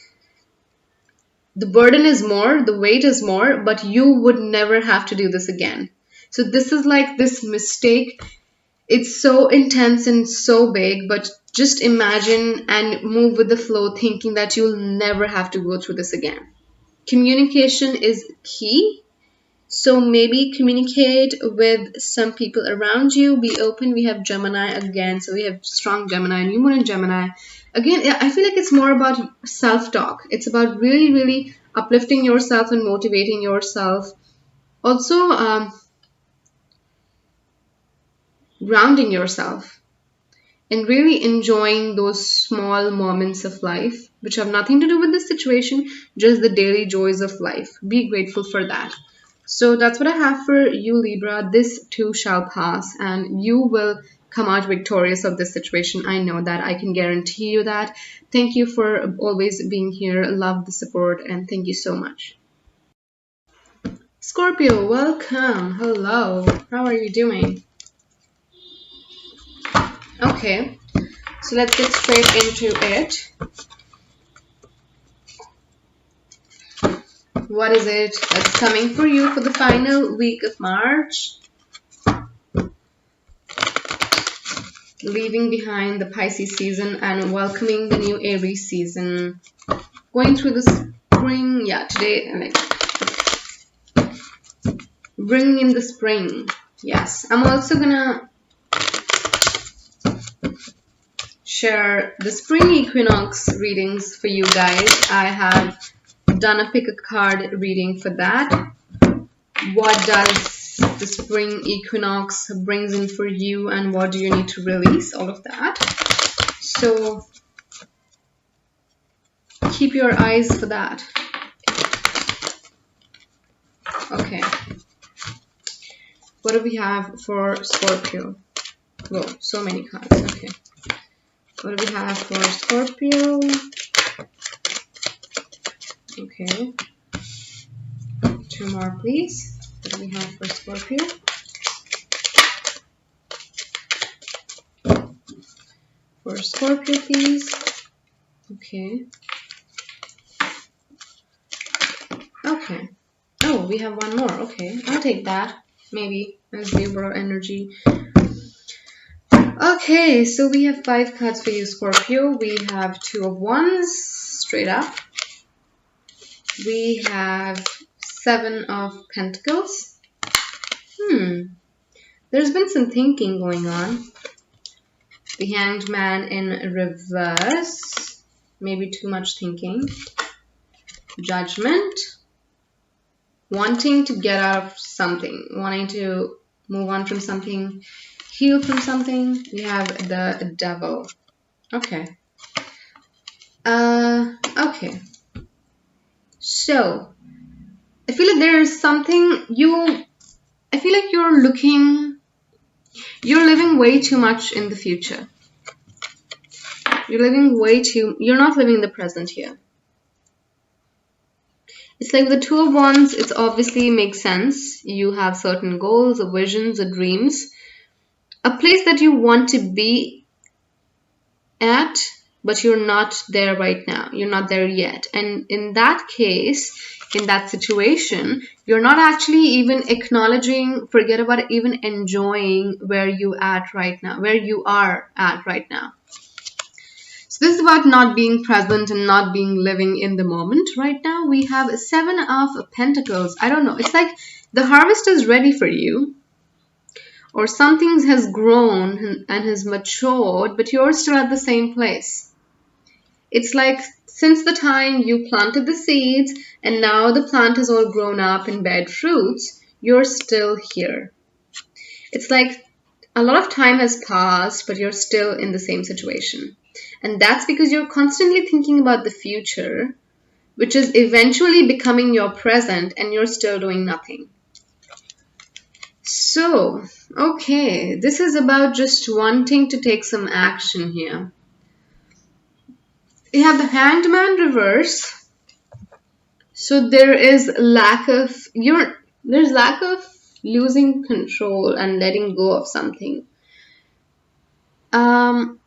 the burden is more, the weight is more, but you would never have to do this again. So this is like this mistake. It's so intense and so big, but just imagine and move with the flow, thinking that you'll never have to go through this again. Communication is key. So maybe communicate with some people around you. Be open. We have Gemini again. So we have strong Gemini, new moon in Gemini. Again, I feel like it's more about self-talk. It's about really, really uplifting yourself and motivating yourself. Also, grounding yourself and really enjoying those small moments of life, which have nothing to do with the situation, just the daily joys of life. Be grateful for that. So that's what I have for you, Libra. This too shall pass, and you will come out victorious of this situation. I know that. I can guarantee you that. Thank you for always being here. Love the support, and thank you so much. Scorpio, welcome. Hello. How are you doing? Okay, so let's get straight into it. What is it that's coming for you for the final week of March? Leaving behind the Pisces season and welcoming the new Aries season. Going through the spring. Yeah, today, bringing in the spring. Yes, I'm also gonna share the spring equinox readings for you guys. I have done a pick a card reading for that. What does the spring equinox brings in for you, and what do you need to release? All of that. So keep your eyes for that. Okay. What do we have for Scorpio? Whoa, so many cards. Okay. What do we have for Scorpio? Okay. 2 more, please. What do we have for Scorpio? For Scorpio, please. Okay. Okay. Oh, we have 1 more. Okay. I'll take that. Maybe as Libra energy. Okay, so we have 5 cards for you, Scorpio. We have 2 of Wands, straight up. We have 7 of Pentacles. There's been some thinking going on. The Hanged Man in reverse. Maybe too much thinking. Judgment. Wanting to get out of something. Wanting to move on from something. Heal from something. We have the Devil. Okay. Okay. So, I feel like there's something I feel like you're living way too much in the future. You're not living in the present here. It's like the 2 of Wands, it obviously makes sense. You have certain goals, or visions, or dreams. A place that you want to be at, but you're not there right now. You're not there yet. And in that case, in that situation, you're not actually even acknowledging, forget about even enjoying where you are at right now. So this is about not being present and not being living in the moment. Right now we have a 7 of Pentacles. I don't know. It's like the harvest is ready for you, or something has grown and has matured, but you're still at the same place. It's like since the time you planted the seeds and now the plant has all grown up and bear fruits, you're still here. It's like a lot of time has passed, but you're still in the same situation. And that's because you're constantly thinking about the future, which is eventually becoming your present, and you're still doing nothing. So, okay, this is about just wanting to take some action here. You have the Hanged Man reverse. So there is lack of losing control and letting go of something.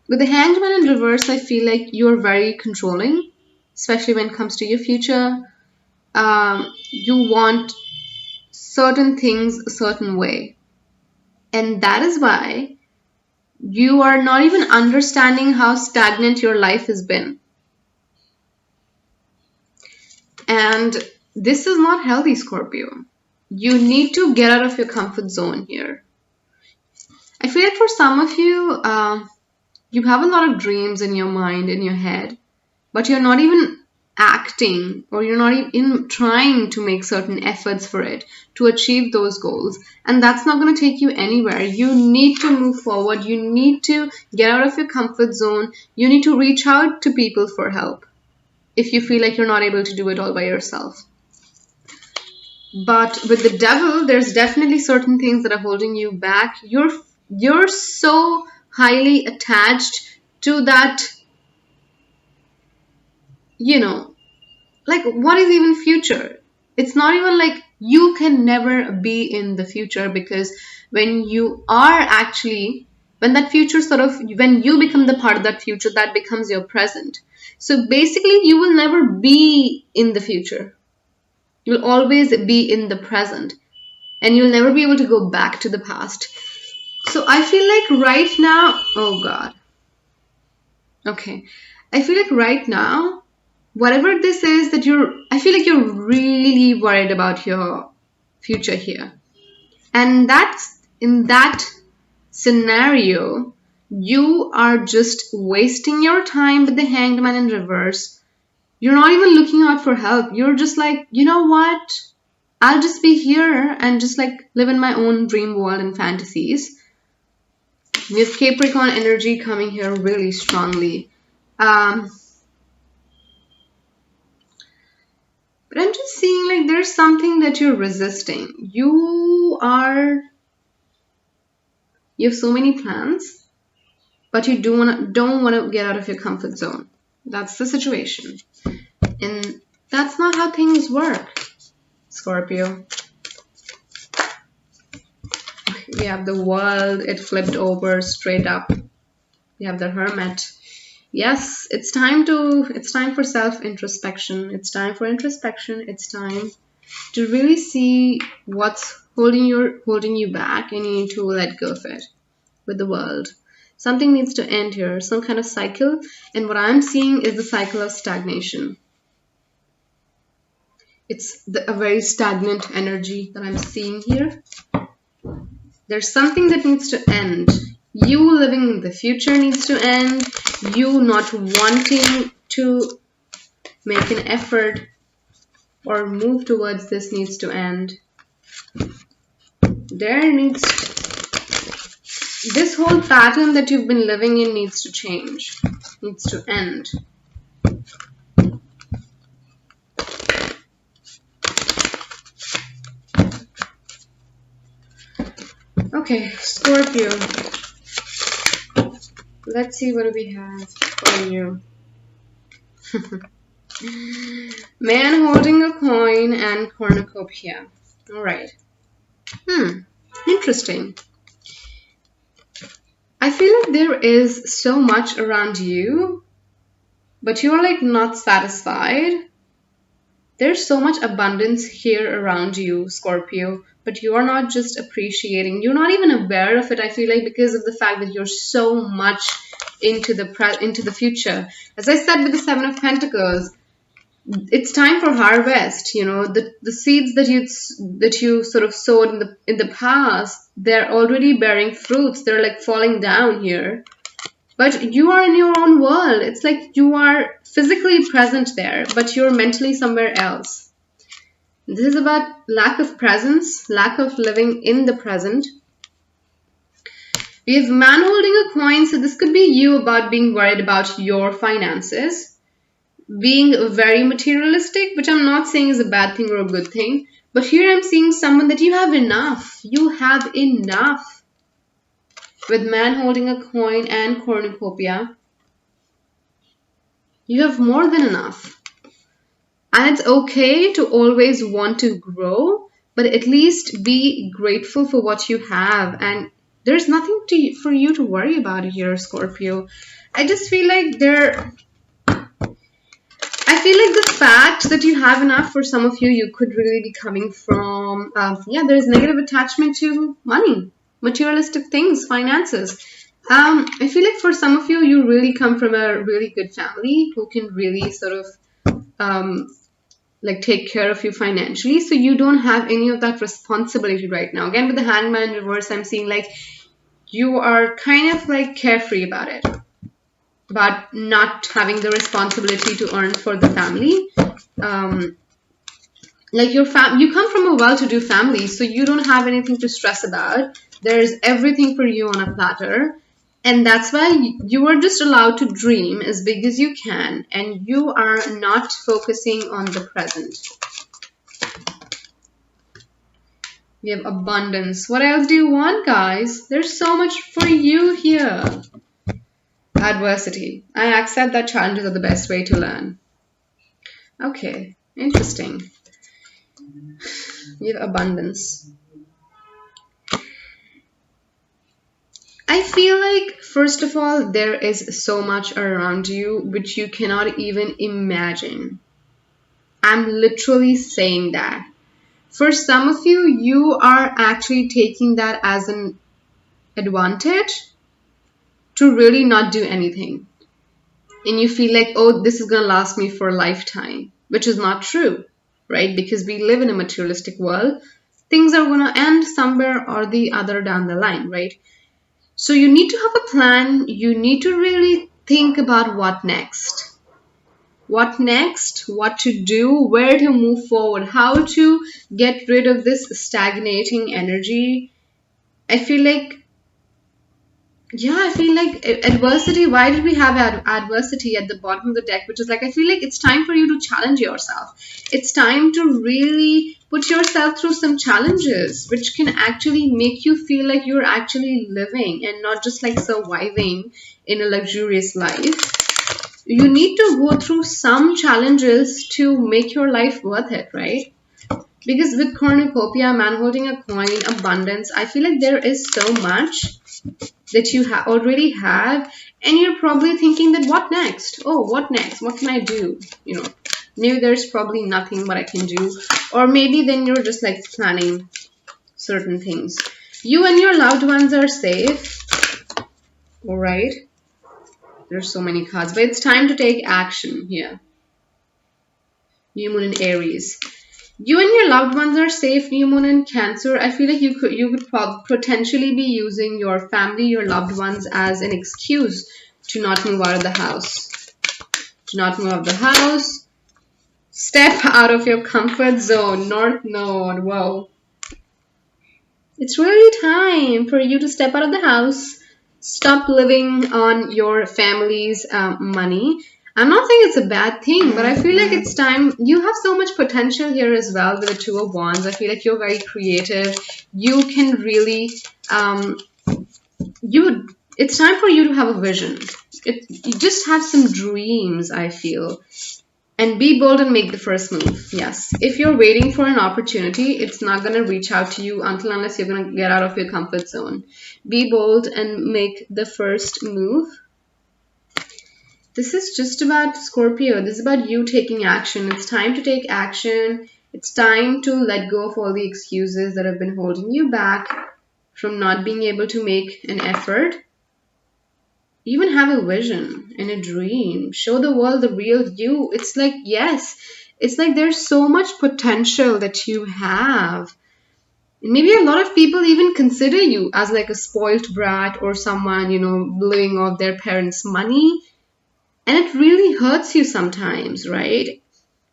With the Hanged Man in reverse, I feel like you're very controlling, especially when it comes to your future. You want certain things a certain way. And that is why you are not even understanding how stagnant your life has been. And this is not healthy, Scorpio. You need to get out of your comfort zone here. I feel like for some of you, you have a lot of dreams in your mind, in your head, but you're not even acting, or you're not even trying to make certain efforts for it to achieve those goals. And that's not going to take you anywhere. You need to move forward. You need to get out of your comfort zone. You need to reach out to people for help if you feel like you're not able to do it all by yourself. But with the Devil, there's definitely certain things that are holding you back. You're so highly attached to that, like, what is even future? It's not even like you can never be in the future, because when you are actually, when that future when you become the part of that future, that becomes your present. So basically, you will never be in the future. You'll always be in the present, and you'll never be able to go back to the past. So I feel like right now, oh God. Okay. I feel like right now, whatever this is that I feel like you're really worried about your future here. And in that scenario, you are just wasting your time with the Hanged Man in reverse. You're not even looking out for help. You're just like, you know what? I'll just be here and just like live in my own dream world and fantasies. We have Capricorn energy coming here really strongly. But I'm just seeing like there's something that you're resisting. You have so many plans, but you don't want to get out of your comfort zone. That's the situation. And that's not how things work, Scorpio. We have the World, it flipped over straight up. We have the Hermit. Yes, it's time for self-introspection. It's time for introspection. It's time to really see what's holding you back, and you need to let go of it with the World. Something needs to end here, some kind of cycle. And what I'm seeing is the cycle of stagnation. It's a very stagnant energy that I'm seeing here. There's something that needs to end. You living in the future needs to end. You not wanting to make an effort or move towards this needs to end. This whole pattern that you've been living in needs to change, needs to end. Okay, Scorpio. Let's see what we have for you. Man holding a coin and cornucopia. Alright. Interesting. I feel like there is so much around you, but you're like not satisfied. There's so much abundance here around you, Scorpio, but you are not just appreciating. You're not even aware of it, I feel like, because of the fact that you're so much into the future. As I said with the Seven of Pentacles, it's time for harvest. You know, the seeds that you sort of sowed in the past, they're already bearing fruits. They're like falling down here. But you are in your own world. It's like you are physically present there, but you're mentally somewhere else. This is about lack of presence, lack of living in the present. We have man holding a coin, so this could be you about being worried about your finances, being very materialistic, which I'm not saying is a bad thing or a good thing. But here I'm seeing someone that you have enough. You have enough. With man holding a coin and cornucopia, you have more than enough. And it's okay to always want to grow, but at least be grateful for what you have. And there's nothing for you to worry about here, Scorpio. I just feel like the fact that you have enough, for some of you could really be coming from, there's negative attachment to money, materialistic things, finances. I feel like for some of you really come from a really good family who can really sort of like take care of you financially, so you don't have any of that responsibility right now. Again, with the Hangman in reverse, I'm seeing like you are kind of like carefree about it, about not having the responsibility to earn for the family. Like you come from a well-to-do family, so you don't have anything to stress about. There's everything for you on a platter. And that's why you are just allowed to dream as big as you can, and you are not focusing on the present. We have abundance. What else do you want, guys? There's so much for you here. Adversity. I accept that challenges are the best way to learn. Okay, interesting. We have abundance. I feel like, first of all, there is so much around you which you cannot even imagine. I'm literally saying that. For some of you, you are actually taking that as an advantage to really not do anything. And you feel like, oh, this is going to last me for a lifetime, which is not true, right? Because we live in a materialistic world. Things are going to end somewhere or the other down the line, right? So you need to have a plan. You need to really think about what next. What next? What to do? Where to move forward? How to get rid of this stagnating energy? I feel like adversity. Why did we have adversity at the bottom of the deck? Which is like, I feel like it's time for you to challenge yourself. It's time to really put yourself through some challenges, which can actually make you feel like you're actually living and not just like surviving in a luxurious life. You need to go through some challenges to make your life worth it, right? Because with cornucopia, man holding a coin, abundance, I feel like there is so much that you already have, and you're probably thinking that what next? Oh, what next? What can I do? You know, maybe there's probably nothing what I can do, or maybe then you're just like planning certain things. You and your loved ones are safe. All right. There's so many cards, but it's time to take action here. New Moon in Aries. You and your loved ones are safe. New Moon in Cancer. I feel like you could potentially be using your family, your loved ones as an excuse to not move out of the house. To not move out of the house. Step out of your comfort zone. North Node. Whoa. It's really time for you to step out of the house. Stop living on your family's money. I'm not saying it's a bad thing, but I feel like it's time. You have so much potential here as well with the Two of Wands. I feel like you're very creative. You can really, it's time for you to have a vision. You just have some dreams, I feel. And be bold and make the first move. Yes. If you're waiting for an opportunity, it's not going to reach out to you unless you're going to get out of your comfort zone. Be bold and make the first move. This is just about Scorpio. This is about you taking action. It's time to take action. It's time to let go of all the excuses that have been holding you back from not being able to make an effort. even have a vision and a dream. Show the world the real you. It's like, yes, it's like there's so much potential that you have. Maybe a lot of people even consider you as like a spoiled brat or someone, you know, living off their parents' money. And it really hurts you sometimes, right?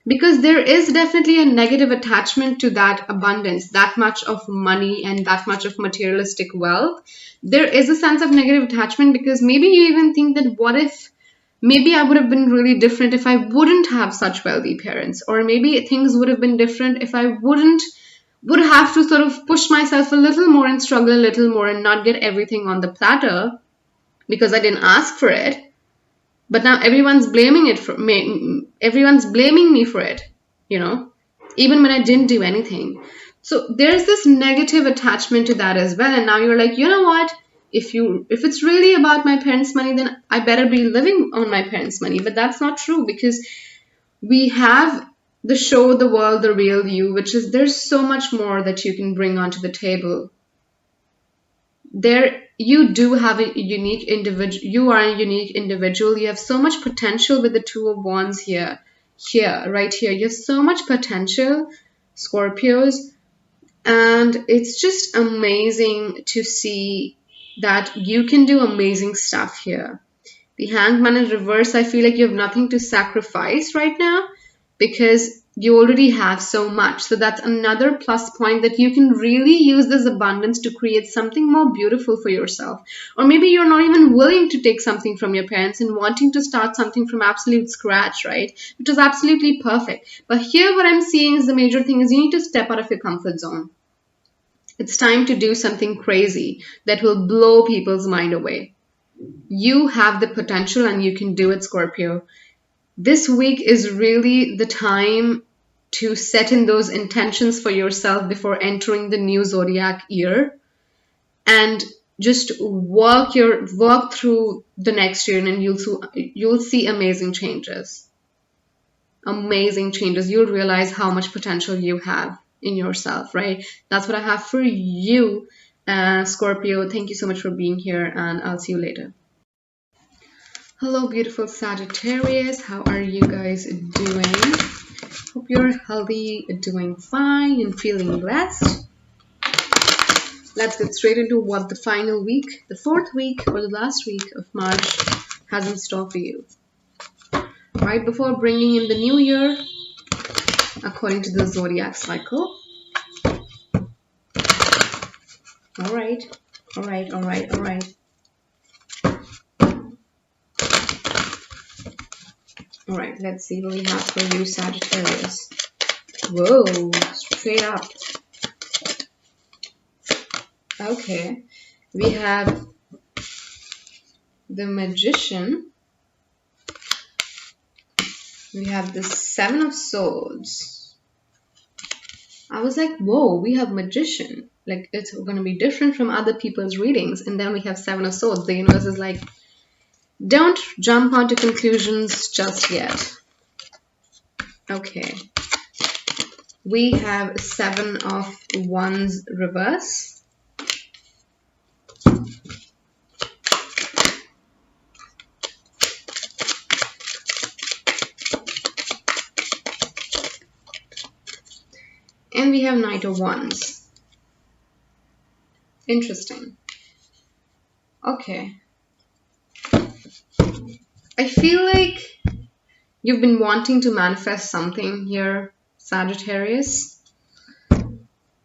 Because there is definitely a negative attachment to that abundance, that much of money and that much of materialistic wealth. There is a sense of negative attachment because maybe you even think that what if maybe I would have been really different if I wouldn't have such wealthy parents, or maybe things would have been different if I would have to sort of push myself a little more and struggle a little more and not get everything on the platter because I didn't ask for it. But now everyone's blaming it for me. Everyone's blaming me for it, you know, even when I didn't do anything. So there's this negative attachment to that as well. And now you're like, you know what? If it's really about my parents' money, then I better be living on my parents' money. But that's not true, because we have the show the world the real you, which is there's so much more that you can bring onto the table. There, you do have a unique individual. You are a unique individual. You have so much potential with the Two of Wands here, right here. You have so much potential, Scorpios, and it's just amazing to see that you can do amazing stuff here. The Hanged Man in reverse, I feel like you have nothing to sacrifice right now because you already have so much. So that's another plus point, that you can really use this abundance to create something more beautiful for yourself. Or maybe you're not even willing to take something from your parents and wanting to start something from absolute scratch, right? Which is absolutely perfect. But here what I'm seeing is the major thing is you need to step out of your comfort zone. It's time to do something crazy that will blow people's mind away. You have the potential and you can do it, Scorpio. This week is really the time to set in those intentions for yourself before entering the new Zodiac year, and just work through the next year, and you'll see amazing changes. Amazing changes. You'll realize how much potential you have in yourself, right? That's what I have for you, Scorpio. Thank you so much for being here, and I'll see you later. Hello, beautiful Sagittarius. How are you guys doing? Hope you're healthy, doing fine, and feeling blessed. Let's get straight into what the final week, the fourth week or the last week of March has in store for you. Right before bringing in the new year, according to the Zodiac cycle. All right. All right, let's see what we have for you, Sagittarius. Whoa, straight up. Okay, we have the Magician. We have the Seven of Swords. I was like, whoa, we have Magician. Like, it's going to be different from other people's readings. And then we have Seven of Swords. The universe is like, don't jump onto conclusions just yet. Okay. We have Seven of Wands reverse. And we have Knight of Wands. Interesting. Okay. I feel like you've been wanting to manifest something here, Sagittarius,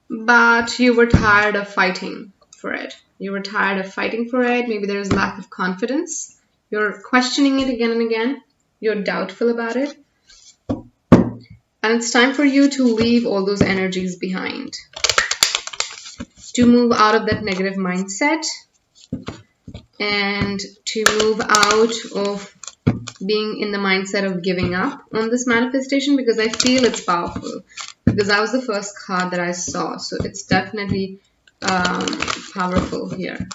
but you were tired of fighting for it. Maybe there's lack of confidence. You're questioning it again and again. You're doubtful about it. And it's time for you to leave all those energies behind, to move out of that negative mindset and to move out of being in the mindset of giving up on this manifestation, because I feel it's powerful, because that was the first card that I saw. So it's definitely powerful here.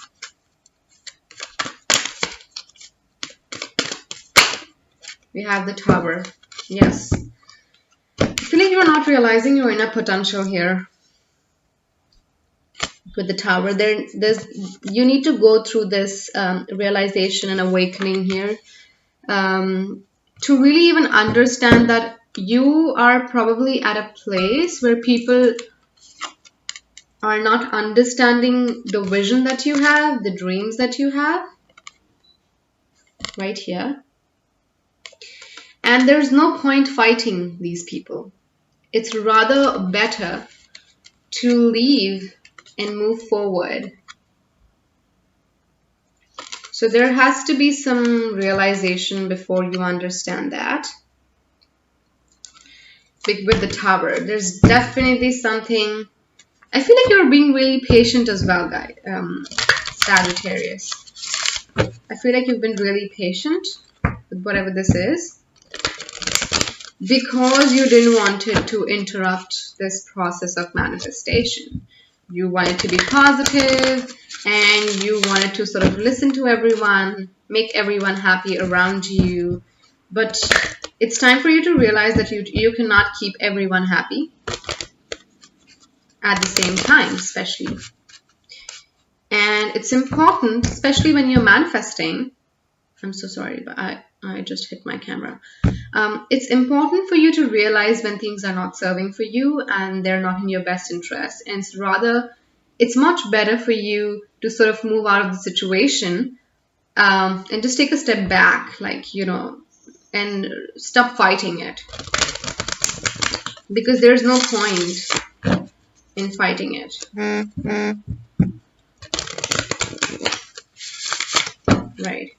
We have the Tower. Yes. I feel like you're not realizing your inner potential here. with the Tower. You need to go through this realization and awakening here, to really even understand that you are probably at a place where people are not understanding the vision that you have, the dreams that you have, right here. And there's no point fighting these people. It's rather better to leave and move forward. So there has to be some realization before you understand that. With the Tower, there's definitely something. I feel like you're being really patient as well, guys. Sagittarius. I feel like you've been really patient with whatever this is, because you didn't want it to interrupt this process of manifestation. You wanted to be positive, and you wanted to sort of listen to everyone, make everyone happy around you. But it's time for you to realize that you cannot keep everyone happy at the same time, especially. And it's important, especially when you're manifesting. I'm so sorry, but I just hit my camera. It's important for you to realize when things are not serving for you and they're not in your best interest. And it's much better for you to sort of move out of the situation and just take a step back, like, you know, and stop fighting it. Because there's no point in fighting it. Right.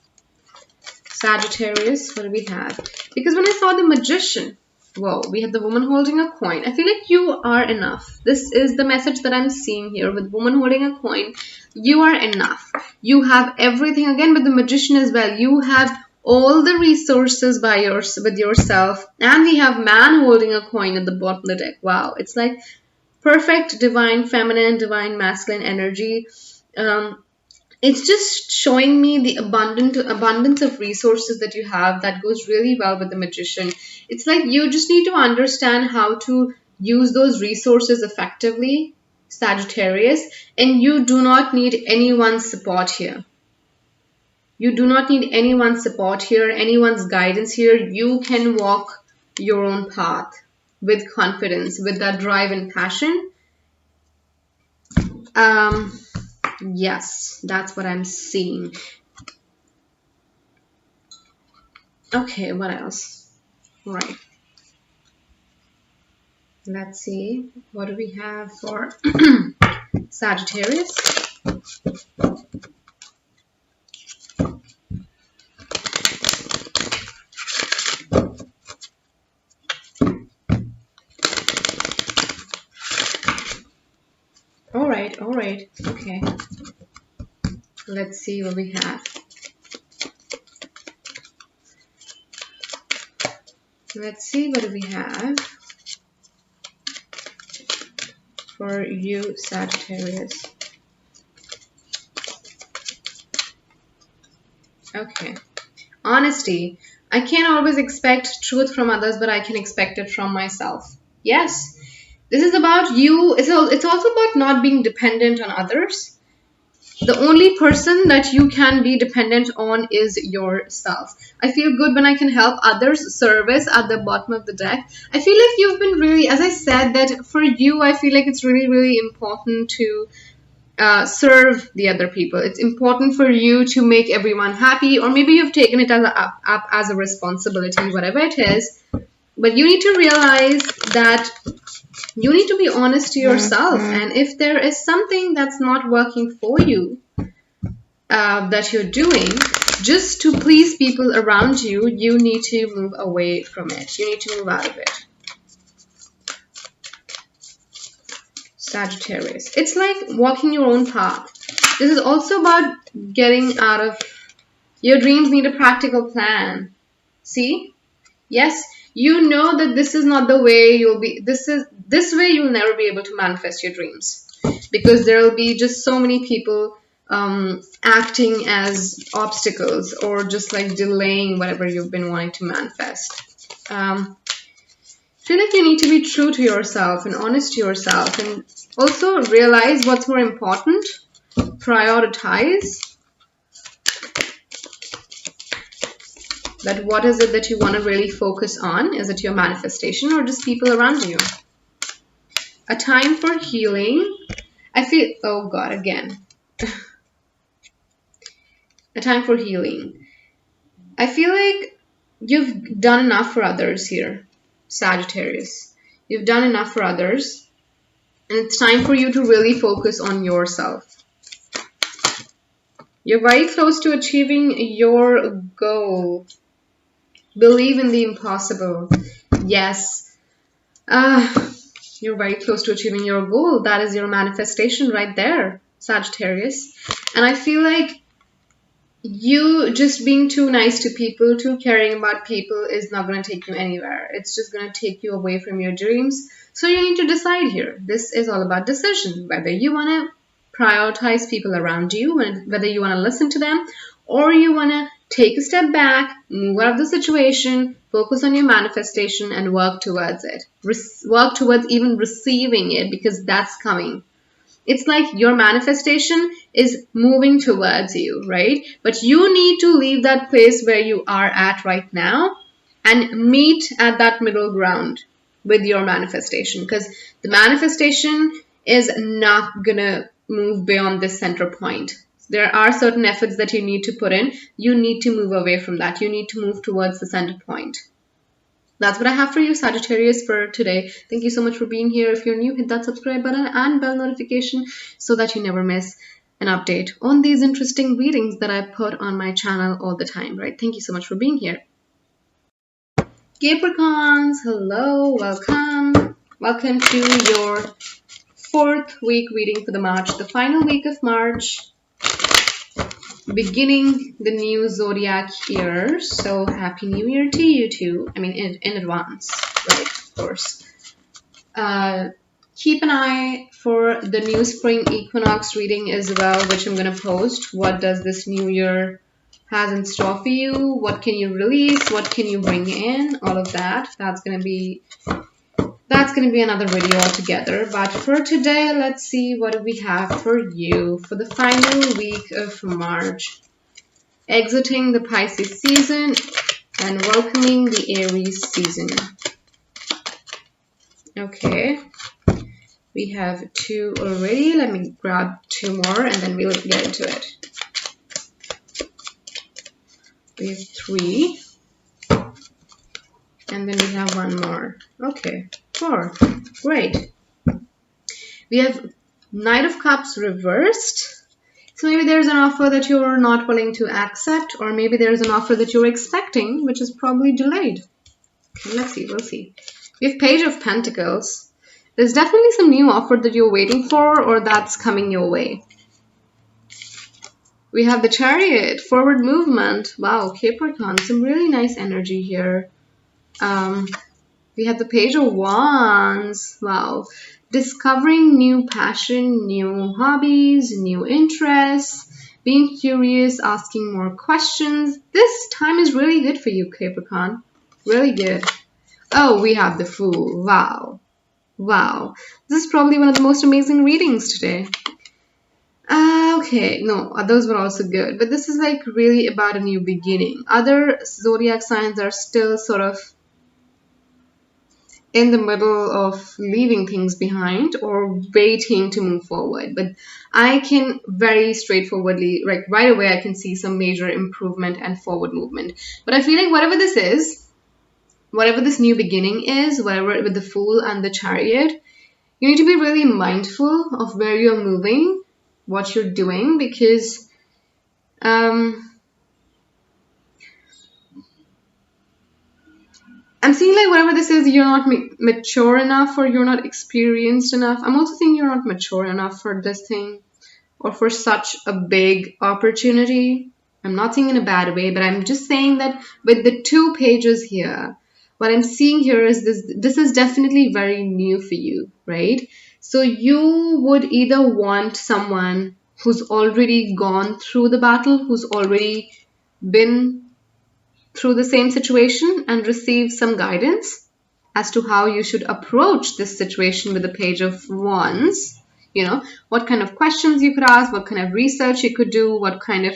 Sagittarius, what do we have? Because when I saw the Magician, whoa, we have the woman holding a coin. I feel like you are enough. This is the message that I'm seeing here with woman holding a coin. You are enough. You have everything. Again, with the Magician as well. You have all the resources with yourself. And we have man holding a coin at the bottom of the deck. Wow, it's like perfect divine feminine, divine masculine energy. It's just showing me the abundance of resources that you have that goes really well with the Magician. It's like you just need to understand how to use those resources effectively, Sagittarius, and you do not need anyone's support here. You do not need anyone's support here, anyone's guidance here. You can walk your own path with confidence, with that drive and passion. Yes, that's what I'm seeing. Okay, what else? Right. Let's see. What do we have for Sagittarius? All right. Okay. Let's see what we have. Let's see what do we have for you, Sagittarius. Okay. Honesty. I can't always expect truth from others, but I can expect it from myself. Yes. This is about you. It's also about not being dependent on others. The only person that you can be dependent on is yourself. I feel good when I can help others. Service at the bottom of the deck. I feel like you've been really, as I said, that for you, I feel like it's really, really important to serve the other people. It's important for you to make everyone happy, or maybe you've taken it up as a responsibility, whatever it is. But you need to realize that you need to be honest to yourself, and if there is something that's not working for you, that you're doing just to please people around you, you need to move away from it. You need to move out of it. Sagittarius. It's like walking your own path. This is also about getting out of your dreams. Need a practical plan. See? Yes. You know that this is not the way you'll be. This way you'll never be able to manifest your dreams, because there will be just so many people acting as obstacles, or just like delaying whatever you've been wanting to manifest. feel like you need to be true to yourself and honest to yourself, and also realize what's more important. Prioritize that what is it that you want to really focus on. Is it your manifestation or just people around you? A time for healing. I feel, oh God, again. A time for healing. I feel like you've done enough for others here, Sagittarius. You've done enough for others, and it's time for you to really focus on yourself. You're very close to achieving your goal. Believe in the impossible. Yes. You're very close to achieving your goal. That is your manifestation right there, Sagittarius. And I feel like you just being too nice to people, too caring about people is not going to take you anywhere. It's just going to take you away from your dreams. So you need to decide here. This is all about decision. Whether you want to prioritize people around you, whether you want to listen to them, or you want to take a step back, move out of the situation, focus on your manifestation and work towards it. Work towards even receiving it, because that's coming. It's like your manifestation is moving towards you, right? But you need to leave that place where you are at right now and meet at that middle ground with your manifestation, because the manifestation is not gonna move beyond this center point. There are certain efforts that you need to put in. You need to move away from that. You need to move towards the center point. That's what I have for you, Sagittarius, for today. Thank you so much for being here. If you're new, hit that subscribe button and bell notification so that you never miss an update on these interesting readings that I put on my channel all the time, right? Thank you so much for being here. Capricorns, hello, welcome. Welcome to your 4th week reading for the March, the final week of March. Beginning the new Zodiac year, so happy new year to you too. I mean in advance, right? Of course. Keep an eye for the new spring equinox reading as well, which I'm going to post. What does this new year has in store for you? What can you release? What can you bring in? All of that. That's going to be another video altogether. But for today, let's see what do we have for you for the final week of March. Exiting the Pisces season and welcoming the Aries season. Okay. We have 2 already. Let me grab 2 more and then we'll get into it. We have 3. And then we have 1 more. Okay. 4. Great. We have Knight of Cups reversed. So maybe there's an offer that you're not willing to accept, or maybe there's an offer that you're expecting, which is probably delayed. Okay, let's see. We'll see. We have Page of Pentacles. There's definitely some new offer that you're waiting for, or that's coming your way. We have the Chariot, forward movement. Wow, Capricorn, some really nice energy here. We have the Page of Wands. Wow. Discovering new passion, new hobbies, new interests, being curious, asking more questions. This time is really good for you, Capricorn. Really good. Oh, we have the Fool. Wow. Wow. This is probably one of the most amazing readings today. Okay, no, those were also good. But this is like really about a new beginning. Other zodiac signs are still sort of in the middle of leaving things behind or waiting to move forward. But I can very straightforwardly, like right away, I can see some major improvement and forward movement. But I feel like whatever this is, whatever this new beginning is, whatever with the Fool and the Chariot, you need to be really mindful of where you're moving, what you're doing, because I'm seeing like whatever this is, you're not mature enough or you're not experienced enough. I'm also thinking you're not mature enough for this thing or for such a big opportunity. I'm not saying in a bad way, but I'm just saying that with the 2 pages here, what I'm seeing here is this is definitely very new for you, right? So you would either want someone who's already gone through the battle, who's already been through the same situation and receive some guidance, as to how you should approach this situation with the Page of Wands. You know, what kind of questions you could ask, what kind of research you could do, what kind of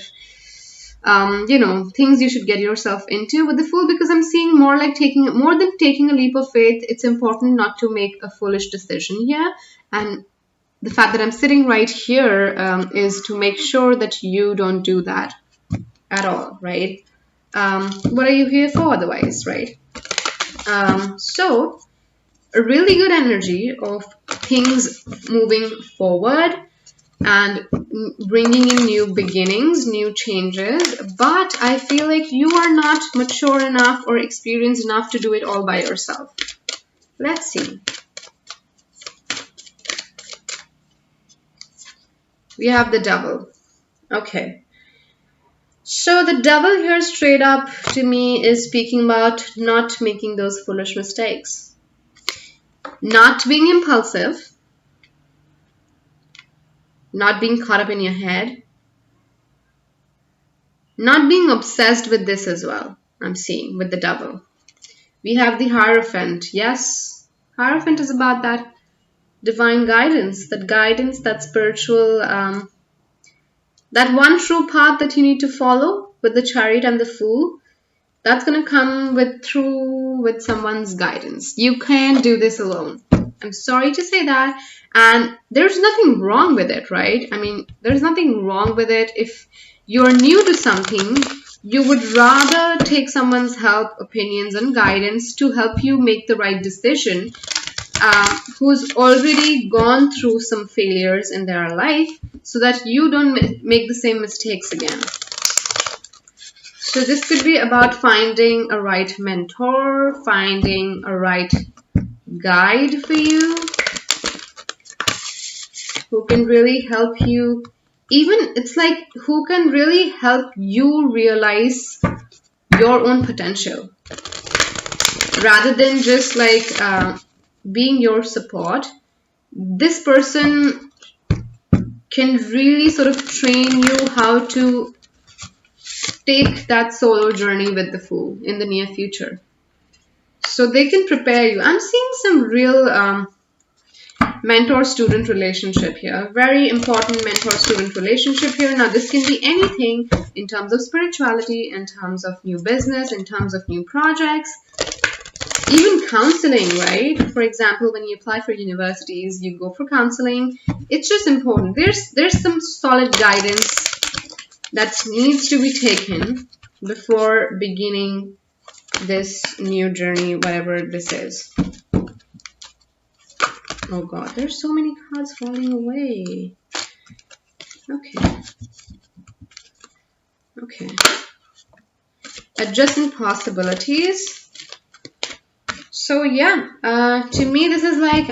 you know, things you should get yourself into with the Fool, because I'm seeing more like more than taking a leap of faith. It's important not to make a foolish decision here, and the fact that I'm sitting right here is to make sure that you don't do that at all, right? What are you here for otherwise, right? So a really good energy of things moving forward and bringing in new beginnings, new changes, but I feel like you are not mature enough or experienced enough to do it all by yourself. Let's see. We have the Devil. Okay. So the Devil here straight up to me is speaking about not making those foolish mistakes, not being impulsive, not being caught up in your head, not being obsessed with this as well. I'm seeing with the Devil. We have the Hierophant. Yes, Hierophant is about that divine guidance, that spiritual, that one true path that you need to follow with the Chariot and the Fool. That's going to come with someone's guidance. You can't do this alone. I'm sorry to say that. And there's nothing wrong with it, right? I mean, there's nothing wrong with it. If you're new to something, you would rather take someone's help, opinions, and guidance to help you make the right decision, who's already gone through some failures in their life, so that you don't make the same mistakes again. So this could be about finding a right mentor, finding a right guide for you, who can really help you. Even it's like who can really help you realize your own potential, rather than just like being your support. This person can really sort of train you how to take that solo journey with the Fool in the near future. So they can prepare you. I'm seeing some real mentor-student relationship here. Very important mentor-student relationship here. Now, this can be anything in terms of spirituality, in terms of new business, in terms of new projects, even counseling, right? For example, when you apply for universities, you go for counseling. It's just important. There's some solid guidance that needs to be taken before beginning this new journey, whatever this is. Oh God, there's so many cards falling away. Okay. Okay. Adjusting possibilities. So yeah, to me this is like,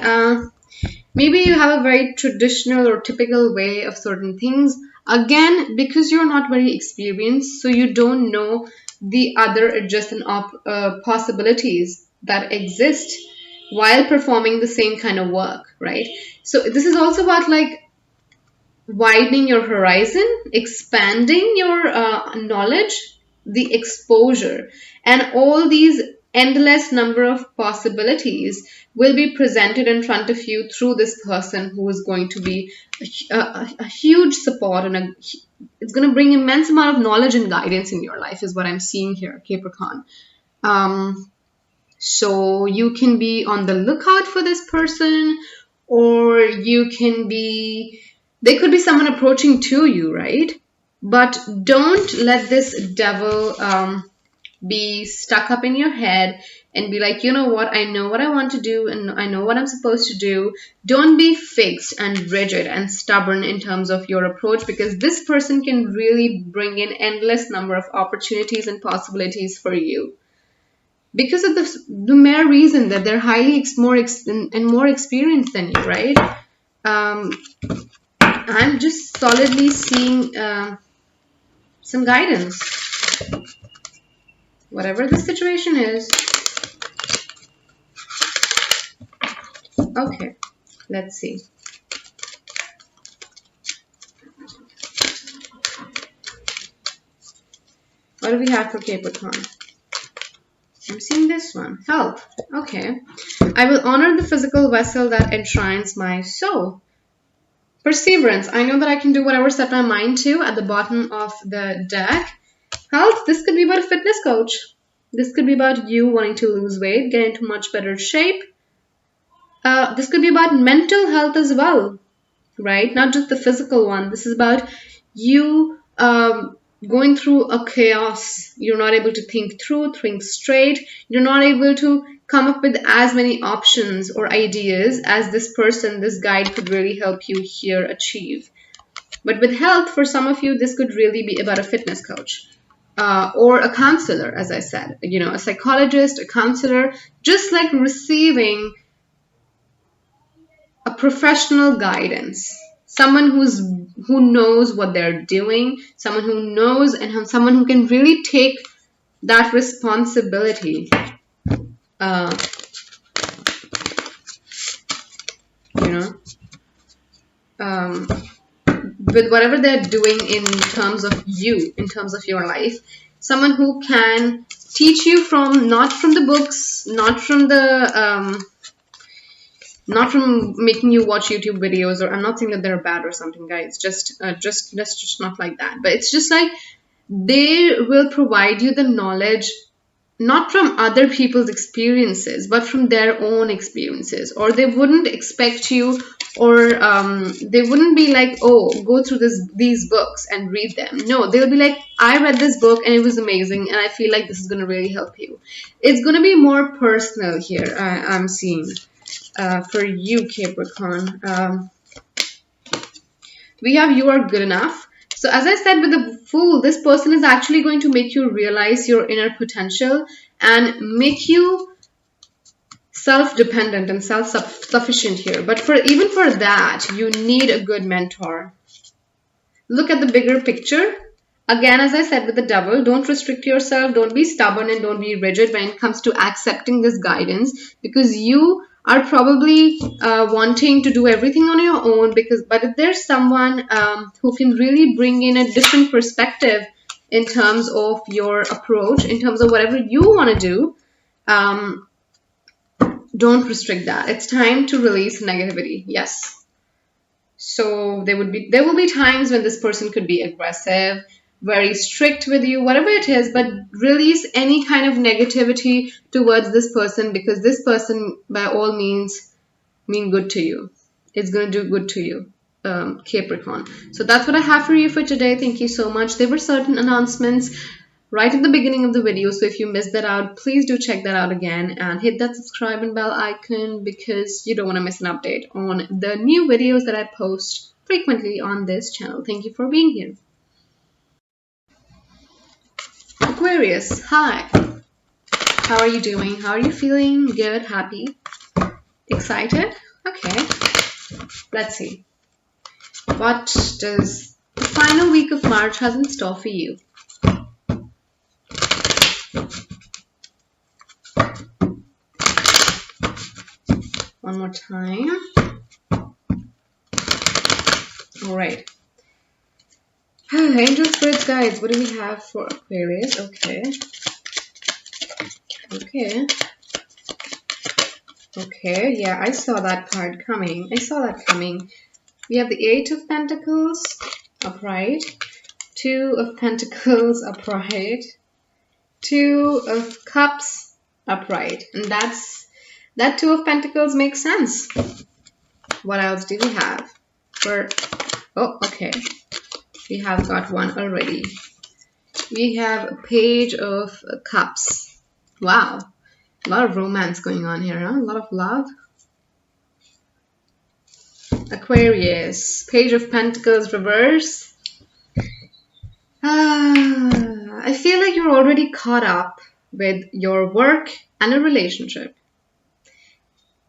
maybe you have a very traditional or typical way of certain things. Again, because you're not very experienced, so you don't know the other adjacent possibilities that exist while performing the same kind of work, right? So this is also about like widening your horizon, expanding your knowledge, the exposure, and all these endless number of possibilities will be presented in front of you through this person who is going to be a huge support, and it's going to bring immense amount of knowledge and guidance in your life is what I'm seeing here, Capricorn. So you can be on the lookout for this person, or you can be, there could be someone approaching to you, right? But don't let this devil be stuck up in your head and be like, you know what, I know what I want to do and I know what I'm supposed to do. Don't be fixed and rigid and stubborn in terms of your approach, because this person can really bring in endless number of opportunities and possibilities for you, because of the mere reason that they're highly more experienced than you, right? I'm just solidly seeing some guidance. Whatever the situation is. Okay, let's see. What do we have for Capricorn? I'm seeing this one. Health. Okay. I will honor the physical vessel that enshrines my soul. Perseverance. I know that I can do whatever I set my mind to at the bottom of the deck. Health. This could be about a fitness coach. This could be about you wanting to lose weight, get into much better shape. This could be about mental health as well, right? Not just the physical one. This is about you going through a chaos. You're not able to think through, think straight. You're not able to come up with as many options or ideas as this person, this guide could really help you here achieve. But with health, for some of you, this could really be about a fitness coach. Or a counselor, as I said, you know, a psychologist, a counselor, just like receiving a professional guidance, someone who knows what they're doing, someone who knows, and someone who can really take that responsibility. You know, with whatever they're doing in terms of you, in terms of your life, someone who can teach you from, not from the books, not from making you watch YouTube videos, or I'm not saying that they're bad or something, guys. Just that's just not like that. But it's just like they will provide you the knowledge, not from other people's experiences, but from their own experiences. Or they wouldn't expect you, or they wouldn't be like, oh, go through these books and read them. No, they'll be like, I read this book and it was amazing, and I feel like this is going to really help you. It's going to be more personal here, I'm seeing. For you, Capricorn, we have you are good enough. So as I said with the Fool, this person is actually going to make you realize your inner potential and make you self-dependent and self-sufficient here. But even for that, you need a good mentor. Look at the bigger picture. Again, as I said with the Devil, don't restrict yourself, don't be stubborn, and don't be rigid when it comes to accepting this guidance, because you are probably wanting to do everything on your own. But if there's someone who can really bring in a different perspective in terms of your approach, in terms of whatever you want to do, don't restrict that. It's time to release negativity. Yes. So there will be times when this person could be aggressive, very strict with you, whatever it is, but release any kind of negativity towards this person, because this person by all means mean good to you. It's going to do good to you, Capricorn. So that's what I have for you for today. Thank you so much. There were certain announcements right at the beginning of the video, so if you missed that out, please do check that out again and hit that subscribe and bell icon, because you don't want to miss an update on the new videos that I post frequently on this channel. Thank you for being here. Aquarius, hi. How are you doing? How are you feeling? Good? Happy? Excited? Okay. Let's see. What does the final week of March has in store for you? One more time. All right. Angel Spirits Guides, what do we have for Aquarius? Okay. Okay, yeah, I saw that card coming. We have the Eight of Pentacles upright, Two of Pentacles upright, Two of Cups upright. And that Two of Pentacles makes sense. What else do we have? Oh, okay. We have got one already. We have a Page of Cups. Wow. A lot of romance going on here, huh? A lot of love. Aquarius. Page of Pentacles reverse. I feel like you're already caught up with your work and a relationship.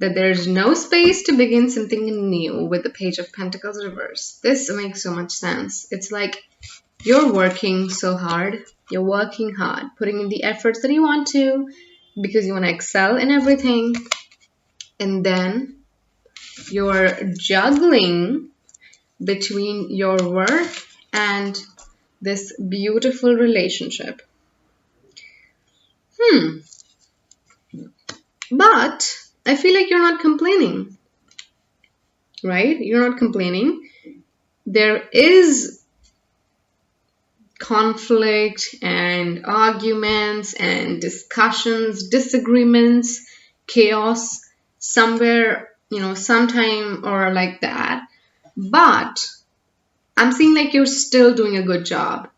That there's no space to begin something new with the Page of Pentacles reverse. This makes so much sense. It's like you're working so hard. You're working hard, putting in the efforts that you want to, because you want to excel in everything. And then you're juggling between your work and this beautiful relationship. But I feel like you're not complaining, right? You're not complaining. There is conflict and arguments and discussions, disagreements, chaos somewhere, sometime or like that. But I'm seeing like you're still doing a good job.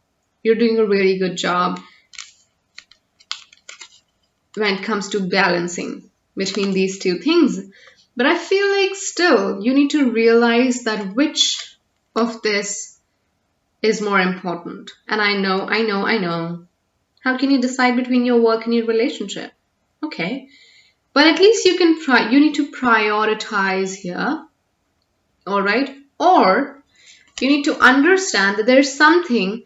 You're doing a really good job when it comes to balancing between these two things. But I feel like still you need to realize that which of this is more important. And I know. How can you decide between your work and your relationship? Okay. But at least you need to prioritize here. All right? Or you need to understand that there's something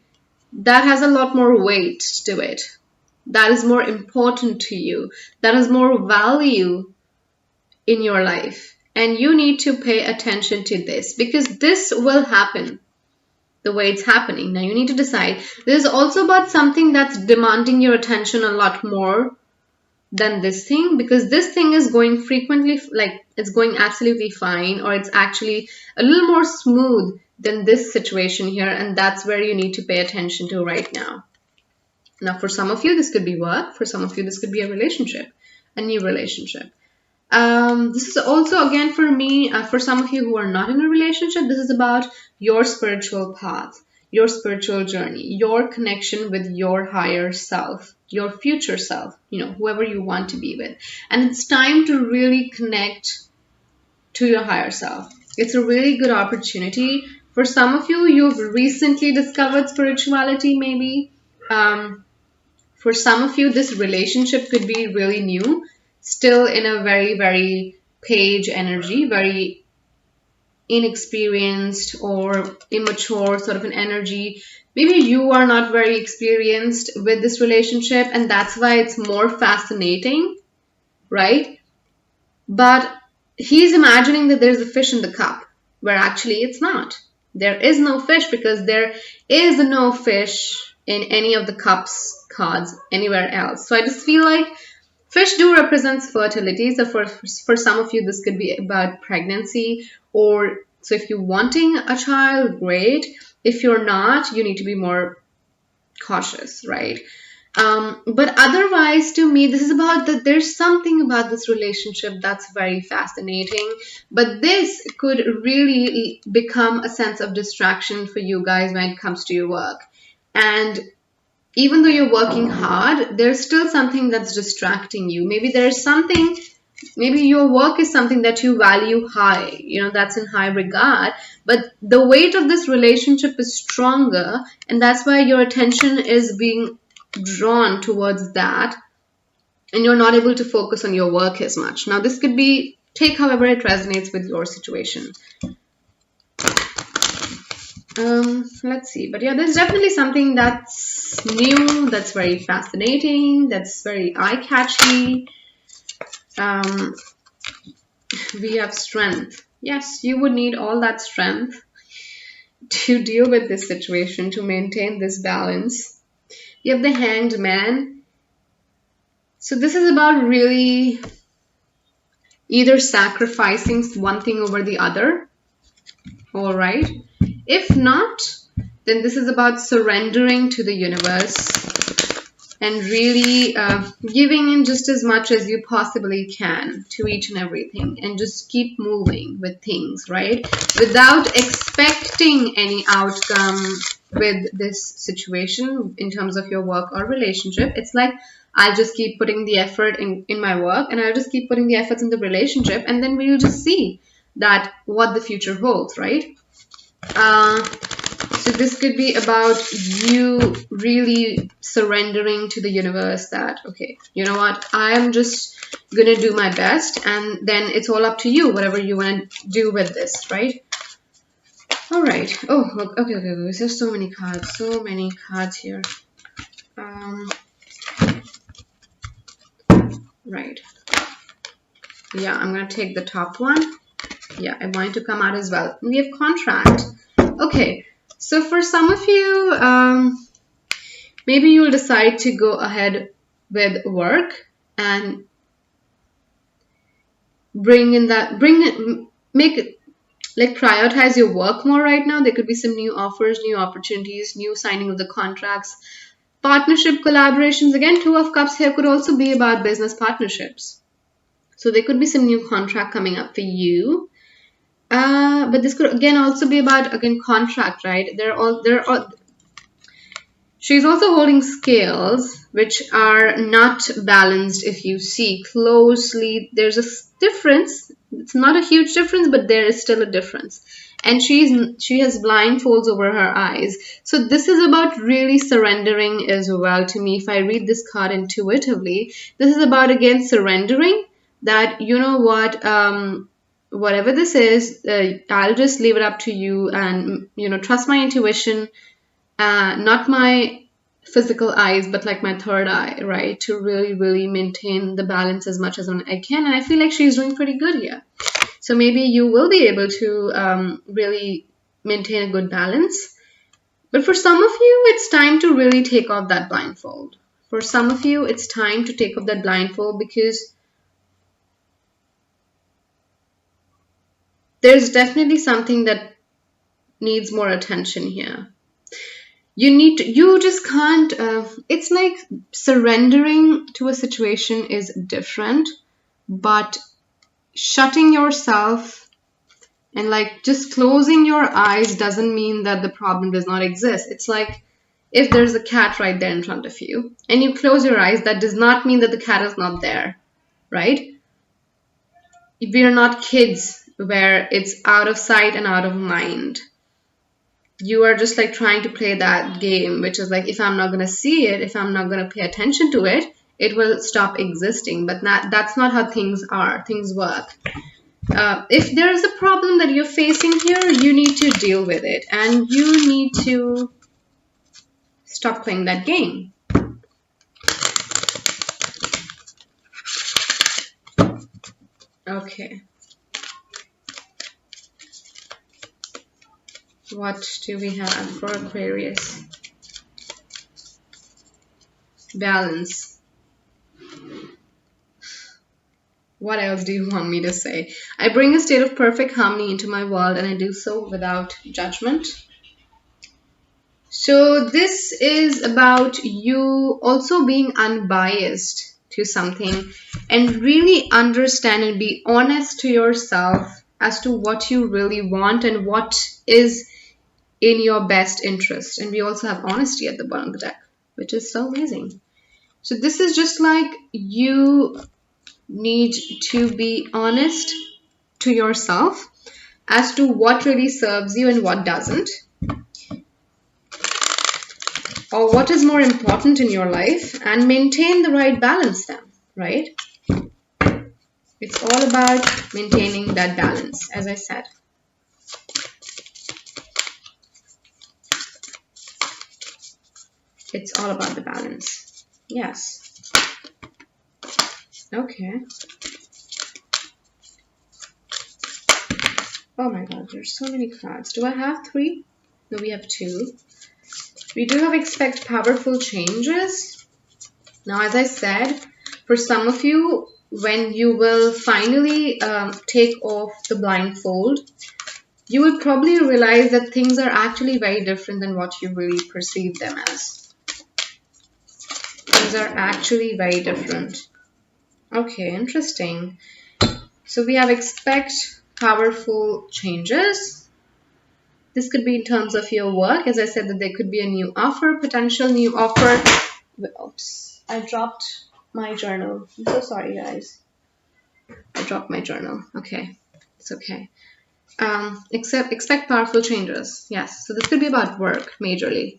that has a lot more weight to it, that is more important to you, that has more value in your life. And you need to pay attention to this because this will happen the way it's happening. Now you need to decide. This is also about something that's demanding your attention a lot more than this thing, because this thing is going frequently, like it's going absolutely fine, or it's actually a little more smooth than this situation here, and that's where you need to pay attention to right now. Now for some of you this could be work, for some of you this could be a relationship, a new relationship. This is also again for me, for some of you who are not in a relationship, this is about your spiritual path, your spiritual journey, your connection with your higher self, your future self, whoever you want to be with. And it's time to really connect to your higher self. It's a really good opportunity. For some of you, you've recently discovered spirituality maybe. For some of you, this relationship could be really new, still in a very, very page energy, very inexperienced or immature sort of an energy. Maybe you are not very experienced with this relationship, and that's why it's more fascinating, right? But he's imagining that there's a fish in the cup, where actually it's not. There is no fish, because there is no fish in any of the cups cards anywhere else. So I just feel like fish do represents fertility. So for some of you, this could be about pregnancy, or so if you're wanting a child, great. If you're not, you need to be more cautious, right? But otherwise, to me, this is about that there's something about this relationship that's very fascinating, but this could really become a sense of distraction for you guys when it comes to your work. And even though you're working hard, there's still something that's distracting you. Maybe your work is something that you value high, that's in high regard, but the weight of this relationship is stronger, and that's why your attention is being drawn towards that, and you're not able to focus on your work as much. Now this could be, take however it resonates with your situation. Let's see. But yeah, there's definitely something that's new, that's very fascinating, that's very eye-catchy. We have strength. Yes, you would need all that strength to deal with this situation, to maintain this balance. You have the Hanged Man. So this is about really either sacrificing one thing over the other. All right. If not, then this is about surrendering to the universe and really giving in just as much as you possibly can to each and everything, and just keep moving with things, right? Without expecting any outcome with this situation in terms of your work or relationship. It's like, I'll just keep putting the effort in my work, and I'll just keep putting the efforts in the relationship, and then we'll just see that what the future holds, right? So this could be about you really surrendering to the universe that, okay, you know what, I am just gonna do my best, and then it's all up to you, whatever you want to do with this, right? All right. Oh, okay. There's so many cards here. Right. Yeah, I'm gonna take the top one. Yeah, I want it to come out as well. We have contract. Okay, so for some of you, maybe you'll decide to go ahead with work, and bring in that, make it, like, prioritize your work more right now. There could be some new offers, new opportunities, new signing of the contracts, partnership collaborations. Again, Two of Cups here could also be about business partnerships. So there could be some new contract coming up for you. But this could again also be about, again, contract, right? She's also holding scales which are not balanced. If you see closely, there's a difference. It's not a huge difference, but there is still a difference. And she has blindfolds over her eyes. So this is about really surrendering as well to me. If I read this card intuitively, this is about, again, surrendering that, you know what, whatever this is, I'll just leave it up to you and, you know, trust my intuition. Not my physical eyes, but like my third eye, right? To really, really maintain the balance as much as I can. And I feel like she's doing pretty good here. So maybe you will be able to really maintain a good balance. But for some of you, it's time to really take off that blindfold. For some of you, it's time to take off that blindfold because there's definitely something that needs more attention here. You just can't, it's like surrendering to a situation is different, but shutting yourself and like just closing your eyes doesn't mean that the problem does not exist. It's like if there's a cat right there in front of you and you close your eyes, that does not mean that the cat is not there, right? We are not kids where it's out of sight and out of mind. You are just like trying to play that game, which is like, if I'm not going to see it, if I'm not going to pay attention to it, it will stop existing. But that's not how things work. If there is a problem that you're facing here, you need to deal with it and you need to stop playing that game. Okay. What do we have for Aquarius? Balance. What else do you want me to say? I bring a state of perfect harmony into my world and I do so without judgment. So this is about you also being unbiased to something and really understand and be honest to yourself as to what you really want and what is in your best interest. And we also have honesty at the bottom of the deck, which is so amazing. So this is just like you need to be honest to yourself as to what really serves you and what doesn't, or what is more important in your life, and maintain the right balance then, right? It's all about maintaining that balance, as I said. It's all about the balance. Yes. Okay. Oh my god, there's so many cards. Do I have 3? No, we have 2. We do have expect powerful changes. Now, as I said, for some of you, when you will finally take off the blindfold, you will probably realize that things are actually very different than what you really perceive them as. Things are actually very different. Okay, interesting. So we have expect powerful changes. This could be in terms of your work. As I said, that there could be a new offer, potential new offer. Oops, I dropped my journal. I'm so sorry, guys. I dropped my journal. Okay, it's okay. Expect powerful changes. Yes, so this could be about work majorly.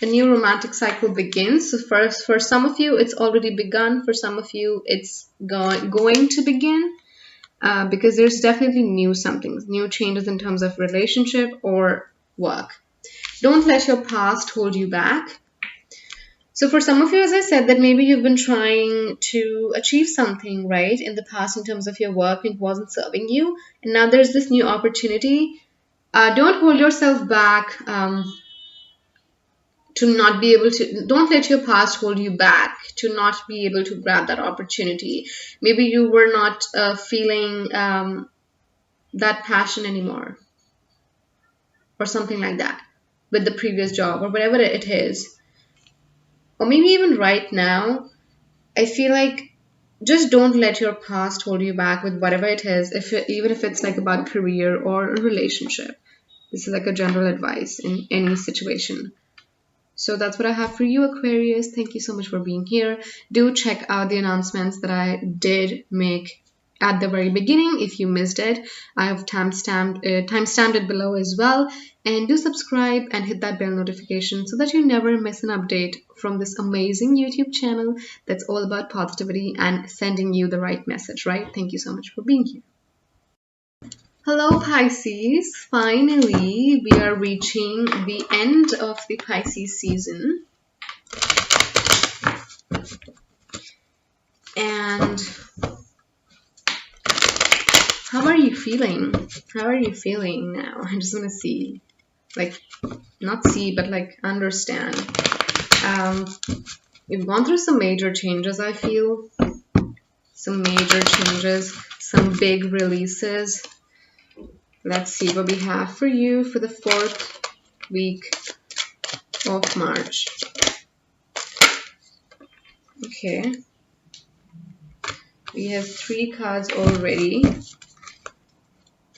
A new romantic cycle begins. So first, for some of you, it's already begun. For some of you, it's going to begin. Because there's definitely new changes in terms of relationship or work. Don't let your past hold you back. So for some of you, as I said, that maybe you've been trying to achieve something, right, in the past in terms of your work, it wasn't serving you. And now there's this new opportunity. Don't hold yourself back. to not be able to, don't let your past hold you back, to not be able to grab that opportunity. Maybe you were not feeling that passion anymore, or something like that, with the previous job or whatever it is. Or maybe even right now, I feel like just don't let your past hold you back with whatever it is, even if it's like about career or a relationship. This is like a general advice in any situation. So that's what I have for you, Aquarius. Thank you so much for being here. Do check out the announcements that I did make at the very beginning. If you missed it, I have timestamped it below as well. And do subscribe and hit that bell notification so that you never miss an update from this amazing YouTube channel that's all about positivity and sending you the right message, right? Thank you so much for being here. Hello Pisces, finally we are reaching the end of the Pisces season, and how are you feeling? How are you feeling now? I just want to see, like, not see, but like understand. You've gone through some major changes, I feel, some major changes, some big releases. Let's see what we have for you for the 4th week of March. Okay. We have 3 cards already.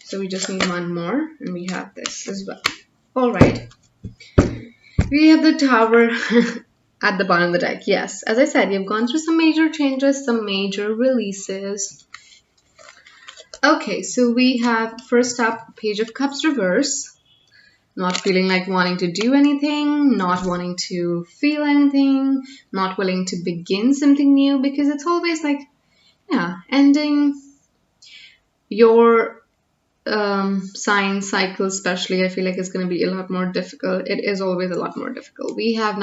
So we just need 1 more, and we have this as well. Alright. We have the Tower at the bottom of the deck. Yes, as I said, you've gone through some major changes, some major releases. Okay, so we have first up Page of Cups reverse. Not feeling like wanting to do anything, not wanting to feel anything, not willing to begin something new, because it's always like, yeah, ending your sign cycle especially, I feel like it's going to be a lot more difficult. It is always a lot more difficult. We have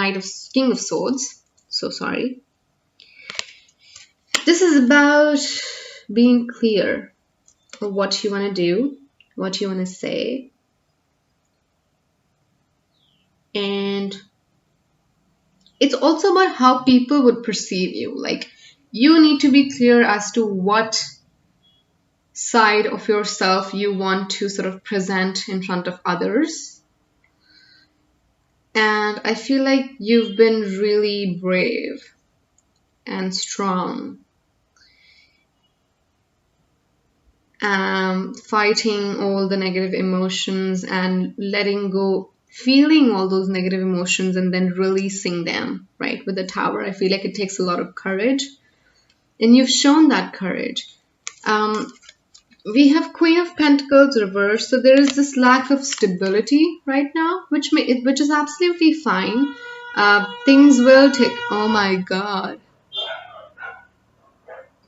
King of Swords. So sorry. This is about being clear of what you want to do, what you want to say. And it's also about how people would perceive you. Like, you need to be clear as to what side of yourself you want to sort of present in front of others. And I feel like you've been really brave and strong, fighting all the negative emotions and letting go, feeling all those negative emotions and then releasing them, right? With the Tower, I feel like it takes a lot of courage, and you've shown that courage. We have Queen of Pentacles reversed, so there is this lack of stability right now, which is absolutely fine. Things will take, oh my god,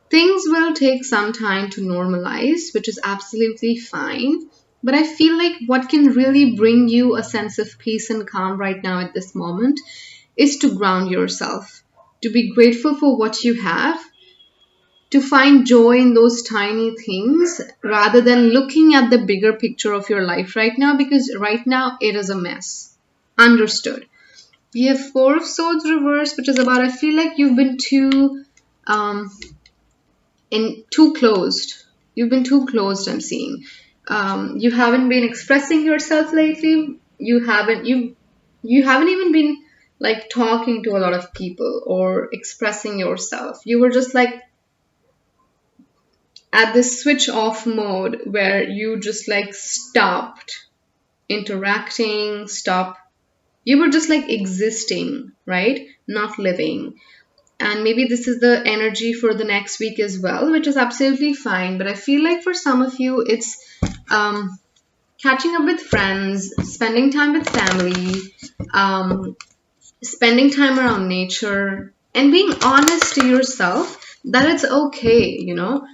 things will take some time to normalize, which is absolutely fine. But I feel like what can really bring you a sense of peace and calm right now at this moment is to ground yourself, to be grateful for what you have, to find joy in those tiny things rather than looking at the bigger picture of your life right now, because right now it is a mess. Understood. We have 4 of Swords reversed, which is about, I feel like you've been too closed. You've been too closed, I'm seeing. You haven't been expressing yourself lately. You haven't even been like talking to a lot of people or expressing yourself. You were just like at this switch off mode where you just like stopped interacting, you were just like existing, right? Not living. And maybe this is the energy for the next week as well, which is absolutely fine. But I feel like for some of you, it's catching up with friends, spending time with family, spending time around nature, and being honest to yourself that it's okay, you know.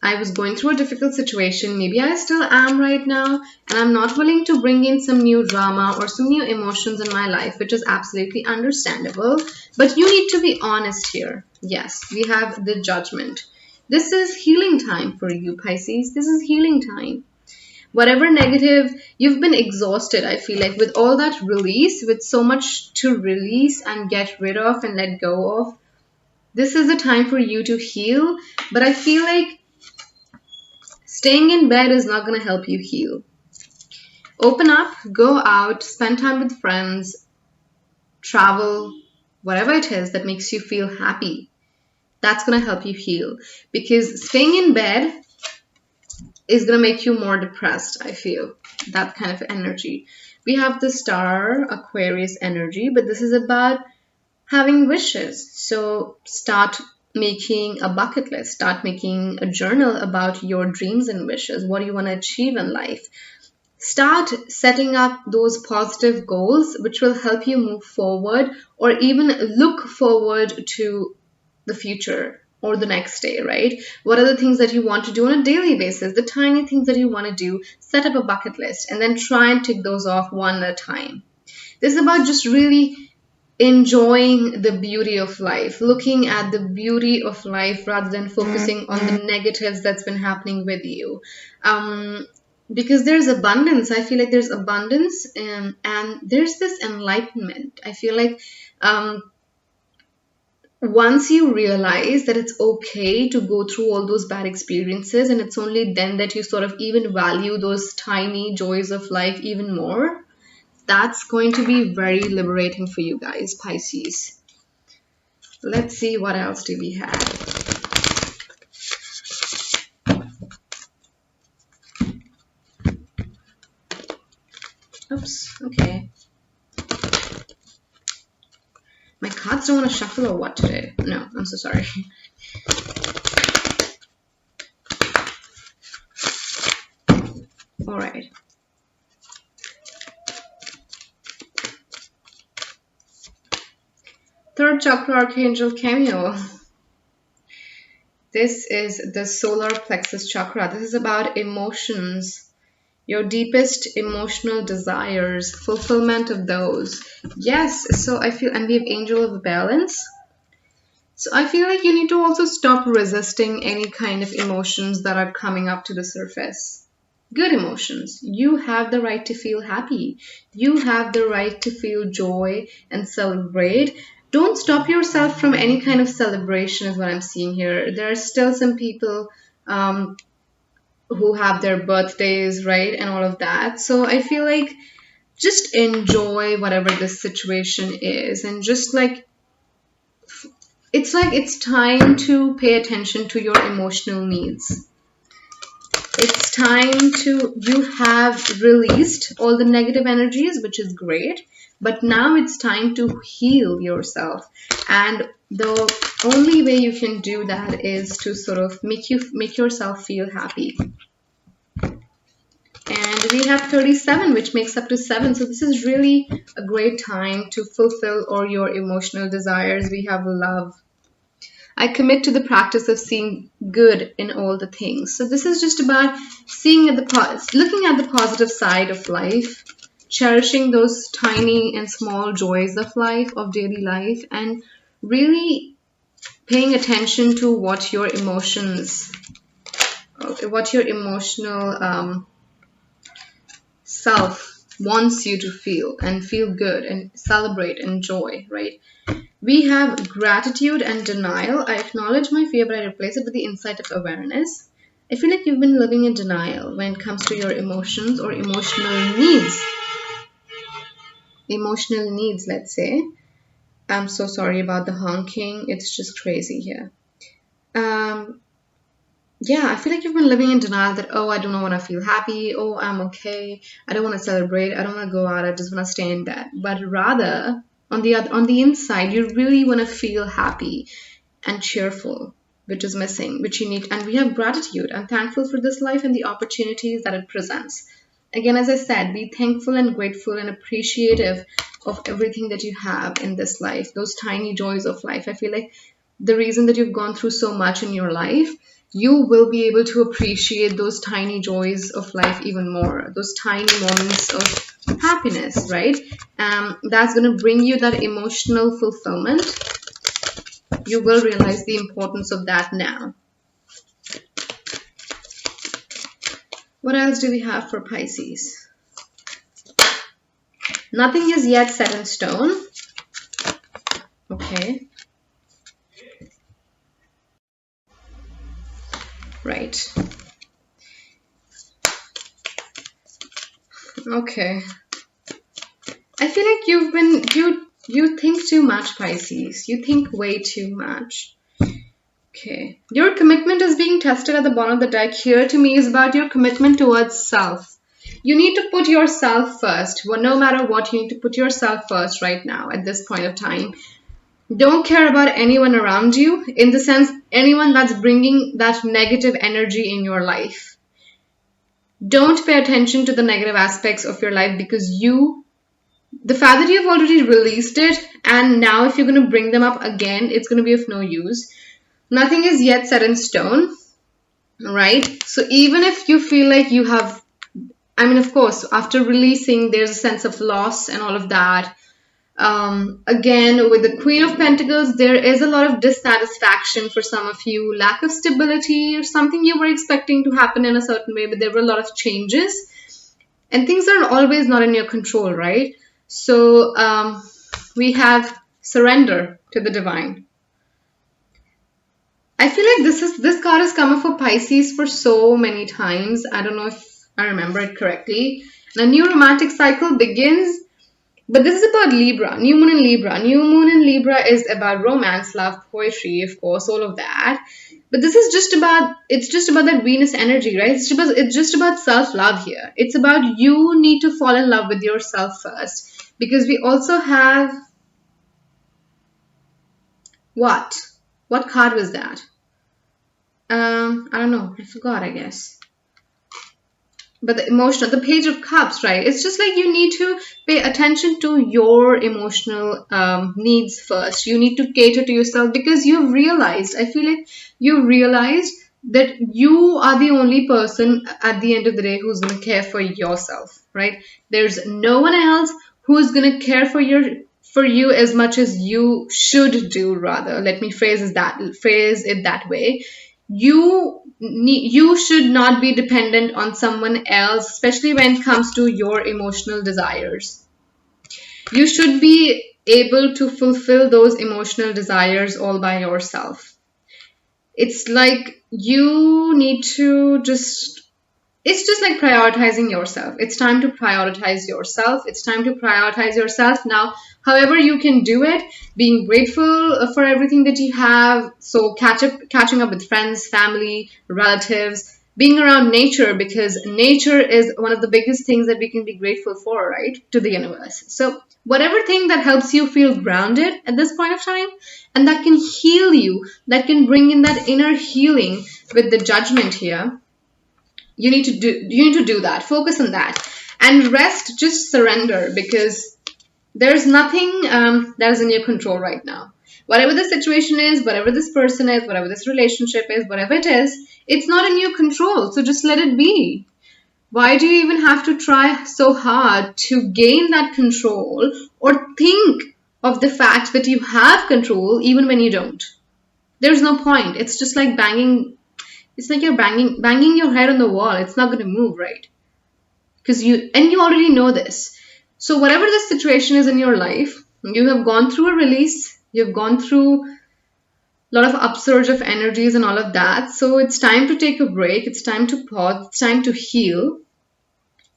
I was going through a difficult situation. Maybe I still am right now, and I'm not willing to bring in some new drama or some new emotions in my life, which is absolutely understandable. But you need to be honest here. Yes, we have the Judgment. This is healing time for you, Pisces. This is healing time. Whatever negative, you've been exhausted, I feel like, with all that release, with so much to release and get rid of and let go of. This is the time for you to heal, but I feel like staying in bed is not going to help you heal. Open up, go out, spend time with friends, travel, whatever it is that makes you feel happy. That's going to help you heal, because staying in bed is going to make you more depressed, I feel. That kind of energy. We have the star Aquarius energy, but this is about having wishes. So start making a bucket list, start making a journal about your dreams and wishes. What do you want to achieve in life? Start setting up those positive goals which will help you move forward, or even look forward to the future or the next day, right? What are the things that you want to do on a daily basis? The tiny things that you want to do, set up a bucket list and then try and tick those off one at a time. This is about just really enjoying the beauty of life, looking at the beauty of life rather than focusing on the negatives that's been happening with you. Because there's abundance. I feel like there's abundance, and there's this enlightenment. I feel like once you realize that it's okay to go through all those bad experiences, and it's only then that you sort of even value those tiny joys of life even more, that's going to be very liberating for you guys, Pisces. Let's see, what else do we have? Oops, okay. My cards don't want to shuffle or what today? No, I'm so sorry. All right. Third chakra, Archangel Cameo. This is the solar plexus chakra. This is about emotions, your deepest emotional desires, fulfillment of those. Yes, so I feel, and we have Angel of Balance. So I feel like you need to also stop resisting any kind of emotions that are coming up to the surface. Good emotions. You have the right to feel happy. You have the right to feel joy and celebrate. Don't stop yourself from any kind of celebration is what I'm seeing here. There are still some people who have their birthdays, right? And all of that. So I feel like just enjoy whatever this situation is, and just like it's time to pay attention to your emotional needs. It's time to, you have released all the negative energies, which is great, but now it's time to heal yourself. And the only way you can do that is to sort of make yourself feel happy. And we have 37, which makes up to 7. So this is really a great time to fulfill all your emotional desires. We have love. I commit to the practice of seeing good in all the things. So this is just about seeing at looking at the positive side of life, cherishing those tiny and small joys of life, of daily life, and really paying attention to what your emotions, what your emotional self wants you to feel, and feel good and celebrate and enjoy, right? We have gratitude and denial. I acknowledge my fear, but I replace it with the insight of awareness. I feel like you've been living in denial when it comes to your emotions or emotional needs. Emotional needs, let's say. I'm so sorry about the honking. It's just crazy here. Yeah, I feel like you've been living in denial that, oh, I don't want to feel happy. Oh, I'm okay. I don't want to celebrate. I don't want to go out. I just want to stay in bed. But rather, on the inside, you really want to feel happy and cheerful, which is missing, which you need. And we have gratitude. I'm thankful for this life and the opportunities that it presents. Again, as I said, be thankful and grateful and appreciative of everything that you have in this life, those tiny joys of life. I feel like the reason that you've gone through so much in your life, you will be able to appreciate those tiny joys of life even more, those tiny moments of happiness, right? That's going to bring you that emotional fulfillment. You will realize the importance of that now. What else do we have for Pisces? Nothing is yet set in stone. Okay. Right. Okay. I feel like you think too much, Pisces. You think way too much. Okay. Your commitment is being tested at the bottom of the deck. Here to me is about your commitment towards self. You need to put yourself first. Well, no matter what, you need to put yourself first right now at this point of time. Don't care about anyone around you, in the sense anyone that's bringing that negative energy in your life. Don't pay attention to the negative aspects of your life, because the fact that you've already released it, and now if you're going to bring them up again, it's going to be of no use. Nothing is yet set in stone, right? So even if you feel like you have, I mean, of course, after releasing, there's a sense of loss and all of that. Again, with the Queen of Pentacles, there is a lot of dissatisfaction for some of you, lack of stability, or something you were expecting to happen in a certain way, but there were a lot of changes, and things are always not in your control, right? So we have surrender to the divine. I feel like this card has come up for Pisces for so many times. I don't know if I remember it correctly. And a new romantic cycle begins. But this is about Libra, new moon in Libra. New moon in Libra is about romance, love, poetry, of course, all of that. But this is just about, it's just about that Venus energy, right? It's just about self-love here. It's about you need to fall in love with yourself first. Because we also have, what? What card was that? I don't know. I forgot, I guess. But the Page of Cups, right? It's just like you need to pay attention to your emotional needs first. You need to cater to yourself, because you've realized, I feel like you realized that you are the only person at the end of the day who's going to care for yourself, right? There's no one else who's going to care for you as much as you should do, rather. Let me phrase it that way. You should not be dependent on someone else, especially when it comes to your emotional desires. You should be able to fulfill those emotional desires all by yourself. It's like you need to it's just like prioritizing yourself. It's time to prioritize yourself. It's time to prioritize yourself now, however you can do it, being grateful for everything that you have. So catching up with friends, family, relatives, being around nature, because nature is one of the biggest things that we can be grateful for, right, to the universe. So whatever thing that helps you feel grounded at this point of time, and that can heal you, that can bring in that inner healing with the Judgment here, you need to do that. Focus on that. And rest, just surrender, because there's nothing that is in your control right now. Whatever the situation is, whatever this person is, whatever this relationship is, whatever it is, it's not in your control. So just let it be. Why do you even have to try so hard to gain that control, or think of the fact that you have control even when you don't? There's no point. It's just like banging. It's like you're banging your head on the wall. It's not going to move, right? Because you already know this. So whatever the situation is in your life, you have gone through a release. You've gone through a lot of upsurge of energies and all of that. So it's time to take a break. It's time to pause. It's time to heal.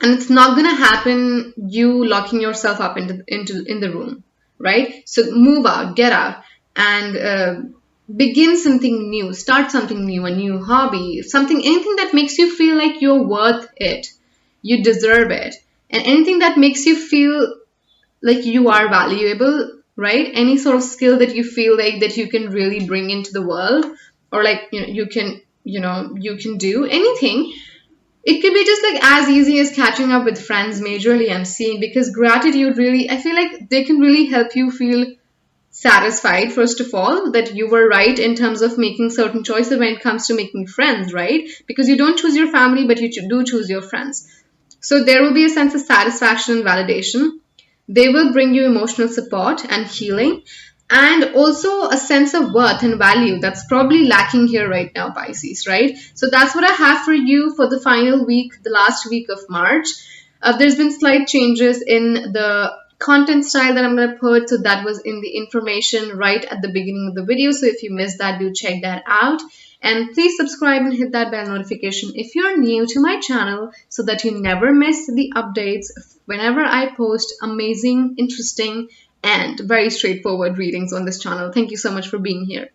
And it's not going to happen you locking yourself up in the room, right? So move out, get out, and begin something new, start something new, a new hobby, anything that makes you feel like you're worth it, you deserve it, and anything that makes you feel like you are valuable, right? Any sort of skill that you feel like that you can really bring into the world, or like you can do anything. It could be just like as easy as catching up with friends majorly, I'm seeing, because gratitude really, I feel like they can really help you feel satisfied, first of all, that you were right in terms of making certain choices when it comes to making friends, right? Because you don't choose your family, but you do choose your friends. So there will be a sense of satisfaction and validation. They will bring you emotional support and healing. and also a sense of worth and value that's probably lacking here right now, Pisces, right? So that's what I have for you for the final week, the last week of March. There's been slight changes in the content style that I'm going to put, so that was in the information right at the beginning of the video. So if you missed that, do check that out. And please subscribe and hit that bell notification if you're new to my channel, so that you never miss the updates whenever I post amazing, interesting, and very straightforward readings on this channel. Thank you so much for being here.